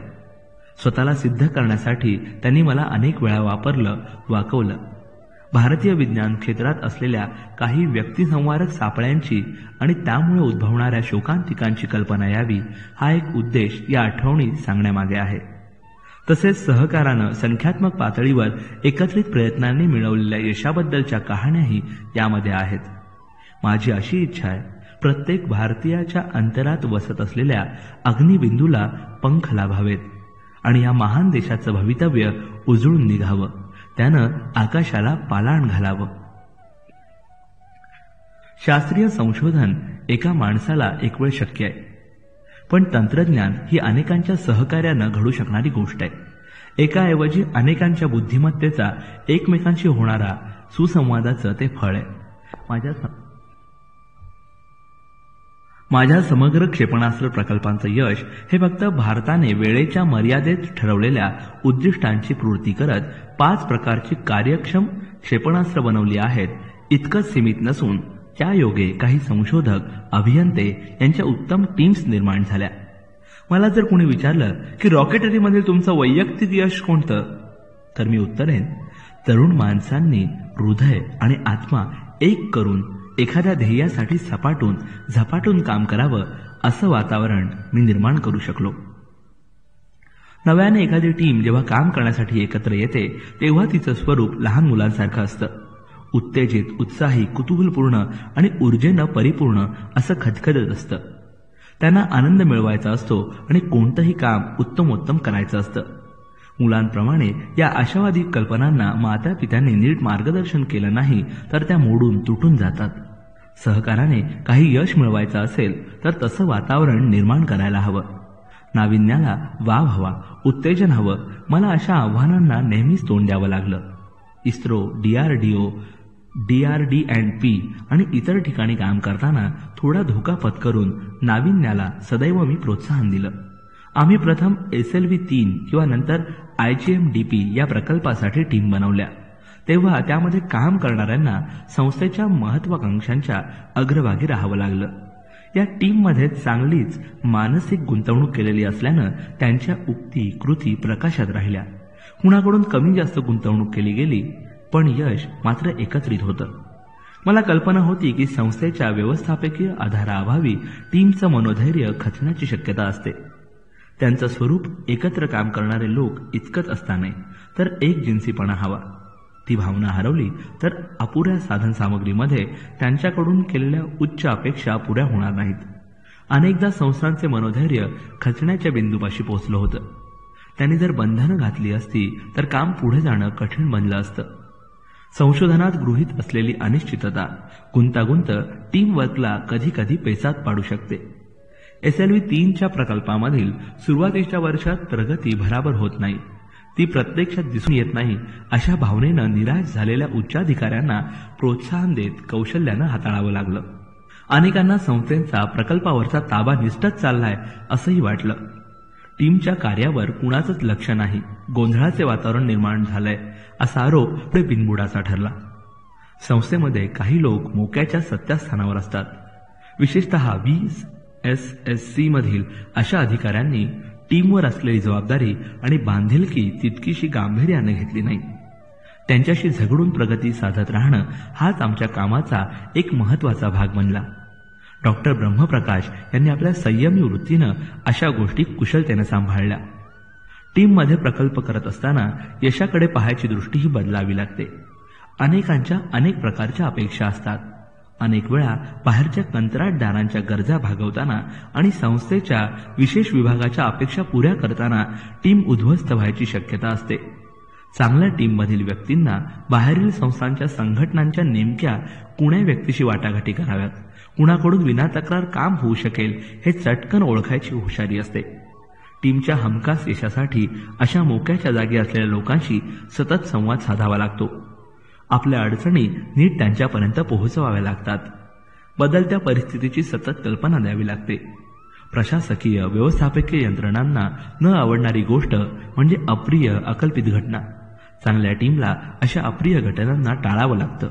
स्वतःला सिद्ध करण्यासाठी त्यांनी मला अनेक वेळा वापरलं, वाकवलं. भारतीय विज्ञान क्षेत्रात असलेल्या काही व्यक्तिसंवारक सापळ्यांची आणि त्यामुळे उद्भवणाऱ्या शोकांतिकांची कल्पना यावी हा एक उद्देश या आठवणी सांगण्यामागे आहे. तसेच सहकारानं संख्यात्मक पातळीवर एकत्रित प्रयत्नांनी मिळवलेल्या यशाबद्दलच्या कहाण्याही यामध्ये आहेत. माझी अशी इच्छा आहे, प्रत्येक भारतीयाच्या अंतरात वसत असलेल्या अग्निबिंदूला पंख लाभावेत आणि या महान देशाचं भवितव्य उजळून निघावं, त्यानं आकाशाला पालाण घालावं. शास्त्रीय संशोधन एका माणसाला एक वेळ शक्य आहे, पण तंत्रज्ञान ही अनेकांच्या सहकार्यानं घडू शकणारी गोष्ट आहे. एकाऐवजी अनेकांच्या बुद्धिमत्तेचा एकमेकांशी होणारा सुसंवादाचं ते फळ आहे. माझ्या समग्र क्षेपणास्त्र प्रकल्पांचं यश हे फक्त भारताने वेळेच्या मर्यादेत ठरवलेल्या उद्दिष्टांची पूर्ती करत 5 प्रकारची कार्यक्षम क्षेपणास्त्र बनवली आहेत इतकंच सीमित नसून त्यायोगे काही संशोधक, अभियंते यांच्या उत्तम टीम्स निर्माण झाल्या. मला जर कोणी विचारलं की रॉकेटरीमधील तुमचं वैयक्तिक यश कोणतं, तर मी उत्तरेन, तरुण माणसांनी हृदय आणि आत्मा एक करून एखाद्या ध्येयासाठी झपाटून काम करावं असं वातावरण मी निर्माण करू शकलो. नव्याने एखादी टीम जेव्हा काम करण्यासाठी एकत्र येते तेव्हा तिचं स्वरूप लहान मुलांसारखं असतं. उत्तेजित, उत्साही, कुतूहलपूर्ण आणि ऊर्जेनं परिपूर्ण असं खदखदत असतं. त्यांना आनंद मिळवायचा असतो आणि कोणतंही काम उत्तमोत्तम करायचं असतं. मुलांप्रमाणे या आशावादी कल्पनांना मातापित्यांनी नीट मार्गदर्शन केलं नाही तर त्या मोडून तुटून जातात. सहकाराने काही यश मिळवायचं असेल तर तसं वातावरण निर्माण करायला हवं. नाविन्याला वाव हवा, उत्तेजन हवं. मला अशा आव्हानांना नेहमीच तोंड द्यावं लागलं. इस्रो, DRDO, DRD&P आणि इतर ठिकाणी काम करताना थोडा धोका पत्करून नाविन्याला सदैव मी प्रोत्साहन दिलं. आम्ही प्रथम SLV-3 किंवा नंतर IGM-DP या प्रकल्पासाठी टीम बनवल्या. तेव्हा त्यामध्ये काम करणाऱ्यांना संस्थेच्या महत्वाकांक्षांच्या अग्रभागी राहावं लागलं. या टीममध्ये चांगलीच मानसिक गुंतवणूक केलेली असल्यानं त्यांच्या उक्ती, कृती प्रकाशात राहिल्या. कुणाकडून कमी जास्त गुंतवणूक केली गेली, पण यश मात्र एकत्रित होतं. मला कल्पना होती की संस्थेच्या व्यवस्थापकीय आधाराअभावी टीमचं मनोधैर्य खचण्याची शक्यता असते. त्यांचं स्वरूप एकत्र काम करणारे लोक इतकंच असताना तर एकजिन्सीपणा हवा. ती भावना हरवली तर अपुऱ्या साधनसामग्रीमध्ये त्यांच्याकडून केलेल्या उच्च अपेक्षा पुऱ्या होणार नाहीत. अनेकदा संस्थांचे मनोधैर्य खचण्याच्या बिंदूपाशी पोहोचलं होतं. त्यांनी जर बंधनं घातली असती तर काम पुढे जाणं कठीण बनलं असतं. संशोधनात गृहीत असलेली अनिश्चितता, गुंतागुंत टीमवर्कला कधी कधी पेचात पाडू शकते. SLV-3च्या प्रकल्पामधील सुरुवातीच्या वर्षात प्रगती भराभर होत नाही. ती प्रत्यक्षात दिसून येत नाही अशा भावनेनं निराश झालेल्या उच्चाधिकाऱ्यांना प्रोत्साहन देत कौशल्यानं हाताळावं लागलं. अनेकांना संस्थेचा प्रकल्पावरचा ताबा निष्ठच चाललाय असंही वाटलं. टीमच्या कार्यावर कुणाचंच लक्ष नाही, गोंधळाचे वातावरण निर्माण झालंय असा आरोप पुढे बिनबुडाचा ठरला. संस्थेमध्ये काही लोक मोक्याच्या सत्यास्थानावर असतात. विशेषतः VSSC मधील अशा अधिकाऱ्यांनी टीमवर असलेली जबाबदारी आणि बांधिलकी तितकीशी गांभीर्याने घेतली नाही. त्यांच्याशी झगडून प्रगती साधत राहणं हाच आमच्या कामाचा एक महत्वाचा भाग बनला. डॉक्टर ब्रह्मप्रकाश यांनी आपल्या संयमी वृत्तीनं अशा गोष्टी कुशलतेने सांभाळल्या. टीममध्ये प्रकल्प करत असताना यशाकडे पाहायची दृष्टीही बदलावी लागते. अनेकांच्या अनेक प्रकारच्या अपेक्षा असतात. अनेक वेळा बाहेरच्या कंत्राटदारांच्या गरजा भागवताना आणि संस्थेच्या विशेष विभागाच्या अपेक्षा पुऱ्या करताना टीम उद्ध्वस्त व्हायची शक्यता असते. चांगल्या टीममधील व्यक्तींना बाहेरील संस्थांच्या संघटनांच्या नेमक्या कुण्या व्यक्तीशी वाटाघाटी कराव्यात, कुणाकडून विनातक्रार काम होऊ शकेल हे चटकन ओळखायची हुशारी असते. टीमच्या हमखास यशासाठी अशा मोक्याच्या जागी असलेल्या लोकांशी सतत संवाद साधावा लागतो. आपल्या अडचणी नीट त्यांच्यापर्यंत पोहोचवाव्या लागतात. बदलत्या परिस्थितीची सतत कल्पना द्यावी लागते. प्रशासकीय व्यवस्थापकीय यंत्रणांना न आवडणारी गोष्ट म्हणजे अप्रिय अकल्पित घटना. चांगल्या टीमला अशा अप्रिय घटनांना टाळावं लागतं.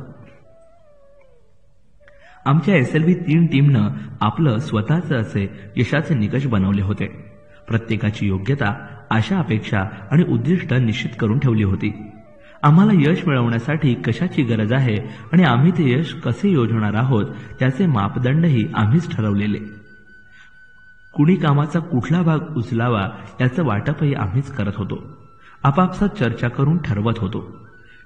आमच्या SLV 3 टीमनं आपलं स्वतःचं असे यशाचे निकष बनवले होते. प्रत्येकाची योग्यता, आशा, अपेक्षा आणि उद्दिष्ट निश्चित करून ठेवली होती. आम्हाला यश मिळवण्यासाठी कशाची गरज आहे आणि आम्ही ते यश कसे योजणार आहोत त्याचे मापदंडही आम्हीच ठरवलेले. कुणी कामाचा कुठला भाग उचलावा याचं वाटपही आम्हीच करत होतो. आपापसात चर्चा करून ठरवत होतो.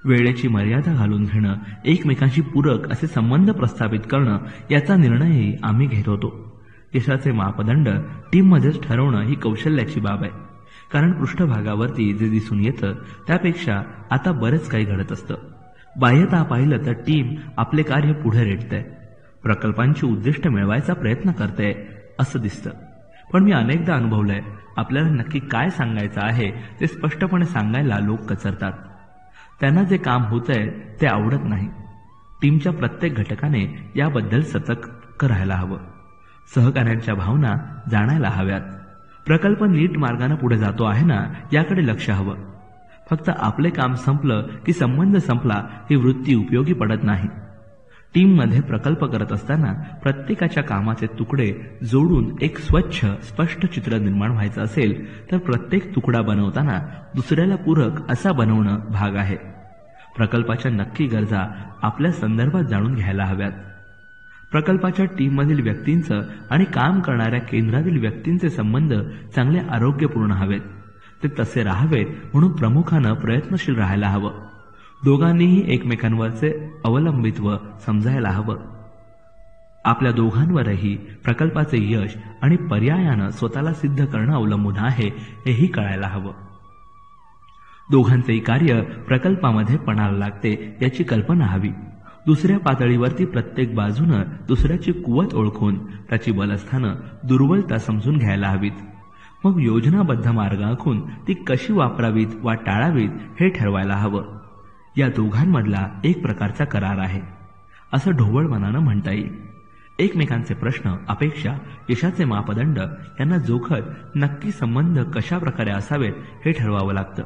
वेळेची मर्यादा घालून घेणं, एकमेकांशी पूरक असे संबंध प्रस्थापित करणं याचा निर्णयही आम्ही घेत होतो. यशाचे मापदंड टीममध्येच ठरवणं ही कौशल्याची बाब आहे. कारण पृष्ठभागावरती जे दिसून येतं त्यापेक्षा आता बरेच काही घडत असतं. बाह्यतः पाहिलं तर टीम आपले कार्य पुढे रेटतंय, प्रकल्पांची उद्दिष्ट मिळवायचा प्रयत्न करते असं दिसतं. पण मी अनेकदा अनुभवलंय, आपल्याला नक्की काय सांगायचं आहे ते स्पष्टपणे सांगायला लोक कचरतात. त्यांना जे काम होतंय ते आवडत नाही. टीमच्या प्रत्येक घटकाने याबद्दल सतर्क राहायला हवं. सहकार्यांच्या भावना जाणायला हव्यात. प्रकल्प नीट मार्गाने पुढे जातो आहे ना याकडे लक्ष हवं. फक्त आपले काम संपलं की संबंध संपला ही वृत्ती उपयोगी पडत नाही. टीममध्ये प्रकल्प करत असताना प्रत्येकाच्या कामाचे तुकडे जोडून एक स्वच्छ स्पष्ट चित्र निर्माण व्हायचं असेल तर प्रत्येक तुकडा बनवताना दुसऱ्याला पूरक असा बनवणं भाग आहे. प्रकल्पाच्या नक्की गरजा आपल्या संदर्भात जाणून घ्यायला हव्यात. प्रकल्पाच्या टीममधील व्यक्तींचं आणि काम करणाऱ्या केंद्रातील व्यक्तींचे संबंध चांगले आरोग्यपूर्ण हवेत. ते तसे राहावेत म्हणून प्रमुखानं प्रयत्नशील राहायला हवं. दोघांनीही एकमेकांवरचे अवलंबित्व समजायला हवं. आपल्या दोघांवरही प्रकल्पाचे यश आणि पर्यायानं स्वतःला सिद्ध करणं अवलंबून आहे हेही कळायला हवं. दोघांचेही कार्य प्रकल्पामध्ये पणाला लागते याची कल्पना हवी. दुसऱ्या पातळीवरती प्रत्येक बाजूनं दुसऱ्याची कुवत ओळखून त्याची बलस्थानं, दुर्बलता समजून घ्यायला हवीत. मग योजनाबद्ध मार्ग आखून ती कशी वापरावीत वा टाळावीत हे ठरवायला हवं. या दोघांमधला एक प्रकारचा करार आहे असं ढोबळ मनानं म्हणता येईल. एकमेकांचे प्रश्न, अपेक्षा, यशाचे मापदंड यांना जोखत नक्की संबंध कशा प्रकारे असावेत हे ठरवावं लागतं.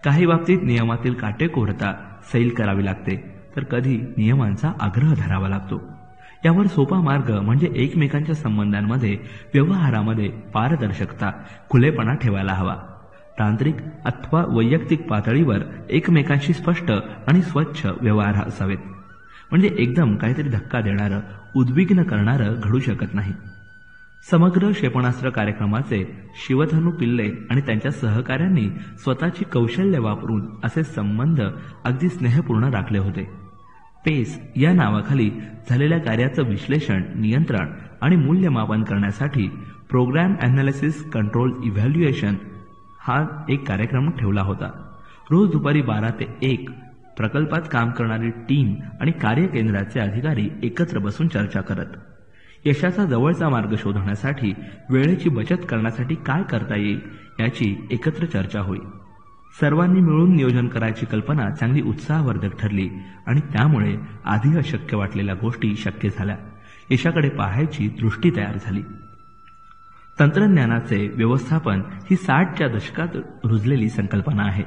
काही बाबतीत नियमातील काटेकोरता सैल करावी लागते तर कधी नियमांचा आग्रह धरावा लागतो. यावर सोपा मार्ग म्हणजे एकमेकांच्या संबंधांमध्ये, व्यवहारामध्ये पारदर्शकता, खुलेपणा ठेवायला हवा. तांत्रिक अथवा वैयक्तिक पातळीवर एकमेकांशी स्पष्ट आणि स्वच्छ व्यवहार असावेत. म्हणजे एकदम काहीतरी धक्का देणारं, उद्विग्न करणारं घडू शकत नाही. समग्र क्षेपणास्त्र कार्यक्रमाचे शिवधनु पिल्ले आणि त्यांच्या सहकाऱ्यांनी स्वतःची कौशल्य वापरून असे संबंध अगदी स्नेहपूर्ण राखले होते. पेस या नावाखाली झालेल्या कार्याचं विश्लेषण, नियंत्रण आणि मूल्यमापन करण्यासाठी प्रोग्राम ॲनालिसिस कंट्रोल इव्हॅल्युएशन हा एक कार्यक्रम ठेवला होता. रोज दुपारी 12 ते 1 प्रकल्पात काम करणारी टीम आणि कार्यकेंद्राचे अधिकारी एकत्र बसून चर्चा करत यशाचा जवळचा मार्ग शोधण्यासाठी, वेळेची बचत करण्यासाठी काय करता येईल याची एकत्र चर्चा होई. सर्वांनी मिळून नियोजन करायची कल्पना चांगली उत्साहवर्धक ठरली आणि त्यामुळे आधी अशक्य वाटलेल्या गोष्टी शक्य झाल्या. यशाकडे पाहायची दृष्टी तयार झाली. तंत्रज्ञानाचे व्यवस्थापन ही 60च्या दशकात रुजलेली संकल्पना आहे.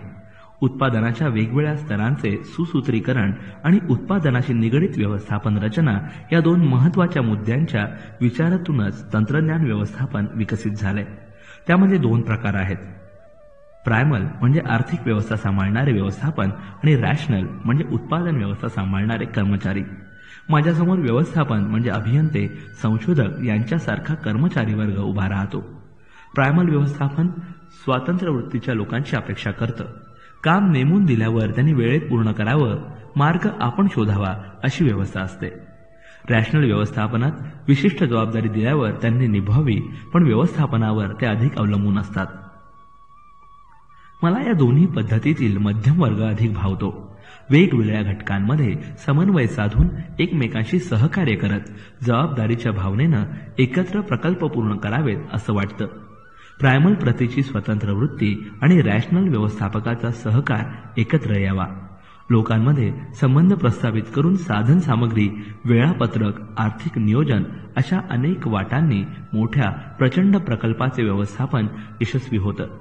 उत्पादनाच्या वेगवेगळ्या स्तरांचे सुसूत्रीकरण आणि उत्पादनाशी निगडित व्यवस्थापन रचना या 2 महत्त्वाच्या मुद्द्यांच्या विचारातूनच तंत्रज्ञान व्यवस्थापन विकसित झाले. त्यामध्ये 2 प्रकार आहेत. प्रायमल म्हणजे आर्थिक व्यवस्था सांभाळणारे व्यवस्थापन आणि रॅशनल म्हणजे उत्पादन व्यवस्था सांभाळणारे कर्मचारी. माझ्यासमोर व्यवस्थापन म्हणजे अभियंते, संशोधक यांच्यासारखा कर्मचारी वर्ग उभा राहतो. प्रायमल व्यवस्थापन स्वातंत्र्य वृत्तीच्या लोकांची अपेक्षा करतं. काम नेमून दिल्यावर त्यांनी वेळेत पूर्ण करावं, मार्ग आपण शोधावा अशी व्यवस्था असते. रॅशनल व्यवस्थापनात विशिष्ट जबाबदारी दिल्यावर त्यांनी निभावी, पण व्यवस्थापनावर ते अधिक अवलंबून असतात. मला या दोन्ही पद्धतीतील मध्यम वर्ग अधिक भावतो. वेगवेगळ्या घटकांमध्ये समन्वय साधून एकमेकांशी सहकार्य करत जबाबदारीच्या भावनेनं एकत्र प्रकल्प पूर्ण करावेत असं वाटतं. प्रायमल प्रतीची स्वतंत्र वृत्ती आणि रॅशनल व्यवस्थापकाचा सहकार एकत्र यावा. लोकांमध्ये संबंध प्रस्थापित करून साधन सामग्री, वेळापत्रक, आर्थिक नियोजन अशा अनेक वाटांनी मोठ्या प्रचंड प्रकल्पाचे व्यवस्थापन यशस्वी होतं.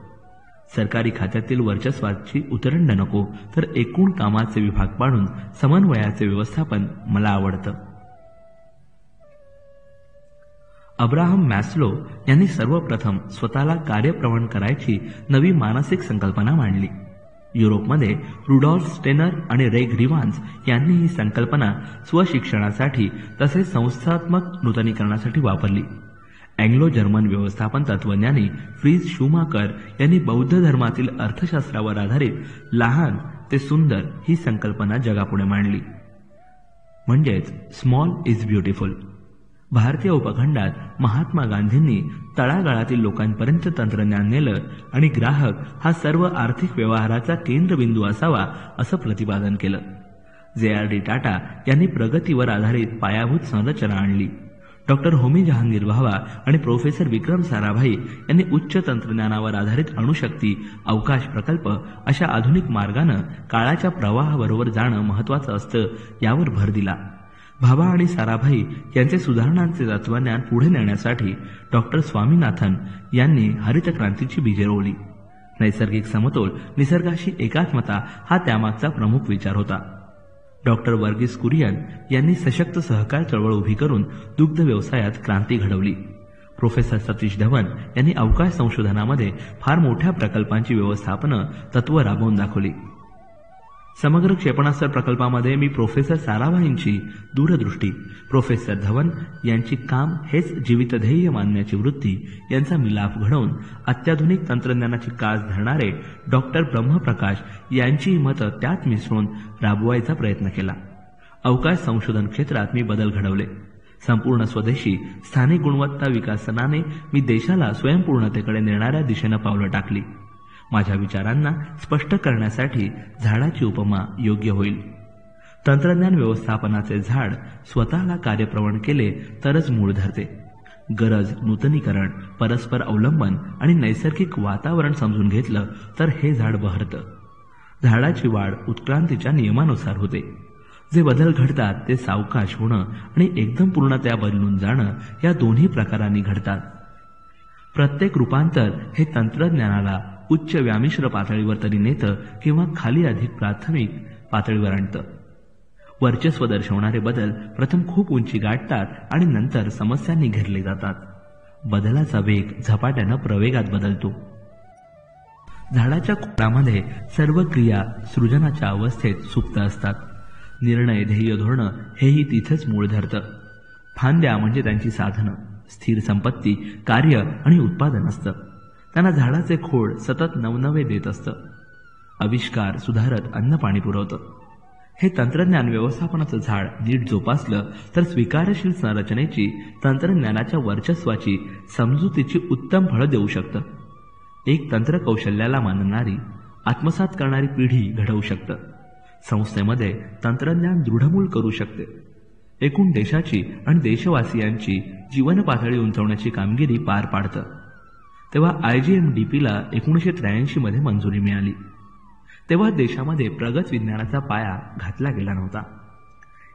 सरकारी खात्यातील वर्चस्वाची उतरंड नको, तर एकूण कामाचे विभाग पाडून समन्वयाचे व्यवस्थापन मला आवडतं. अब्राहम मॅस्लो यांनी सर्वप्रथम स्वतःला कार्यप्रवण करायची नवी मानसिक संकल्पना मांडली. युरोपमध्ये रुडॉल्फ स्टेनर आणि रे ग्रीवान्स यांनी ही संकल्पना स्वशिक्षणासाठी तसेच संस्थात्मक नूतनीकरणासाठी वापरली. अँग्लो जर्मन व्यवस्थापन तत्वज्ञानी फ्रीज शूमाकर यांनी बौद्ध धर्मातील अर्थशास्त्रावर आधारित लहान ते सुंदर ही संकल्पना जगापुढे मांडली, म्हणजेच स्मॉल इज ब्युटिफुल. भारतीय उपखंडात महात्मा गांधींनी तळागाळातील लोकांपर्यंत तंत्रज्ञान नेलं आणि ग्राहक हा सर्व आर्थिक व्यवहाराचा केंद्रबिंदू असावा असं प्रतिपादन केलं. JRD टाटा यांनी प्रगतीवर आधारित पायाभूत संरचना आणली. डॉक्टर होमी जहांगीर भाभा आणि प्रोफेसर विक्रम साराभाई यांनी उच्च तंत्रज्ञानावर आधारित अणुशक्ती, अवकाश प्रकल्प अशा आधुनिक मार्गानं काळाच्या प्रवाहाबरोबर जाणं महत्त्वाचं असतं यावर भर दिला. भाभा आणि साराभाई यांचे सुधारणांचे तत्वज्ञान पुढे नेण्यासाठी डॉक्टर स्वामीनाथन यांनी हरित क्रांतीची बीजे रोवली. नैसर्गिक समतोल, निसर्गाशी एकात्मता हा त्यामागचा प्रमुख विचार होता. डॉक्टर वर्गीस कुरियन यांनी सशक्त सहकार चळवळ उभी करून दुग्ध व्यवसायात क्रांती घडवली. प्रोफेसर सतीश धवन यांनी अवकाश संशोधनामध्ये फार मोठ्या प्रकल्पांची व्यवस्थापनं तत्व राबवून दाखवली. समग्र क्षेपणास्त्र प्रकल्पामध्ये मी प्रोफेसर साराभाईंची दूरदृष्टी, प्रोफेसर धवन यांची काम हेच जीवितध्येय मानण्याची वृत्ती यांचा मिलाफ घडवून अत्याधुनिक तंत्रज्ञानाची कास धरणारे डॉक्टर ब्रह्मप्रकाश यांची मतं त्यात मिसळून राबवायचा प्रयत्न केला. अवकाश संशोधन क्षेत्रात मी बदल घडवले. संपूर्ण स्वदेशी स्थानिक गुणवत्ता विकासनाने मी देशाला स्वयंपूर्णतेकडे नेणाऱ्या दिशेनं पावलं टाकली. माझ्या विचारांना स्पष्ट करण्यासाठी झाडाची उपमा योग्य होईल. तंत्रज्ञान व्यवस्थापनाचे झाड स्वतःला कार्यप्रवण केले तरच मूळ धरते. गरज, नूतनीकरण, परस्पर अवलंबन आणि नैसर्गिक वातावरण समजून घेतलं तर हे झाड बहरतं. झाडाची वाढ उत्क्रांतीच्या नियमानुसार होते. जे बदल घडतात ते सावकाश होणं आणि एकदम पूर्णतया बदलून जाणं या दोन्ही प्रकारांनी घडतात. प्रत्येक रूपांतर हे तंत्रज्ञानाला उच्च व्यामिश्र पातळीवर तरी नेतं किंवा खाली अधिक प्राथमिक पातळीवर आणतं. वर्चस्व दर्शवणारे बदल प्रथम खूप उंची गाठतात आणि नंतर समस्यांनी घेरले जातात. बदलाचा वेग झपाट्यानं प्रवेगात बदलतो. झाडाच्या खोडामध्ये सर्व क्रिया सृजनाच्या अवस्थेत सुप्त असतात. निर्णय, ध्येय, धोरणं हेही तिथेच मूळ धरतं. फांद्या म्हणजे त्यांची साधनं, स्थिर संपत्ती, कार्य आणि उत्पादन असतं. त्यांना झाडाचे खोड सतत नवनवे देत असतं. आविष्कार सुधारत अन्न पाणी पुरवतं. हे तंत्रज्ञान व्यवस्थापनाचं झाड नीट जोपासलं तर स्वीकारशील संरचनेची, तंत्रज्ञानाच्या वर्चस्वाची, समजुतीची उत्तम फळं देऊ शकतं. एक तंत्रकौशल्याला मानणारी, आत्मसात करणारी पिढी घडवू शकतं. संस्थेमध्ये तंत्रज्ञान दृढमूल करू शकते. एकूण देशाची आणि देशवासियांची जीवन पातळी उंचावण्याची कामगिरी पार पाडतं. तेव्हा IGMDPला 1983 मध्ये मंजुरी मिळाली. तेव्हा देशामध्ये प्रगत विज्ञानाचा पाया घातला गेला नव्हता.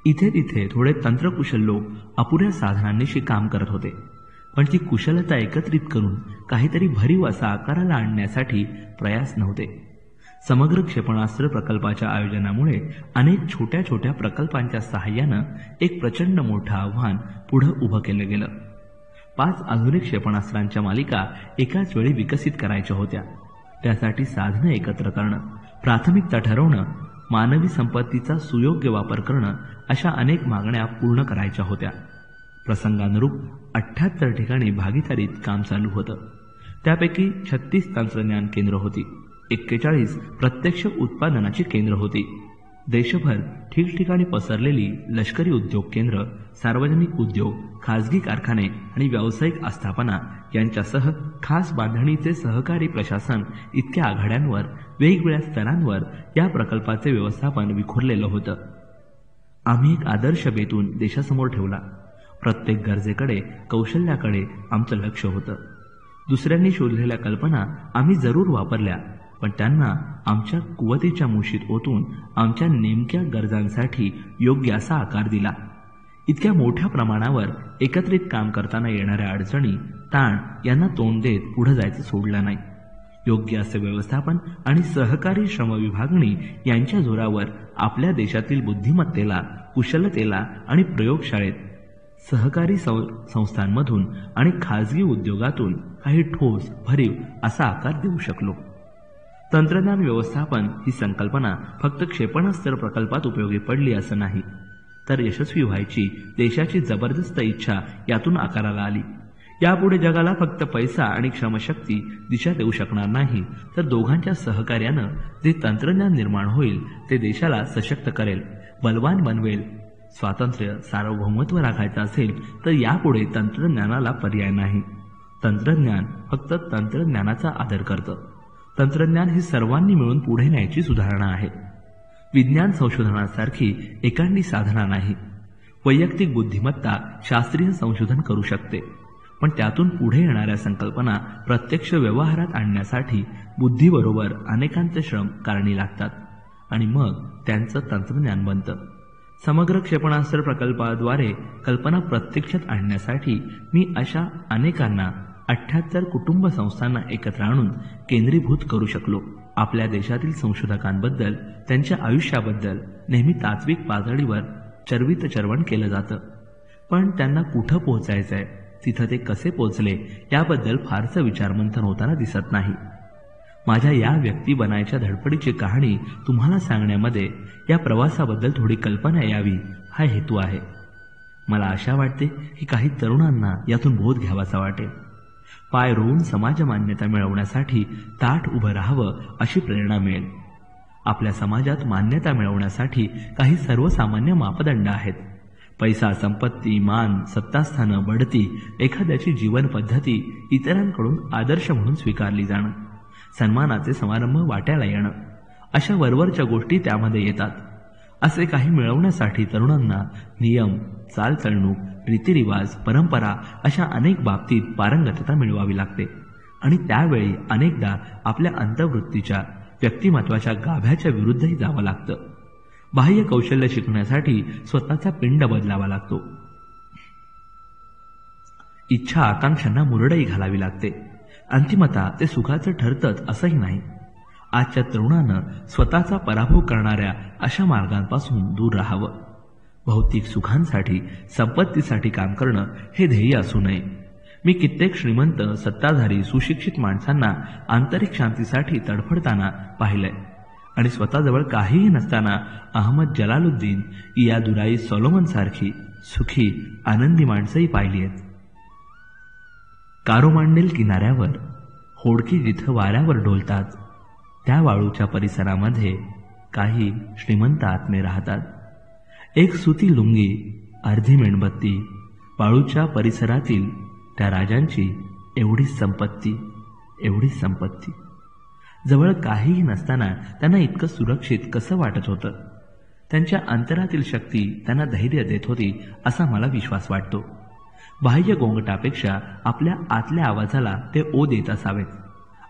इथे तिथे थोडे तंत्रकुशल लोक अपुऱ्या साधनांनीशी काम करत होते. पण ती कुशलता एकत्रित करून काहीतरी भरीव असा आकाराला आणण्यासाठी प्रयास नव्हते. समग्र क्षेपणास्त्र प्रकल्पाच्या आयोजनामुळे अनेक छोट्या छोट्या प्रकल्पांच्या सहाय्यानं एक प्रचंड मोठं आव्हान पुढं उभं केलं गेलं. 5 आधुनिक क्षेपणास्त्रांच्या मालिका एकाच वेळी विकसित करायच्या होत्या. त्यासाठी साधनं एकत्र करणं, प्राथमिकता ठरवणं, मानवी संपत्तीचा सुयोग्य वापर करणं अशा अनेक मागण्या पूर्ण करायच्या होत्या. प्रसंगानुरूप 78 ठिकाणी भागीदारीत काम चालू होतं. त्यापैकी 36 तंत्रज्ञान केंद्र होती, 41 प्रत्यक्ष उत्पादनाची केंद्र होती. देशभर ठिकठिकाणी पसरलेली लष्करी उद्योग केंद्र, सार्वजनिक उद्योग, खाजगी कारखाने आणि व्यावसायिक आस्थापना यांच्यासह खास बांधणीचे सहकारी प्रशासन इतक्या आघाड्यांवर, वेगवेगळ्या स्तरांवर या प्रकल्पाचे व्यवस्थापन विखुरलेलं होतं. आम्ही एक आदर्श बेतून देशासमोर ठेवला. प्रत्येक गरजेकडे, कौशल्याकडे आमचं लक्ष होतं. दुसऱ्यांनी शोधलेल्या कल्पना आम्ही जरूर वापरल्या, पण त्यांना आमच्या कुवतीच्या मुशीत ओतून आमच्या नेमक्या गरजांसाठी योग्य असा आकार दिला. इतक्या मोठ्या प्रमाणावर एकत्रित काम करताना येणाऱ्या अडचणी, ताण यांना तोंड देत पुढे जायचं सोडलं नाही. योग्य असे व्यवस्थापन आणि सहकारी श्रमविभागणी यांच्या जोरावर आपल्या देशातील बुद्धिमत्तेला, कुशलतेला आणि प्रयोगशाळेत, सहकारी संस्थांमधून आणि खाजगी उद्योगातून काही ठोस, भरीव असा आकार देऊ शकलो. तंत्रज्ञान व्यवस्थापन ही संकल्पना फक्त क्षेपणास्त्र प्रकल्पात उपयोगी पडली असं नाही, तर यशस्वी व्हायची देशाची जबरदस्त इच्छा यातून आकाराला आली. यापुढे जगाला फक्त पैसा आणि श्रमशक्ती दिशा देऊ शकणार नाही, तर दोघांच्या सहकार्यानं जे तंत्रज्ञान निर्माण होईल ते देशाला सशक्त करेल, बलवान बनवेल. स्वातंत्र्य, सार्वभौमत्व राखायचं असेल तर यापुढे तंत्रज्ञानाला पर्याय नाही. तंत्रज्ञान फक्त तंत्रज्ञानाचा आदर करतं. तंत्रज्ञान ही सर्वांनी मिळून पुढे न्यायची सुधारणा आहे. विज्ञान संशोधनासारखी एकांडी साधना नाही. वैयक्तिक बुद्धिमत्ता शास्त्रीय संशोधन करू शकते, पण त्यातून पुढे येणाऱ्या संकल्पना प्रत्यक्ष व्यवहारात आणण्यासाठी बुद्धीबरोबर अनेकांचे श्रम कारणी लागतात आणि मग त्यांचं तंत्रज्ञान बनतं. समग्र क्षेपणास्त्र प्रकल्पाद्वारे कल्पना प्रत्यक्षात आणण्यासाठी मी अशा अनेकांना 78 कुटुंब संस्थांना एकत्र आणून केंद्रीभूत करू शकलो. आपल्या देशातील संशोधकांबद्दल, त्यांच्या आयुष्याबद्दल नेहमी तात्विक पातळीवर चर्वितचर्वण केलं जातं, पण त्यांना कुठं पोहोचायचंय, तिथं ते कसे पोचले याबद्दल फारसं विचारमंथन होताना दिसत नाही. माझ्या या व्यक्ती बनायच्या धडपडीची कहाणी तुम्हाला सांगण्यामध्ये या प्रवासाबद्दल थोडी कल्पना यावी हा हेतू आहे. मला आशा वाटते की काही तरुणांना यातून बोध घ्यावासा वाटेल. पाय रोवून समाज मान्यता मिळवण्यासाठी ताठ उभं राहावं अशी प्रेरणा मिळेल. आपल्या समाजात मान्यता मिळवण्यासाठी काही सर्वसामान्य मापदंड आहेत. पैसा, संपत्ती, मान, सत्तास्थानं, बढती, एखाद्याची जीवन पद्धती इतरांकडून आदर्श म्हणून स्वीकारली जाणं, सन्मानाचे समारंभ वाट्याला येणं, अशा वरवरच्या गोष्टी त्यामध्ये येतात. असे काही मिळवण्यासाठी तरुणांना नियम, चालचलणूक, रीतिरिवाज, परंपरा अशा अनेक बाबतीत पारंगतता मिळवावी लागते आणि त्यावेळी अनेकदा आपल्या अंतर्वृत्तीच्या, व्यक्तिमत्वाच्या गाभ्याच्या विरुद्धही जावं लागतं. बाह्य कौशल्य शिकण्यासाठी स्वतःचा पिंड बदलावा लागतो. इच्छा आकांक्षांना मुरडही घालावी लागते. अंतिमता ते सुखाचं ठरतंच असंही नाही. आजच्या तरुणानं स्वतःचा पराभव करणाऱ्या अशा मार्गांपासून दूर राहावं. भौतिक सुखांसाठी, संपत्तीसाठी काम करणं हे ध्येय असू नये. मी कित्येक श्रीमंत, सत्ताधारी, सुशिक्षित माणसांना आंतरिक शांतीसाठी तडफडताना पाहिलंय आणि स्वतःजवळ काहीही नसताना अहमद जलालुद्दीन, इयादुराई सोलोमन सारखी सुखी, आनंदी माणसंही पाहिली आहेत. कारोमांडेल किनाऱ्यावर होडकी जिथं वाऱ्यावर डोलतात, त्या वाळूच्या परिसरामध्ये काही श्रीमंत आत्मे राहतात. एक सुती लुंगी, अर्धी मेणबत्ती, वाळूच्या परिसरातील त्या राजांची एवढीच संपत्ती, एवढीच संपत्ती. जवळ काहीही नसताना त्यांना इतकं सुरक्षित कसं वाटत होतं? त्यांच्या अंतरातील शक्ती त्यांना धैर्य देत होती असा मला विश्वास वाटतो. बाह्य गोंगटापेक्षा आपल्या आतल्या आवाजाला ते ओ देत असावेत.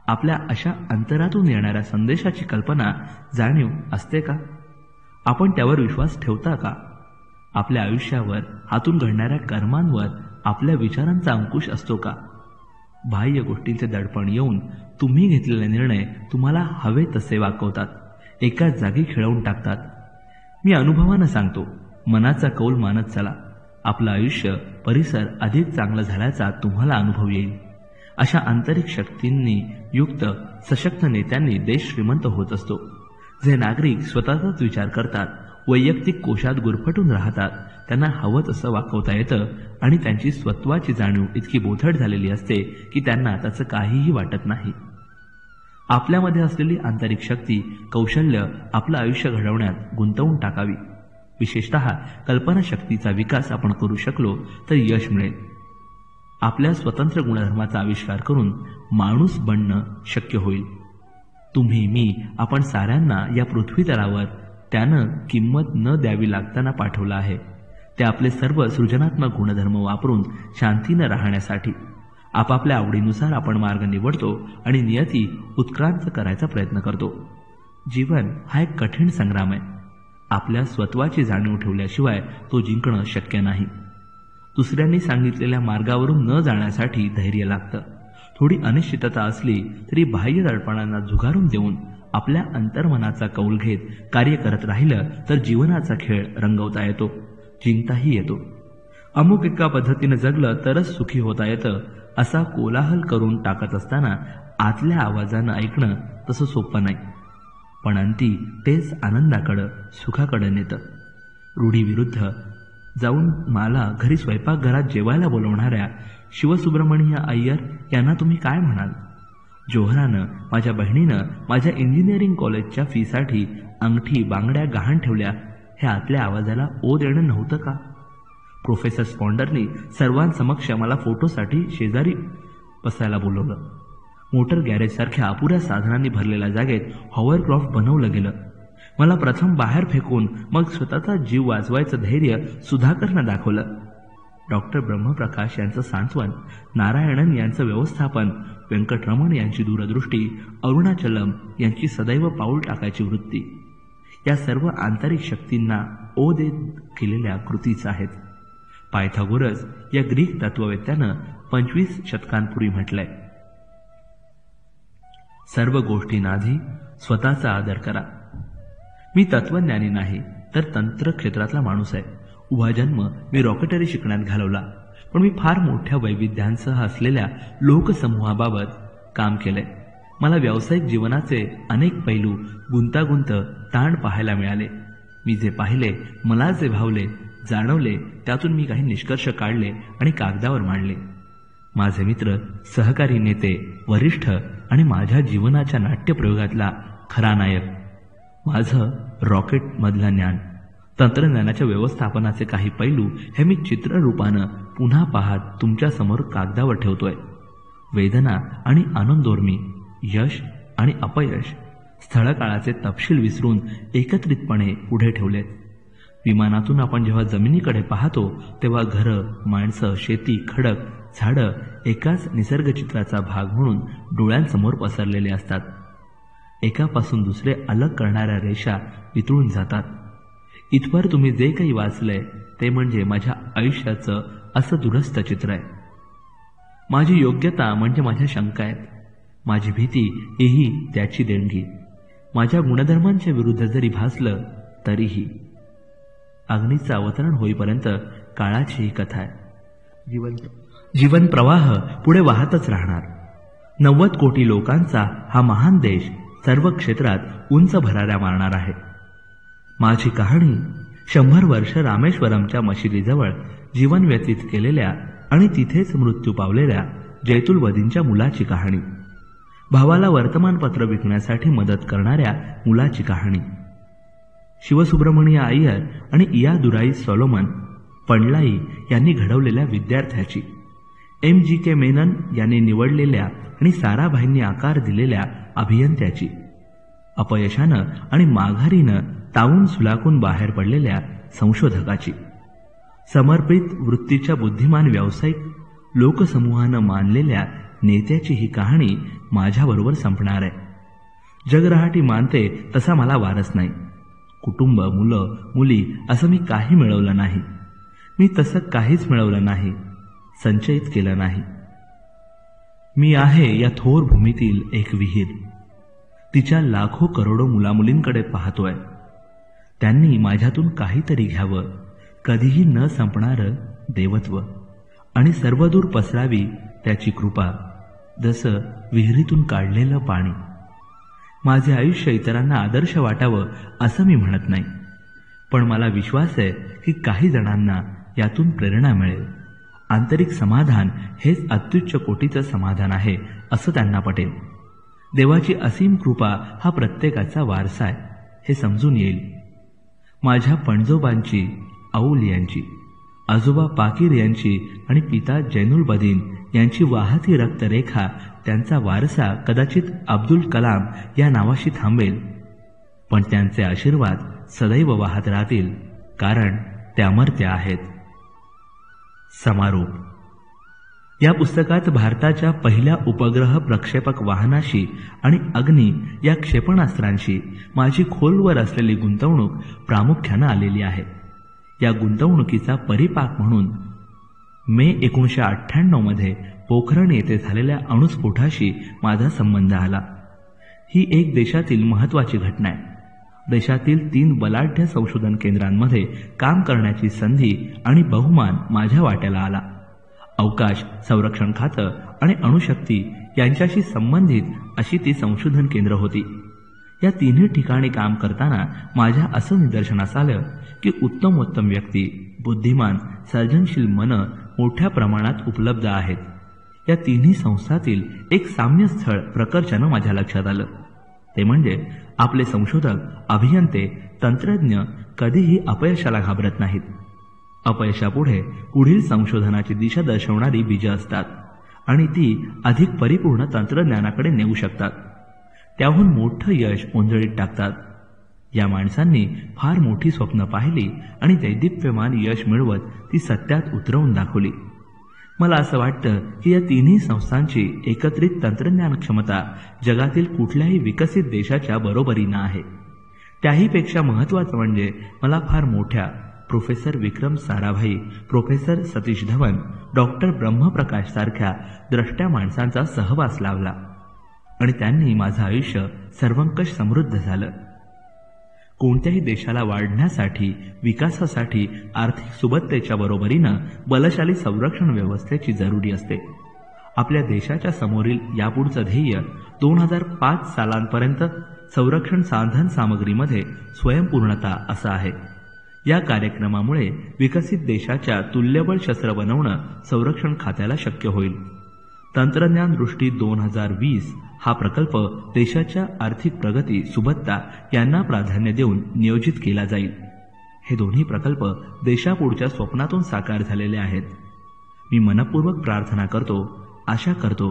आपल्या अशा अंतरातून येणाऱ्या संदेशाची कल्पना, जाणीव असते का? आपण त्यावर विश्वास ठेवता का? आपल्या आयुष्यावर, हातून घडणाऱ्या कर्मांवर आपल्या विचारांचा अंकुश असतो का? बाह्य गोष्टींचे दडपण येऊन तुम्ही घेतलेले निर्णय तुम्हाला हवे तसे वाकवतात, एकाच जागी खेळवून टाकतात. मी अनुभवानं सांगतो, मनाचा कौल मानत चला. आपलं आयुष्य, परिसर अधिक चांगलं झाल्याचा तुम्हाला अनुभव येईल. अशा आंतरिक शक्तींनी युक्त सशक्त नेत्यांनी देश श्रीमंत होत असतो. जे नागरिक स्वतःचाच विचार करतात, वैयक्तिक कोशात गुरफटून राहतात, त्यांना हवं तसं वाकवता येतं आणि त्यांची स्वत्वाची जाणीव इतकी बोथट झालेली असते की त्यांना त्याचं काहीही वाटत नाही. आपल्यामध्ये असलेली आंतरिक शक्ती, कौशल्य आपलं आयुष्य घडवण्यात गुंतवून टाकावी. विशेषतः कल्पनाशक्तीचा विकास आपण करू शकलो तर यश मिळेल. आपल्या स्वतंत्र गुणधर्माचा आविष्कार करून माणूस बनणं शक्य होईल. तुम्ही, मी, आपण साऱ्यांना या पृथ्वी तलावर त्यानं किंमत न द्यावी लागताना पाठवलं आहे. ते आपले सर्व सृजनात्मक गुणधर्म वापरून शांतीनं राहण्यासाठी. आपापल्या आवडीनुसार आपण मार्ग निवडतो आणि नियती उत्क्रांत करायचा प्रयत्न करतो. जीवन हा एक कठीण संग्राम आहे. आपल्या स्वत्वाची जाणीव ठेवल्याशिवाय तो जिंकणं शक्य नाही. दुसऱ्यांनी सांगितलेल्या मार्गावरून न जाण्यासाठी धैर्य लागतं. थोडी अनिश्चितता असली तरी बाह्य दडपणांना झुगारून देऊन आपल्या अंतर्मनाचा कौल घेत कार्य करत राहिलं तर जीवनाचा खेळ रंगवता येतो, जिंकताही येतो. अमुक एका पद्धतीने जगलं तरच सुखी होता येतं असा कोलाहल करून टाकत असताना आतल्या आवाजानं ऐकणं तसं सोपं नाही. पण अंती तेच आनंदाकडं, सुखाकडं नेतं. रूढीविरुद्ध जाऊन मला घरी स्वयंपाकघरात जेवायला बोलवणाऱ्या शिवसुब्रमण्य अय्यर यांना तुम्ही काय म्हणाल? जोहरानं, माझ्या बहिणीनं माझ्या इंजिनिअरिंग कॉलेजच्या फीसाठी अंगठी, बांगड्या गहाण ठेवल्या, हे आतल्या आवाजाला ओ देणं नव्हतं का? प्रोफेसर स्पॉन्डरनी सर्वांसमक्ष मला फोटोसाठी शेजारी बसायला बोलवलं. मोटर गॅरेजसारख्या अपुऱ्या साधनांनी भरलेल्या जागेत हॉवरक्राफ्ट बनवलं गेलं. मला प्रथम बाहेर फेकून मग स्वतःचा जीव वाचवायचं धैर्य सुधाकरनं दाखवलं. डॉक्टर ब्रह्मप्रकाश यांचं सांत्वन, नारायणन यांचं व्यवस्थापन, व्यंकटरमण यांची दूरदृष्टी, अरुणाचलम यांची सदैव पाऊल टाकायची वृत्ती, या सर्व आंतरिक शक्तींना ओ देत केलेल्या कृतीच आहेत. पायथागोरस या ग्रीक तत्ववेत्यानं 25 शतकांपूर्वी म्हटलंय, सर्व गोष्टींआधी स्वतःचा आदर करा. मी तत्वज्ञानी नाही तर तंत्र क्षेत्रातला माणूस आहे. उभा जन्म मी रॉकेटरी शिकण्यात घालवला, पण मी फार मोठ्या वैविध्यांसह असलेल्या लोकसमूहाबाबत काम केलंय. मला व्यावसायिक जीवनाचे अनेक पैलू, गुंतागुंत, ताण पाहायला मिळाले. मी जे पाहिले, मला जे भावले, जाणवले, त्यातून मी काही निष्कर्ष काढले आणि कागदावर मांडले. माझे मित्र, सहकारी, नेते, वरिष्ठ आणि माझ्या जीवनाच्या नाट्यप्रयोगातला खरा नायक, माझं रॉकेटमधलं ज्ञान, तंत्रज्ञानाच्या व्यवस्थापनाचे काही पैलू हे मी चित्ररूपानं पुन्हा पाहत तुमच्यासमोर कागदावर ठेवतोय. वेदना आणि आनंदोर्मी, यश आणि अपयश, स्थळकाळाचे तपशील विसरून एकत्रितपणे पुढे ठेवलेत. विमानातून आपण जेव्हा जमिनीकडे पाहतो तेव्हा घरं, माणसं, शेती, खडक, झाडं एकाच निसर्गचित्राचा भाग म्हणून डोळ्यांसमोर पसरलेले असतात. एकापासून दुसरे अलग करणाऱ्या रेषा वितळून जातात. इथवर तुम्ही जे काही वाचलंय ते म्हणजे माझ्या आयुष्याचं असं दुरस्त चित्र आहे. माझी योग्यता म्हणजे माझ्या शंका आहेत. माझी भीती हेही त्याची देणगी. माझ्या गुणधर्मांच्या विरुद्ध जरी भासलं तरीही. अग्नीचं अवतरण होईपर्यंत काळाची ही कथा आहे. जीवन प्रवाह पुढे वाहतच राहणार. 90 कोटी लोकांचा हा महान देश सर्व क्षेत्रात उंच भराऱ्या मारणार आहे. माझी कहाणी 100 वर्ष रामेश्वरमच्या मशिदीजवळ जीवन व्यतीत केलेल्या आणि तिथेच मृत्यू पावलेल्या जैतुलवदींच्या मुलाची कहाणी. भावाला वर्तमानपत्र विकण्यासाठी मदत करणाऱ्या मुलाची कहाणी. शिवसुब्रमण्य अय्यर आणि इयादुराई सॉलोमन पंडलाई यांनी घडवलेल्या विद्यार्थ्याची. MGK मेनन यांनी निवडलेल्या आणि साराभाईंनी आकार दिलेल्या अभियंत्याची. अपयशानं आणि माघारीनं तावून सुलाकून बाहेर पडलेल्या संशोधकाची. समर्पित वृत्तीच्या बुद्धिमान व्यावसायिक लोकसमूहानं मानलेल्या नेत्याची ही कहाणी माझ्याबरोबर संपणार आहे. जगरहाटी मानते तसा मला वारस नाही. कुटुंब, मुलं, मुली असं मी काही मिळवलं नाही. मी तसं काहीच मिळवलं नाही. संचयित केलं नाही. मी आहे या थोर भूमीतील एक विहीर. तिच्या लाखो करोडो मुलामुलींकडे पाहतोय. त्यांनी माझ्यातून काहीतरी घ्यावं, कधीही न संपणारं देवत्व, आणि सर्वदूर पसरावी त्याची कृपा, जसं विहिरीतून काढलेलं पाणी. माझे आयुष्य इतरांना आदर्श वाटावं असं मी म्हणत नाही, पण मला विश्वास आहे की काही जणांना यातून प्रेरणा मिळेल. आंतरिक समाधान हेच अत्युच्च कोटीचं समाधान आहे असं त्यांना पटेल. देवाची असीम कृपा हा प्रत्येकाचा वारसा आहे हे समजून येईल. माझ्या पणजोबांची, औल यांची, आजोबा पाकीर यांची आणि पिता जैनुलबदीन यांची वाहती रक्तरेखा, त्यांचा वारसा कदाचित अब्दुल कलाम या नावाशी थांबेल, पण त्यांचे आशीर्वाद सदैव वाहत राहतील, कारण ते अमर्त्य आहेत. समारोप. या पुस्तकात भारताच्या पहिल्या उपग्रह प्रक्षेपक वाहनाशी आणि अग्नी या क्षेपणास्त्रांशी माझी खोलवर असलेली गुंतवणूक प्रामुख्यानं आलेली आहे. या गुंतवणुकीचा परिपाक म्हणून मे 1998 मध्ये पोखरण येथे झालेल्या अणुस्फोटाशी माझा संबंध आला. ही एक देशातील महत्त्वाची घटना आहे. देशातील 3 बलाढ्य संशोधन केंद्रांमध्ये काम करण्याची संधी आणि बहुमान माझ्या वाट्याला आला. अवकाश, संरक्षण खातं आणि अणुशक्ती यांच्याशी संबंधित अशी ती संशोधन केंद्र होती. या तिन्ही ठिकाणी काम करताना माझ्या असं निदर्शनास आलं की उत्तमोत्तम व्यक्ती, बुद्धिमान, सर्जनशील मनं मोठ्या प्रमाणात उपलब्ध आहेत. या तिन्ही संस्थातील एक साम्यस्थळ प्रकर्षानं माझ्या लक्षात आलं. ते म्हणजे आपले संशोधक, अभियंते, तंत्रज्ञ कधीही अपयशाला घाबरत नाहीत. अपयशापुढे पुढील संशोधनाची दिशा दर्शवणारी बीजं असतात आणि ती अधिक परिपूर्ण तंत्रज्ञानाकडे नेऊ शकतात. त्याहून मोठं यश ओंजळीत टाकतात. या माणसांनी फार मोठी स्वप्न पाहिली आणि दैदिप्यमान यश मिळवत ती सत्यात उतरवून दाखवली. मला असं वाटतं की या तिन्ही संस्थांची एकत्रित तंत्रज्ञान क्षमता जगातील कुठल्याही विकसित देशाच्या बरोबरीनं आहे. त्याहीपेक्षा महत्त्वाचं म्हणजे मला फार मोठ्या professor Vikram Sarabhai, professor Satish Dhawan, doctor Brahm Prakash सारख्या द्रष्ट्या माणसांचा सहवास लाभला आणि त्यांनी माझं आयुष्य सर्वंकष समृद्ध झालं. कोणत्याही देशाला वाढण्यासाठी, विकासासाठी आर्थिक सुबत्तेच्या बरोबरीनं बलशाली संरक्षण व्यवस्थेची जरुरी असते. आपल्या देशाच्या समोरील यापुढचं ध्येय 2005 सालांपर्यंत संरक्षण साधन सामग्रीमध्ये स्वयंपूर्णता असं आहे. या कार्यक्रमामुळे विकसित देशाच्या तुल्यबळ शस्त्र बनवणं संरक्षण खात्याला शक्य होईल. तंत्रज्ञान दृष्टी 2020 हा प्रकल्प देशाच्या आर्थिक प्रगती, सुबत्ता यांना प्राधान्य देऊन नियोजित केला जाईल. हे दोन्ही प्रकल्प देशापुढच्या स्वप्नातून साकार झालेले आहेत. मी मनपूर्वक प्रार्थना करतो, आशा करतो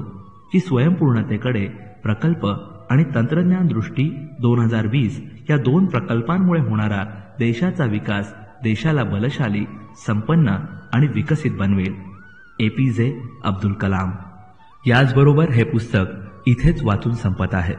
की स्वयंपूर्णतेकडे प्रकल्प आणि तंत्रज्ञान दृष्टी 2020 या 2 प्रकल्पांमुळे होणारा देशाचा विकास देशाला बलशाली, संपन्न आणि विकसित बनवेल. APJ अब्दुल कलाम. याचबरोबर हे पुस्तक इथेच वाचून संपत आहे.